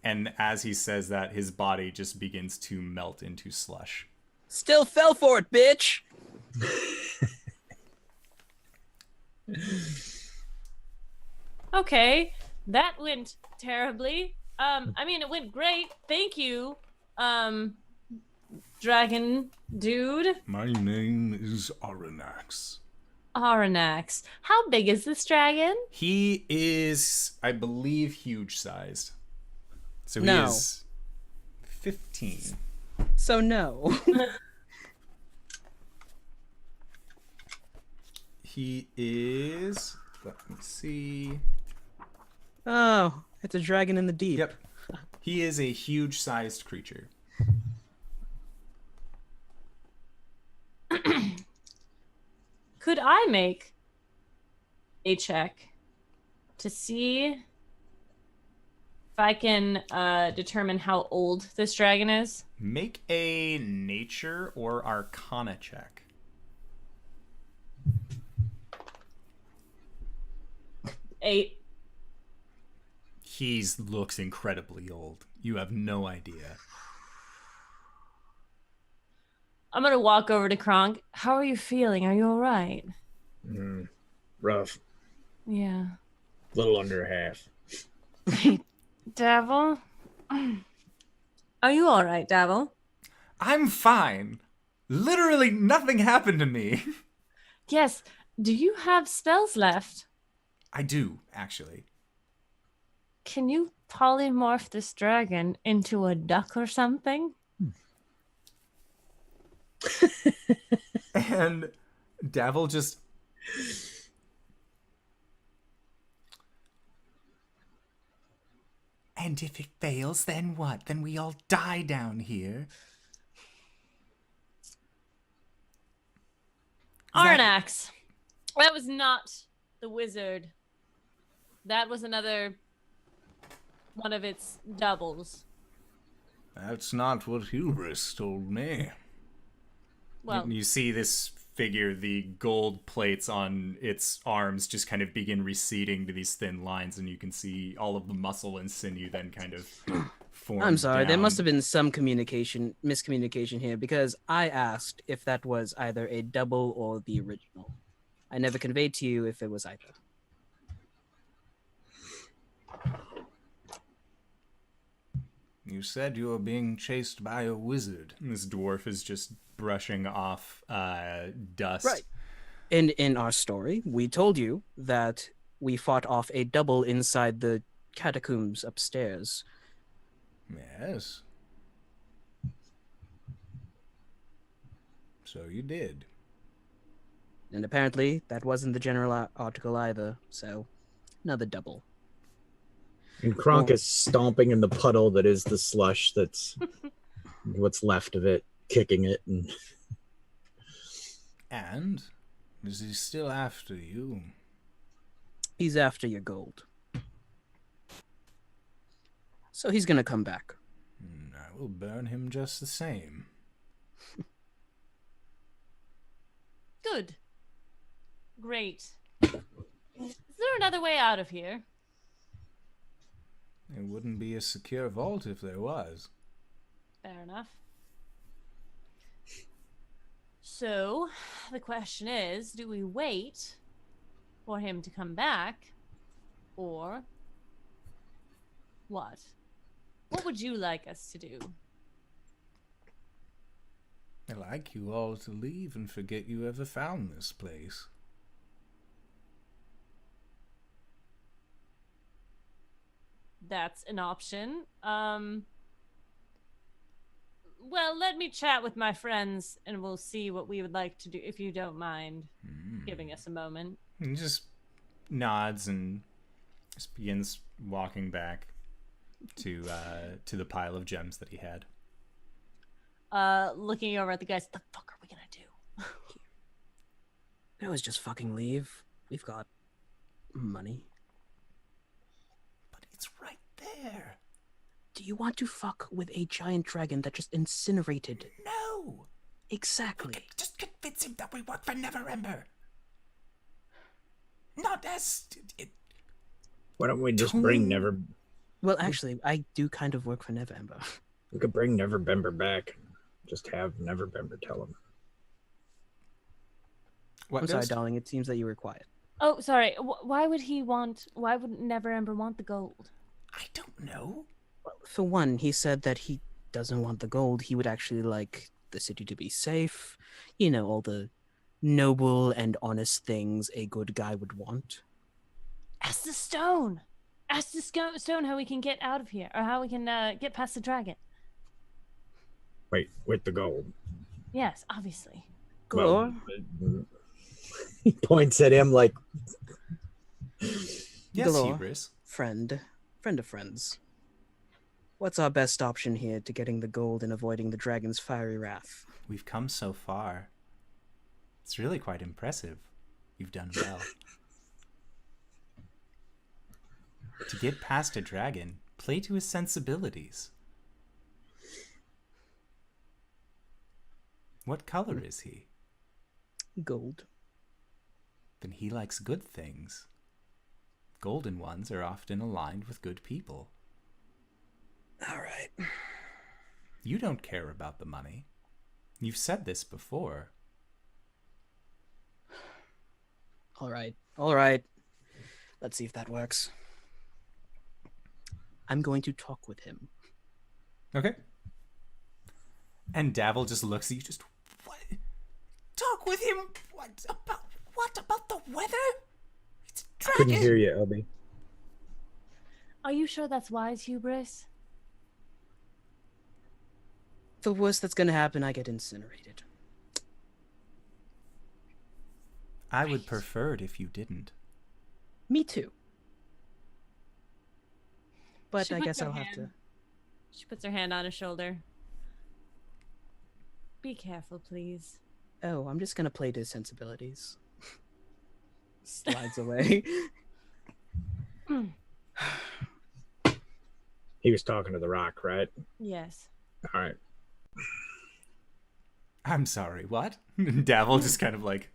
And as he says that, his body just begins to melt into slush. Still fell for it, bitch. Okay, that went terribly. I mean, it went great. Thank you, dragon dude. My name is Aranax. Aranax. How big is this dragon? He is, I believe, huge-sized. So he No. is 15. So no. He is, let me see. Oh, it's a dragon in the deep. Yep. He is a huge-sized creature. Could I make a check to see if I can determine how old this dragon is? Make a nature or arcana check. 8. He looks incredibly old. You have no idea. I'm gonna walk over to Kronk. How are you feeling? Are you all right? Rough. Yeah. Little under half. Davil? Are you all right, Davil? I'm fine. Literally nothing happened to me. Yes. Do you have spells left? I do, actually. Can you polymorph this dragon into a duck or something? And Davil just... And if it fails, then what? Then we all die down here. Arnax. That was not the wizard. That was another one of its doubles. That's not what Hubris told me. Well, You see this figure, the gold plates on its arms just kind of begin receding to these thin lines, and you can see all of the muscle and sinew then kind of form. I'm sorry, there down. must have been some miscommunication here, because I asked if that was either a double or the original. I never conveyed to you if it was either. You said you were being chased by a wizard. This dwarf is just brushing off dust. Right. And in our story, we told you that we fought off a double inside the catacombs upstairs. Yes. So you did. And apparently, that wasn't the general article either, so another double. And Kronk Oh. is stomping in the puddle that is the slush that's what's left of it, kicking it. And is he still after you? He's after your gold. So he's gonna come back. I will burn him just the same. good. Great. Is there another way out of here? It wouldn't be a secure vault if there was. Fair enough. So, the question is, do we wait for him to come back, or what? What would you like us to do? I'd like you all to leave and forget you ever found this place. That's an option. Well, let me chat with my friends and we'll see what we would like to do, if you don't mind giving us a moment. He just nods and just begins walking back to the pile of gems that he had. Looking over at the guys, what the fuck are we gonna do? It was just fucking leave. We've got money. But it's right there. Do you want to fuck with a giant dragon that just incinerated? No! Exactly. Just convince him that we work for Neverember. Not as... Why don't we just bring Never? Well, actually, I do kind of work for Neverember. We could bring Neverbember back. Just have Neverbember tell him. What I'm sorry, Ghost? darling. It seems that you were quiet. Oh, sorry. Why would Neverember want the gold? I don't know. Well, for one, he said that he doesn't want the gold. He would actually like the city to be safe. You know, all the noble and honest things a good guy would want. Ask the stone. Ask the stone how we can get out of here, or how we can get past the dragon. Wait, with the gold. Yes, obviously. Glor, He points at him like, Yes, Galore. Hubris. friend of friends. What's our best option here to getting the gold and avoiding the dragon's fiery wrath? We've come so far. It's really quite impressive. You've done well. To get past a dragon, play to his sensibilities. What color is he? Gold. Then he likes good things. Golden ones are often aligned with good people. All right. You don't care about the money. You've said this before. All right. All right. Let's see if that works. I'm going to talk with him. Okay. And Davil just looks at you, just, what? Talk with him? What about the weather? It's a dragon. couldn't hear you, LB. Are you sure that's wise, Hubris? The worst that's going to happen, I get incinerated. I would prefer it if you didn't. Me too. but She I puts guess her I'll have hand- to. She puts her hand on his shoulder. Be careful, please. Oh, I'm just gonna play to his sensibilities. Slides away. He was talking to the rock, right? Yes. All right. I'm sorry, what? Davil just kind of like,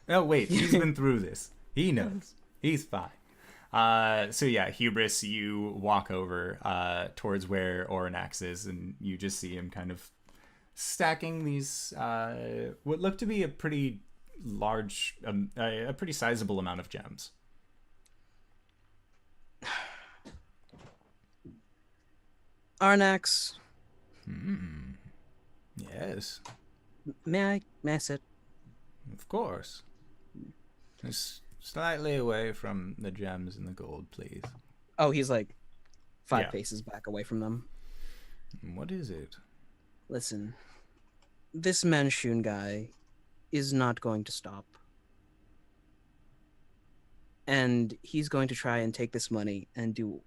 oh, wait, he's been through this. He knows. He's fine. So yeah, Hubris, you walk over towards where Oranax is, and you just see him kind of stacking these what look to be a pretty large, a pretty sizable amount of gems. Arnax, Yes, may I sit? of course. Just slightly away from the gems and the gold, please. Oh, he's like 5 Yeah. paces back away from them. What is it? Listen, this Manchun guy is not going to stop. And he's going to try and take this money and do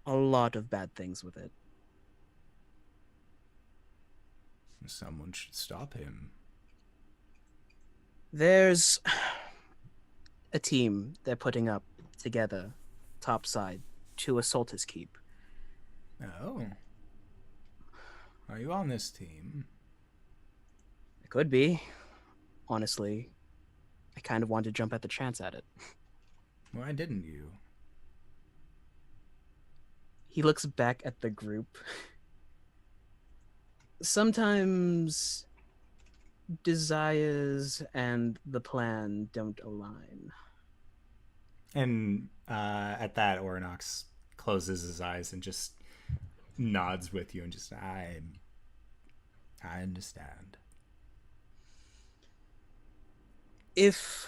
a lot of bad things with it. Someone should stop him. There's a team they're putting up together, topside, to assault his keep. Oh. Are you on this team? It could be. Honestly, I kind of wanted to jump at the chance at it. Why didn't you? He looks back at the group. Sometimes desires and the plan don't align. And at that, Oranox closes his eyes and just nods with you and just, I understand. If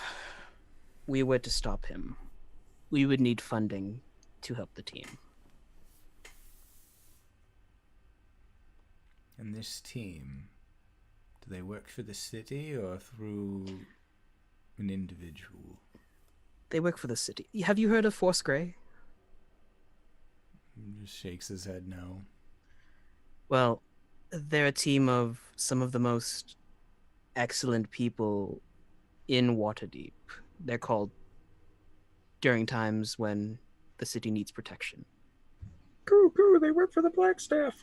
we were to stop him, we would need funding to help the team. And this team, do they work for the city or through an individual? They work for the city. Have you heard of Force Grey? He just shakes his head no. Well, they're a team of some of the most excellent people in Waterdeep. They're called during times when the city needs protection. Coo, they work for the Black Staff.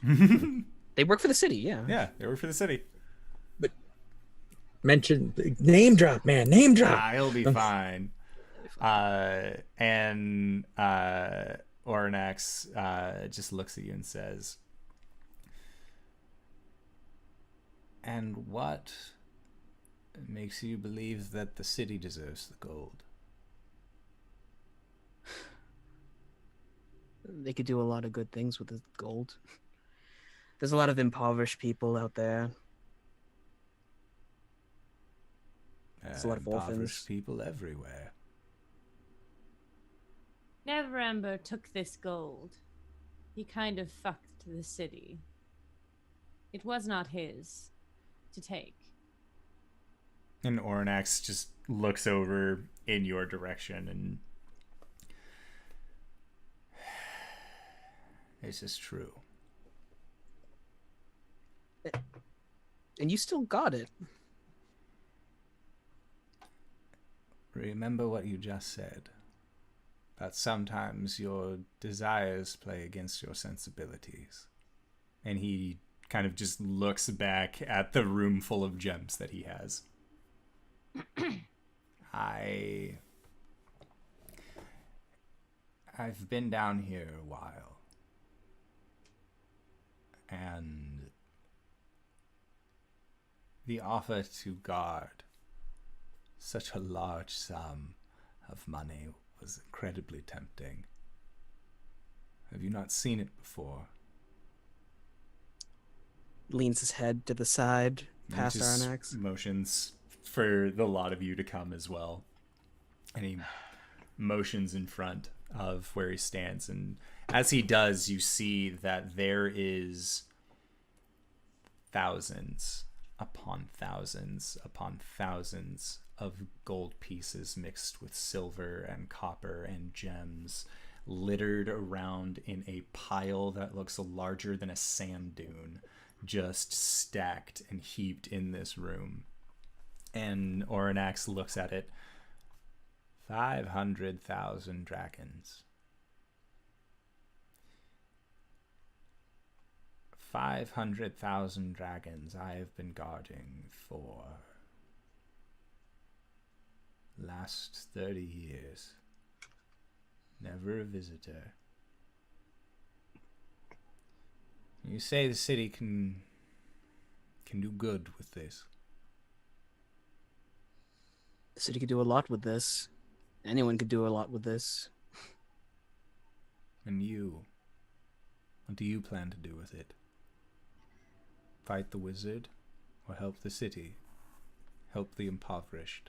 They work for the city, yeah. Yeah, they work for the city. Mention name drop, man. Name drop. He'll be fine. And Oranax just looks at you and says, and what makes you believe that the city deserves the gold? They could do a lot of good things with the gold. There's a lot of impoverished people out there. There's a lot of Impoverished orphans. people everywhere. Neverember took this gold. He kind of fucked the city. It was not his to take. And Oranax just looks over in your direction and this is true. And you still got it. Remember what you just said. That sometimes your desires play against your sensibilities. And he kind of just looks back at the room full of gems that he has. I've been down here a while. And the offer to guard such a large sum of money was incredibly tempting. Have you not seen it before? Leans his head to the side, past He just Arnax. motions for the lot of you to come as well. And he motions in front of where he stands. And as he does, you see that there is thousands upon thousands upon thousands of gold pieces mixed with silver and copper and gems littered around in a pile that looks larger than a sand dune, just stacked and heaped in this room. And Oranax looks at it. 500,000 dragons. 500,000 dragons I have been guarding for last 30 years. Never a visitor. You say the city can do good with this. The city could do a lot with this. Anyone could do a lot with this. And you, what do you plan to do with it? Fight the wizard, or help the city? Help the impoverished?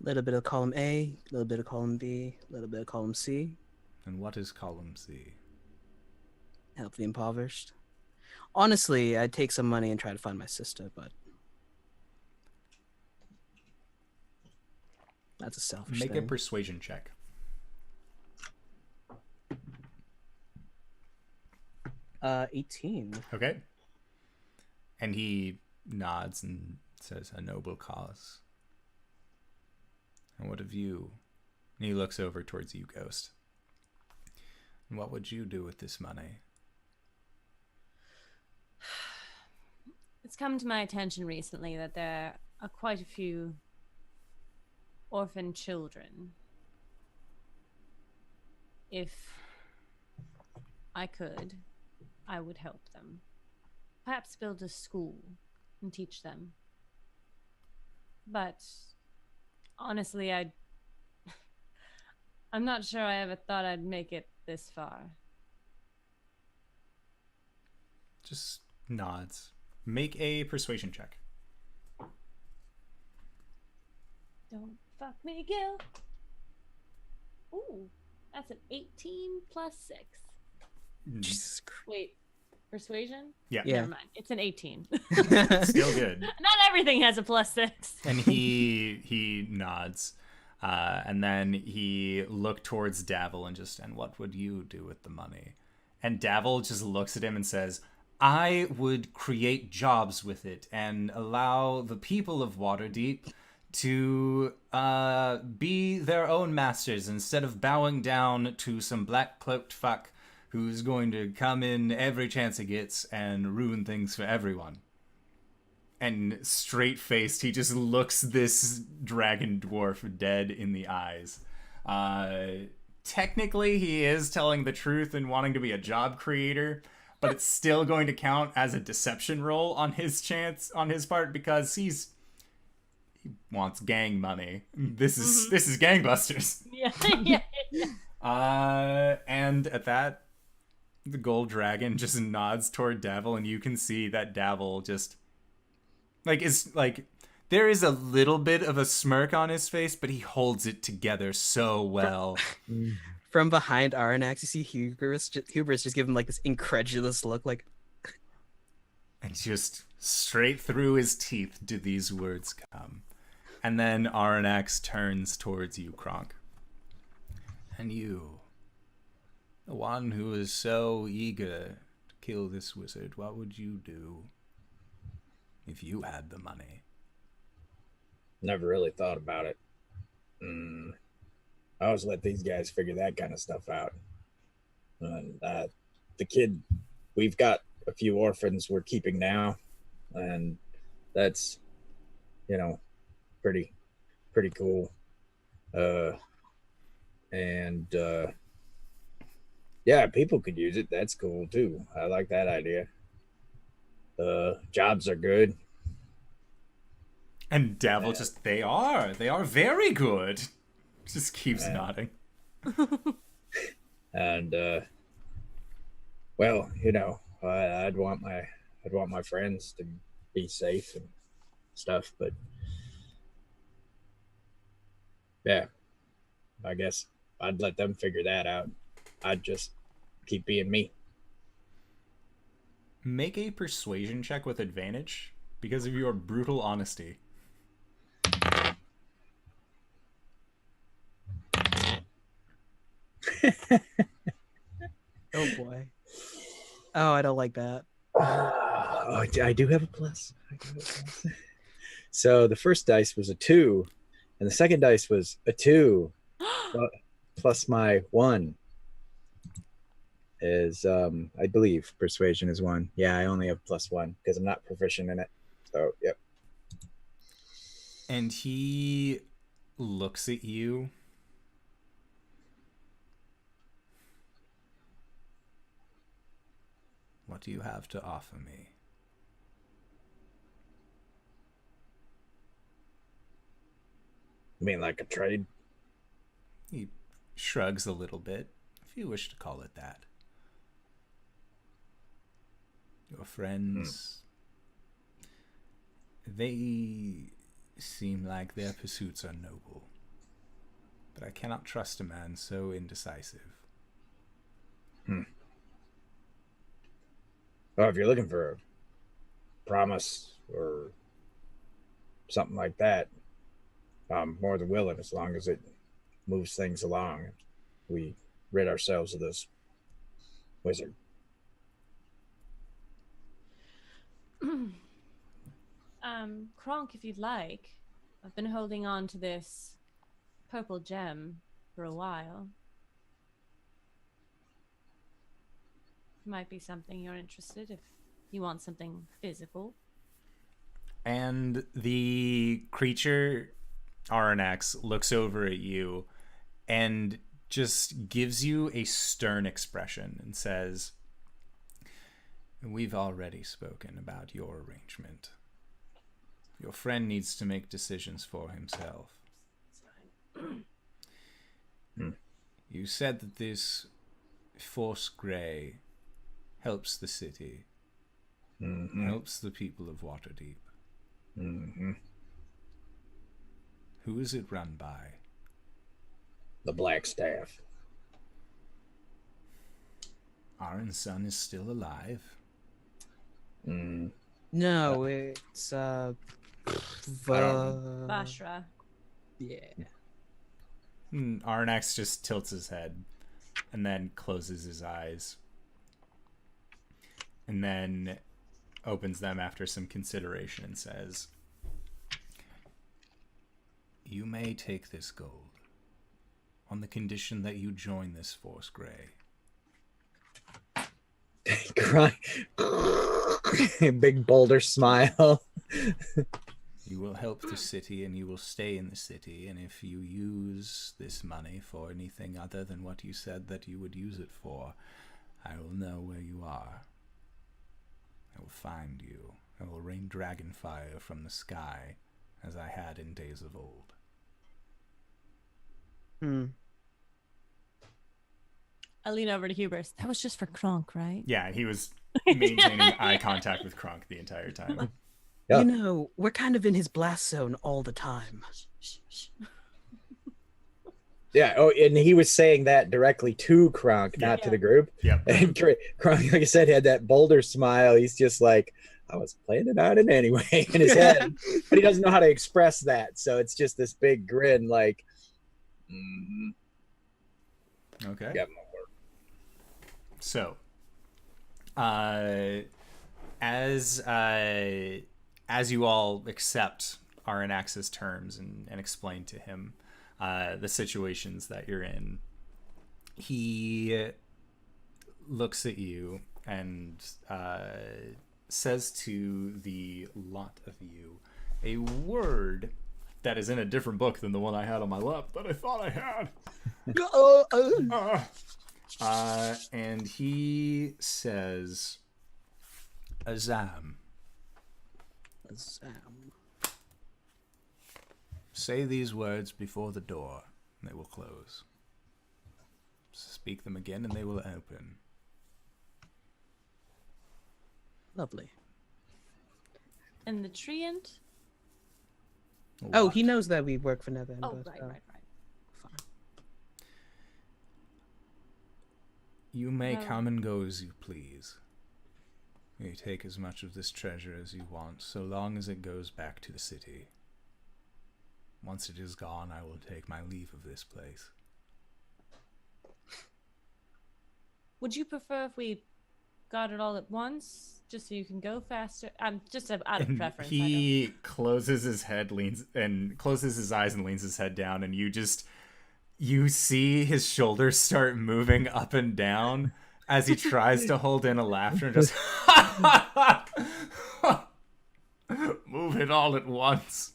Little bit of column A, little bit of column B, little bit of column C. And what is column C? Help the impoverished. Honestly, I'd take some money and try to find my sister, but that's a selfish Make thing. a persuasion check. Uh, 18. Okay. And he nods and says, a noble cause. And what of you? And he looks over towards you, Ghost. And what would you do with this money? It's come to my attention recently that there are quite a few orphan children. If I could, I would help them. Perhaps build a school and teach them. But honestly, I'm not sure I ever thought I'd make it this far. Just nods. Make a persuasion check. Don't fuck me, Gil. Ooh, that's an 18 plus 6. Jesus Christ. Wait, persuasion? Yeah. Yeah. Never mind. It's an 18. Still good. Not everything has a plus 6. And he nods. And then he looked towards Davil and what would you do with the money? And Davil just looks at him and says, I would create jobs with it and allow the people of Waterdeep to be their own masters instead of bowing down to some black-cloaked fuck who's going to come in every chance he gets and ruin things for everyone. And straight-faced, he just looks this dragon dwarf dead in the eyes. Technically, he is telling the truth and wanting to be a job creator, but it's still going to count as a deception roll on his part because he wants gang money. This is gangbusters. Yeah. And at that, the gold dragon just nods toward Davil, and you can see that Davil just there is a little bit of a smirk on his face, but he holds it together so well. From behind Aranax, you see Hubris just give him like this incredulous look, like, and just straight through his teeth do these words come. And then Aranax turns towards you, Kronk. And you, the one who is so eager to kill this wizard, what would you do if you had the money? Never really thought about it. I always let these guys figure that kind of stuff out. And the kid, we've got a few orphans we're keeping now, and that's, pretty cool. Yeah, people could use it. That's cool too. I like that idea. Jobs are good. And Davil they are very good. Just keeps nodding. And well, I'd want my friends to be safe and stuff, but yeah, I guess I'd let them figure that out. I'd just keep being me. Make a persuasion check with advantage because of your brutal honesty. Oh boy. Oh, I don't like that. Oh, I do have a plus. So the first dice was a 2, and the second dice was a 2, plus my 1 is, I believe persuasion is 1. Yeah, I only have +1 because I'm not proficient in it. So, yep. And he looks at you. What do you have to offer me? I mean, like a trade? He shrugs a little bit, if you wish to call it that. Your friends, they seem like their pursuits are noble, but I cannot trust a man so indecisive. Well, if you're looking for a promise or something like that, I'm more than willing, as long as it moves things along. We rid ourselves of this wizard. Kronk, if you'd like, I've been holding on to this purple gem for a while. Might be something you're interested if you want something physical. And the creature, Aranax, looks over at you and just gives you a stern expression and says, "We've already spoken about your arrangement. Your friend needs to make decisions for himself. You said that this Force Grey helps the city, helps the people of Waterdeep. Who is it run by?" The Black Staff. Arin's son is still alive. No, it's Bashra. Yeah. Aranax just tilts his head and then closes his eyes. And then opens them after some consideration and says, "You may take this gold on the condition that you join this Force Grey." Big boulder smile. "You will help the city and you will stay in the city, and if you use this money for anything other than what you said that you would use it for, I will know where you are. I will find you. I will rain dragon fire from the sky, as I had in days of old." I lean over to Hubris. That was just for Kronk, right? Yeah, and he was maintaining eye contact with Kronk the entire time. Yeah. You know, we're kind of in his blast zone all the time. Yeah. Oh, and he was saying that directly to Kronk, not to the group. Yep. And Kronk, like I said, had that boulder smile. He's just like, I was planning on it anyway in his head, but he doesn't know how to express that. So it's just this big grin, like, Okay. Yep. So, as you all accept Aranax's terms and explain to him the situations that you're in, he looks at you and says to the lot of you a word that is in a different book than the one I had on my lap that I thought I had. And he says, Azam. Say these words before the door, and they will close. Speak them again, and they will open. Lovely. And the treant? Oh, What? he knows that we work for Nevin. Oh, but, right. Fine. You may Well- come and go as you please. You take as much of this treasure as you want, so long as it goes back to the city. Once it is gone, I will take my leave of this place. Would you prefer if we got it all at once, just so you can go faster? I'm just out of And preference. he closes his head, closes his eyes and leans his head down, and you see his shoulders start moving up and down as he tries to hold in a laughter and just move it all at once.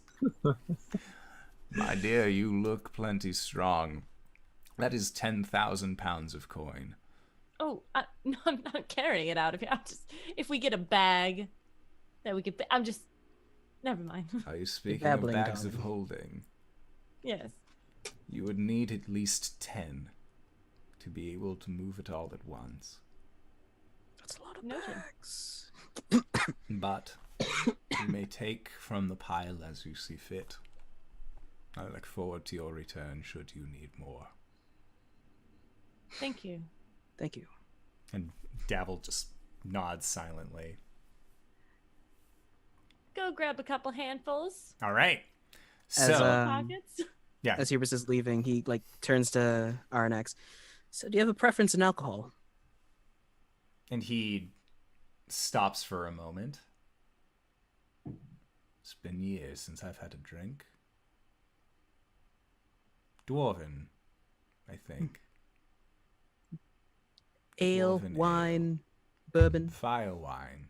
My dear, you look plenty strong. That is 10,000 pounds of coin. Oh, no, I'm not carrying it out of here. If we get a bag that we could, never mind. Are you speaking of bags of holding? Yes. You would need at least 10 to be able to move it all at once. That's a lot of Noted. bags. But you may take from the pile as you see fit. I look forward to your return should you need more. Thank you. Thank you. And Davil just nods silently. Go grab a couple handfuls. All right. As, So, Pockets. yeah. As Hubris is leaving, he turns to Arnax. So, do you have a preference in alcohol? And he stops for a moment. It's been years since I've had a drink. Dwarven, I think. Ale, Dwarven wine, bourbon, Fire wine.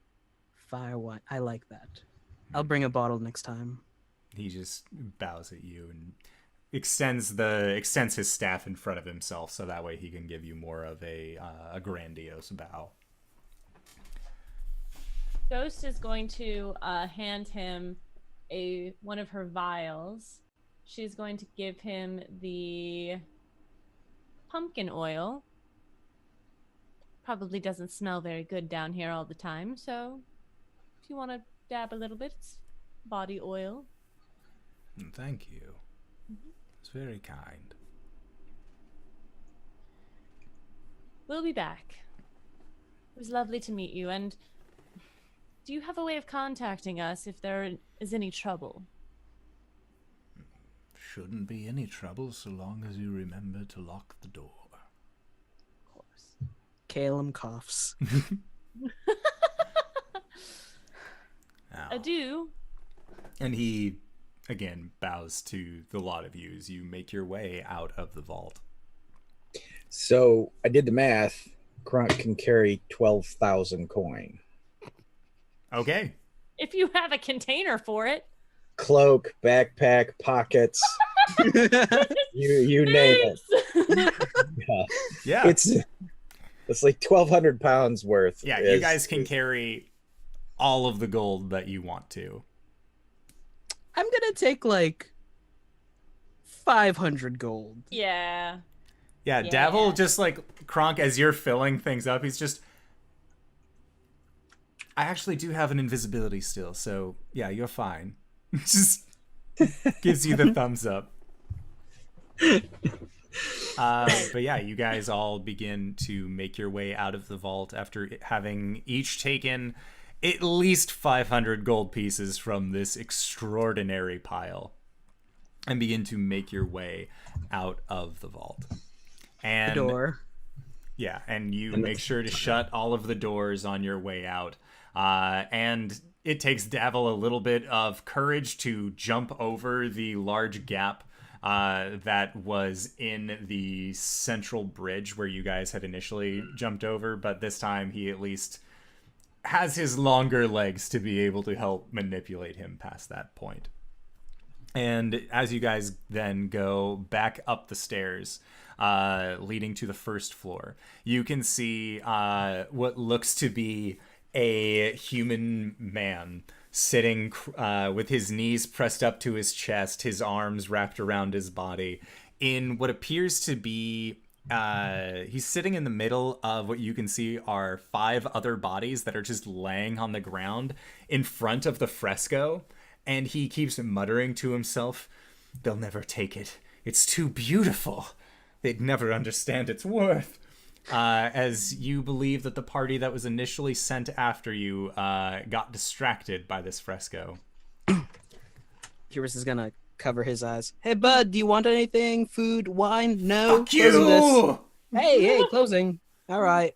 fire wine. I like that. I'll bring a bottle next time. He just bows at you and extends his staff in front of himself, so that way he can give you more of a grandiose bow. Ghost is going to hand him one of her vials. She's going to give him the pumpkin oil. Probably doesn't smell very good down here all the time, so if you want to dab a little bit, it's body oil. Thank you. It's very kind. We'll be back. It was lovely to meet you, and do you have a way of contacting us if there is any trouble? Shouldn't be any trouble so long as you remember to lock the door. Of course. Calum coughs. Now, Adieu. and he, again, bows to the lot of you as you make your way out of the vault. So I did the math. Kronk can carry 12,000 coin. Okay. If you have a container for it. Cloak, backpack, pockets. you name it. Yeah. It's like 1,200 pounds worth. Yeah, you guys can carry all of the gold that you want to. I'm gonna take 500 gold. Yeah. Yeah, Yeah. Davil just Kronk, as you're filling things up, he's just, I actually do have an invisibility still, so yeah, you're fine. Just gives you the thumbs up. But yeah, you guys all begin to make your way out of the vault after having each taken at least 500 gold pieces from this extraordinary pile, and begin to make your way out of the vault. And Door. yeah, and you make sure to shut all of the doors on your way out. And it takes Davil a little bit of courage to jump over the large gap that was in the central bridge where you guys had initially jumped over, but this time he at least has his longer legs to be able to help manipulate him past that point. And as you guys then go back up the stairs leading to the first floor, you can see what looks to be a human man sitting with his knees pressed up to his chest, his arms wrapped around his body, in what appears to be he's sitting in the middle of what you can see are 5 other bodies that are just laying on the ground in front of the fresco, and he keeps muttering to himself, "They'll never take it. It's too beautiful. They'd never understand its worth." As you believe that the party that was initially sent after you got distracted by this fresco. Hubris is gonna cover his eyes. Hey, bud, do you want anything? Food, wine? No. Fuck Closing you! this. Hey, closing. All right.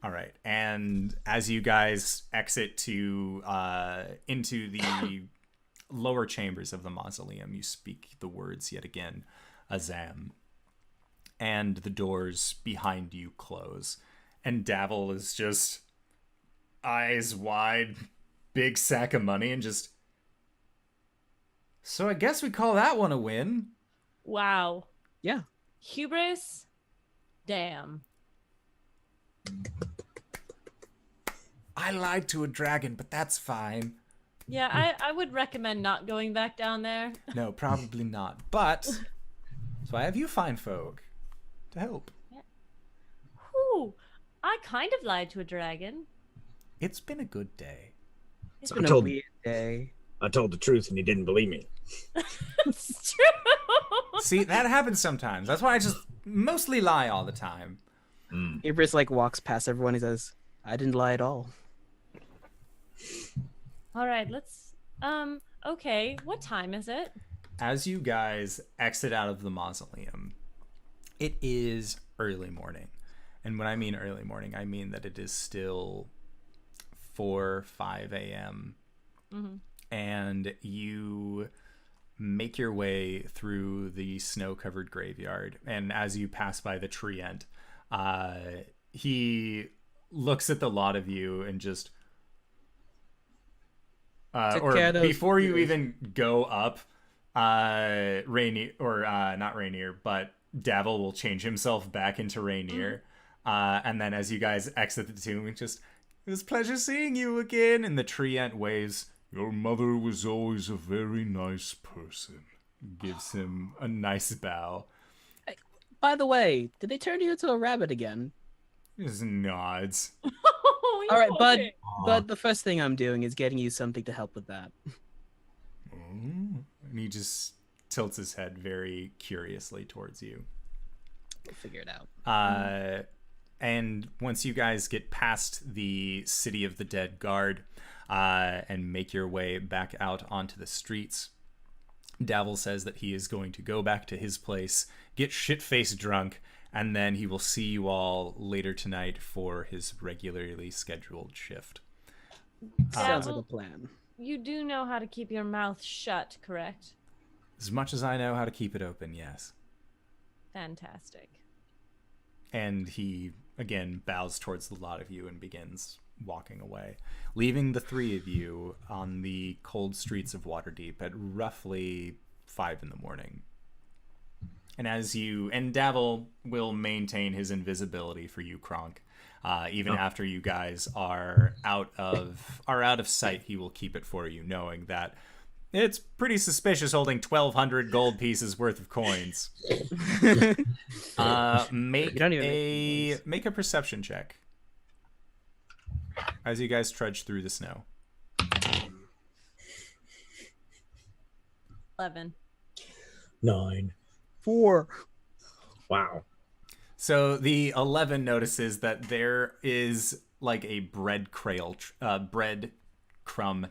All right, and as you guys exit to into the lower chambers of the mausoleum, you speak the words yet again, Azam, and the doors behind you close, and Davil is just eyes wide, big sack of money, and just. So I guess we call that one a win. Wow. Yeah. Hubris. Damn. I lied to a dragon, but that's fine. Yeah, I would recommend not going back down there. No, probably not. But so I have you fine folk to help. Whew. I kind of lied to a dragon. It's been a good day. It's I been a told- weird day. I told the truth and he didn't believe me. It's true. See, that happens sometimes. That's why I just mostly lie all the time. Hubris like walks past everyone. He says, "I didn't lie at all." All right, let's. Okay. What time is it? As you guys exit out of the mausoleum, it is early morning. And when I mean early morning, I mean that it is still 4, 5 a.m. Mm-hmm. And you make your way through the snow-covered graveyard. And as you pass by the treant, he looks at the lot of you and just... or before you even go up, Rainier, or not Rainier, but Davil will change himself back into Rainier. And then as you guys exit the tomb, it was a pleasure seeing you again. And the treant waves, "Your mother was always a very nice person." Gives him a nice bow. By the way, did they turn you into a rabbit again? Just nods. All right, but the first thing I'm doing is getting you something to help with that. And he just tilts his head very curiously towards you. We'll figure it out. And once you guys get past the City of the Dead Guard and make your way back out onto the streets, Davil says that he is going to go back to his place, get shit-faced drunk, and then he will see you all later tonight for his regularly scheduled shift. Sounds like a plan. You do know how to keep your mouth shut, correct? As much as I know how to keep it open, yes. Fantastic. And he, again, bows towards the lot of you and begins walking away, leaving the three of you on the cold streets of Waterdeep at roughly 5 in the morning. And and Davil will maintain his invisibility for you, Kronk. Even after you guys are out of sight, he will keep it for you, knowing that it's pretty suspicious holding 1,200 gold pieces worth of coins. Make a perception check as you guys trudge through the snow. 11. 9. 4. Wow. So the 11 notices that there is like a breadcrumb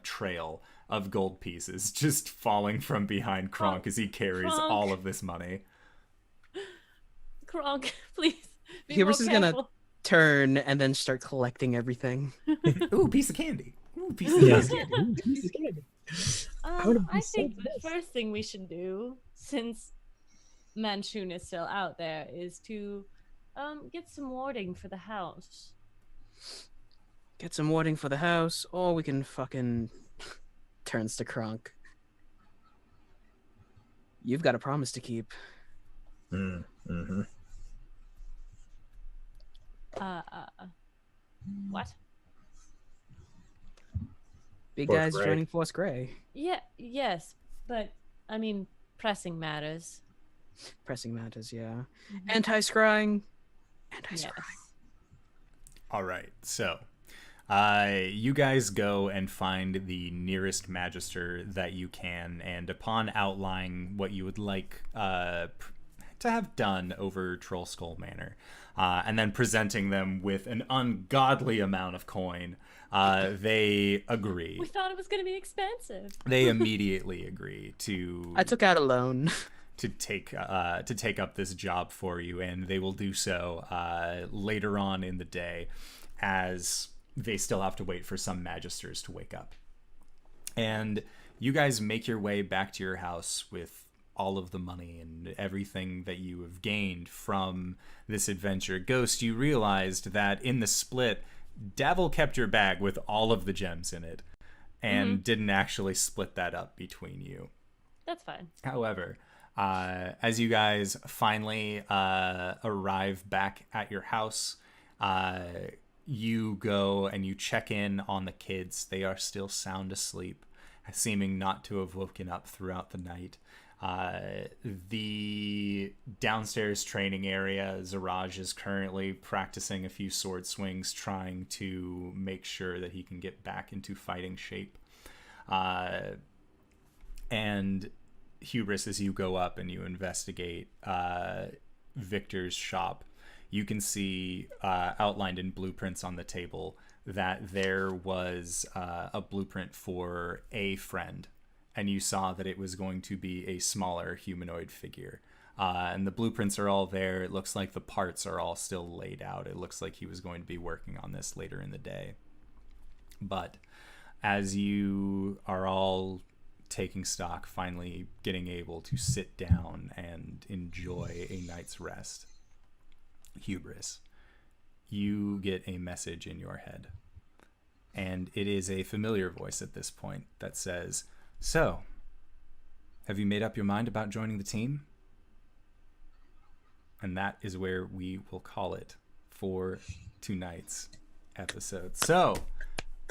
trail of gold pieces just falling from behind Kronk as he carries Kronk. all of this money. Kronk, please. Be Hubris more is gonna careful. turn and then start collecting everything. Ooh, piece of candy. Ooh, piece of candy. I think the first thing we should do, since Manchun is still out there, is to get some warding for the house. Get some warding for the house, or we can fucking... Turns to Kronk. You've got a promise to keep. Mm-hmm. What? Big Force guys Grey. joining Force Grey. Yeah, yes, but I mean, pressing matters. Pressing matters, yeah. Mm-hmm. Anti-scrying. Anti-scrying. Yes. All right, so you guys go and find the nearest magister that you can, and upon outlining what you would like to have done over Troll Skull Manor, and then presenting them with an ungodly amount of coin, they agree. We thought it was going to be expensive. They immediately agree to I took out a loan. to take up this job for you, and they will do so later on in the day, as they still have to wait for some magisters to wake up. And you guys make your way back to your house with all of the money and everything that you have gained from this adventure. Ghost, you realized that in the split, Davil kept your bag with all of the gems in it and didn't actually split that up between you. That's fine. However, as you guys finally arrive back at your house, you go and you check in on the kids. They are still sound asleep, seeming not to have woken up throughout the night. The downstairs training area, Zaraj is currently practicing a few sword swings, trying to make sure that he can get back into fighting shape. And Hubris, as you go up and you investigate Victor's shop, you can see outlined in blueprints on the table that there was a blueprint for a friend, and you saw that it was going to be a smaller humanoid figure. And the blueprints are all there. It looks like the parts are all still laid out. It looks like he was going to be working on this later in the day. But as you are all taking stock, finally getting able to sit down and enjoy a night's rest, Hubris, you get a message in your head. And it is a familiar voice at this point that says, "So, have you made up your mind about joining the team?" And that is where we will call it for tonight's episode. So,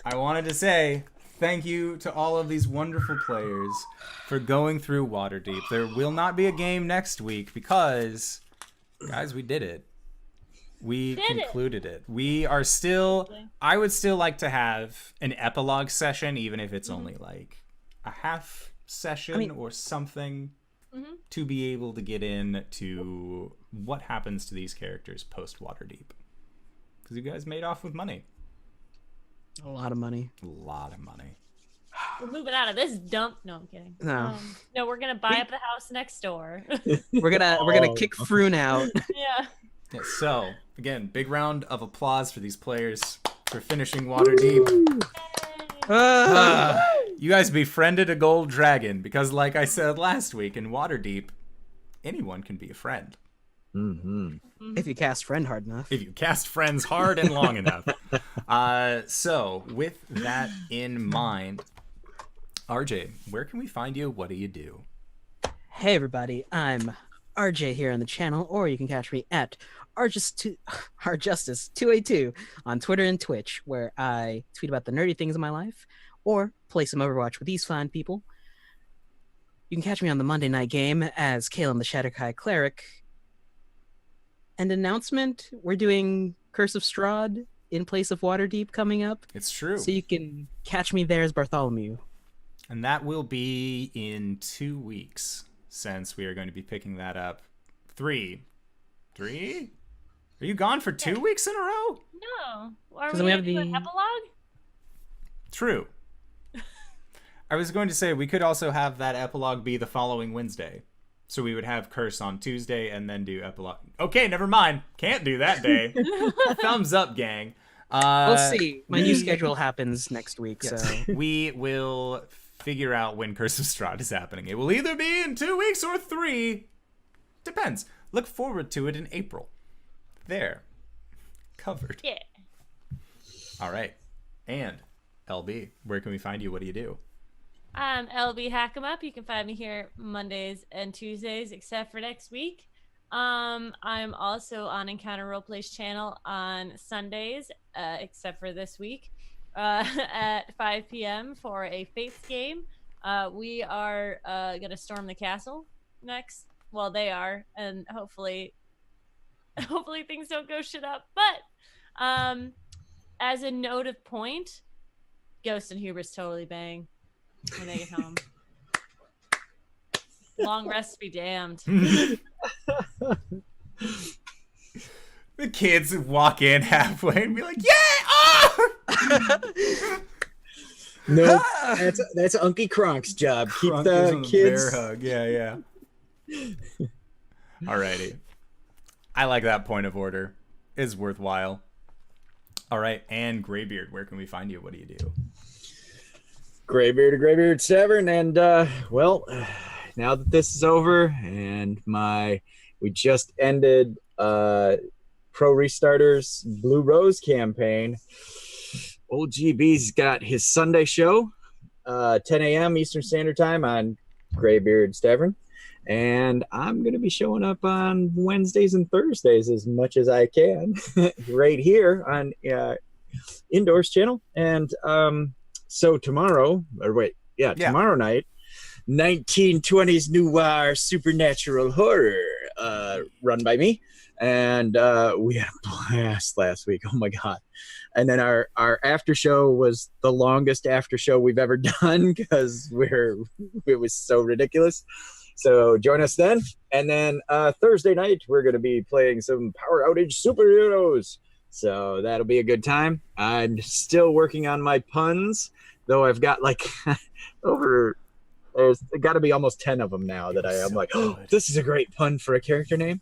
I wanted to say thank you to all of these wonderful players for going through Waterdeep. There will not be a game next week because, guys, we did it. We concluded it. We are still... I would still like to have an epilogue session, even if it's only like a half session or something, to be able to get into what happens to these characters post Waterdeep. Because you guys made off with money. A lot of money. A lot of money. We're moving out of this dump. No, I'm kidding. No. No, we're gonna buy up the house next door. We're gonna kick Froon out. Yeah. Yeah, so, again, big round of applause for these players for finishing Waterdeep. You guys befriended a gold dragon because, like I said last week, in Waterdeep, anyone can be a friend. If you cast friend hard enough. If you cast friends hard and long enough. So, with that in mind, RJ, where can we find you? What do you do? Hey everybody, I'm RJ here on the channel, or you can catch me at RJustice282 on Twitter and Twitch, where I tweet about the nerdy things in my life, or play some Overwatch with these fine people. You can catch me on the Monday night game as Caleb the Shatterkai Cleric. And announcement, we're doing Curse of Strahd in place of Waterdeep coming up. It's true. So you can catch me there as Bartholomew. And that will be in 2 weeks, since we are going to be picking that up. 3? Are you gone for 2 weeks in a row? No. Are Because we we have have an the- epilogue? True. I was going to say, we could also have that epilogue be the following Wednesday. So we would have Curse on Tuesday and then do epilogue. Okay, never mind. Can't do that day. Thumbs up, gang. We'll see. My new schedule happens next week, Yes. so... We will figure out when Curse of Strahd is happening. It will either be in 2 weeks or 3. Depends. Look forward to it in April. There. Covered. Yeah. All right. And, LB, where can we find you? What do you do? I'm LBHackEmUp. You can find me here Mondays and Tuesdays, except for next week. I'm also on Encounter Roleplay's channel on Sundays, except for this week, at 5 p.m. for a Fates game. We are going to storm the castle next. Well, they are, and hopefully things don't go shit up. But as a note of point, Ghost and Hubris totally bang when they get home. Long rest be damned. The kids walk in halfway and be like, "Yeah! Oh! No, that's Unky Kronk's job. Keep Kronk gives the him a kids. bear hug. Yeah. Alrighty. I like that point of order. It's worthwhile. All right, and Greybeard, where can we find you? What do you do? Greybeard to Greybeard Tavern, and well, now that this is over, and we just ended Pro Restarter's Blue Rose campaign. Old GB's got his Sunday show, 10 a.m. Eastern Standard Time on Greybeard's Tavern. And I'm going to be showing up on Wednesdays and Thursdays as much as I can right here on Indoors channel. And so tomorrow night, 1920s noir supernatural horror run by me. And we had a blast last week. Oh my God. And then our after show was the longest after show we've ever done because it was so ridiculous. So join us then. And then Thursday night, we're going to be playing some Power Outage superheroes. So that'll be a good time. I'm still working on my puns, though I've got like there's got to be almost 10 of them now that I'm like, oh, this is a great pun for a character name.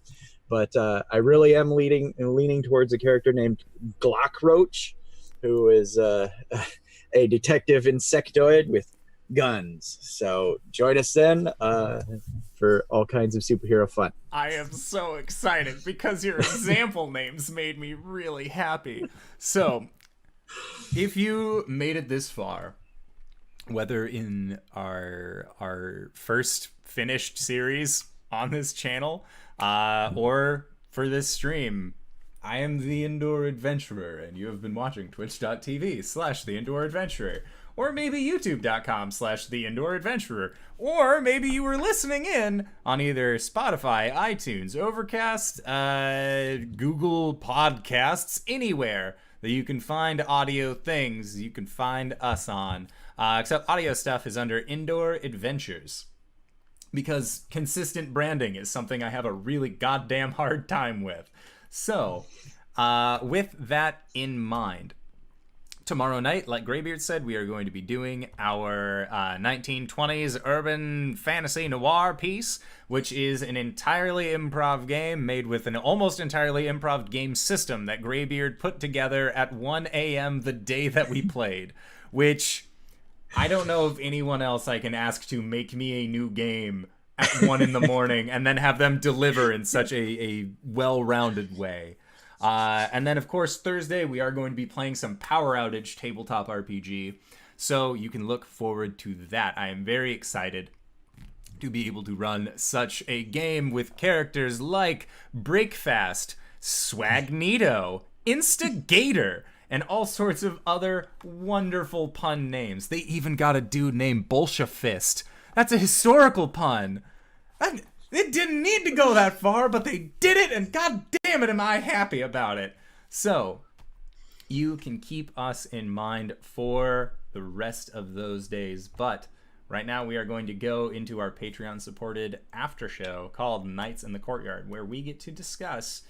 But I really am leaning towards a character named Glockroach, who is a detective insectoid with guns. So join us then for all kinds of superhero fun. I am so excited because your example names made me really happy. So if you made it this far, whether in our first finished series on this channel or for this stream, I am the Indoor Adventurer, and you have been watching twitch.tv/the Indoor Adventurer. Or maybe youtube.com/The Indoor Adventurer. Or maybe you were listening in on either Spotify, iTunes, Overcast, Google Podcasts, anywhere that you can find audio things you can find us on. Except audio stuff is under Indoor Adventures. Because consistent branding is something I have a really goddamn hard time with. So, with that in mind, tomorrow night, like Greybeard said, we are going to be doing our 1920s urban fantasy noir piece, which is an entirely improv game made with an almost entirely improv game system that Greybeard put together at 1 a.m. the day that we played, which I don't know of anyone else I can ask to make me a new game at 1 in the morning and then have them deliver in such a well-rounded way. And then, of course, Thursday, we are going to be playing some Power Outage tabletop RPG. So you can look forward to that. I am very excited to be able to run such a game with characters like Breakfast, Swagnito, Instigator, and all sorts of other wonderful pun names. They even got a dude named Bolshevist. That's a historical pun. It didn't need to go that far, but they did it, and god damn it, am I happy about it. So, you can keep us in mind for the rest of those days, but right now we are going to go into our Patreon-supported after show called Nights in the Courtyard, where we get to discuss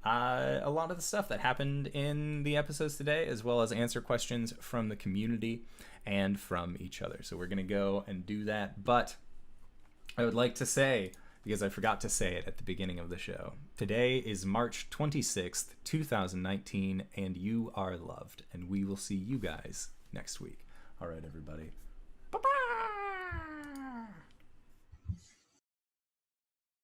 a lot of the stuff that happened in the episodes today, as well as answer questions from the community and from each other. So we're going to go and do that, but I would like to say, because I forgot to say it at the beginning of the show, today is March 26th, 2019, and you are loved, and we will see you guys next week. All right, everybody.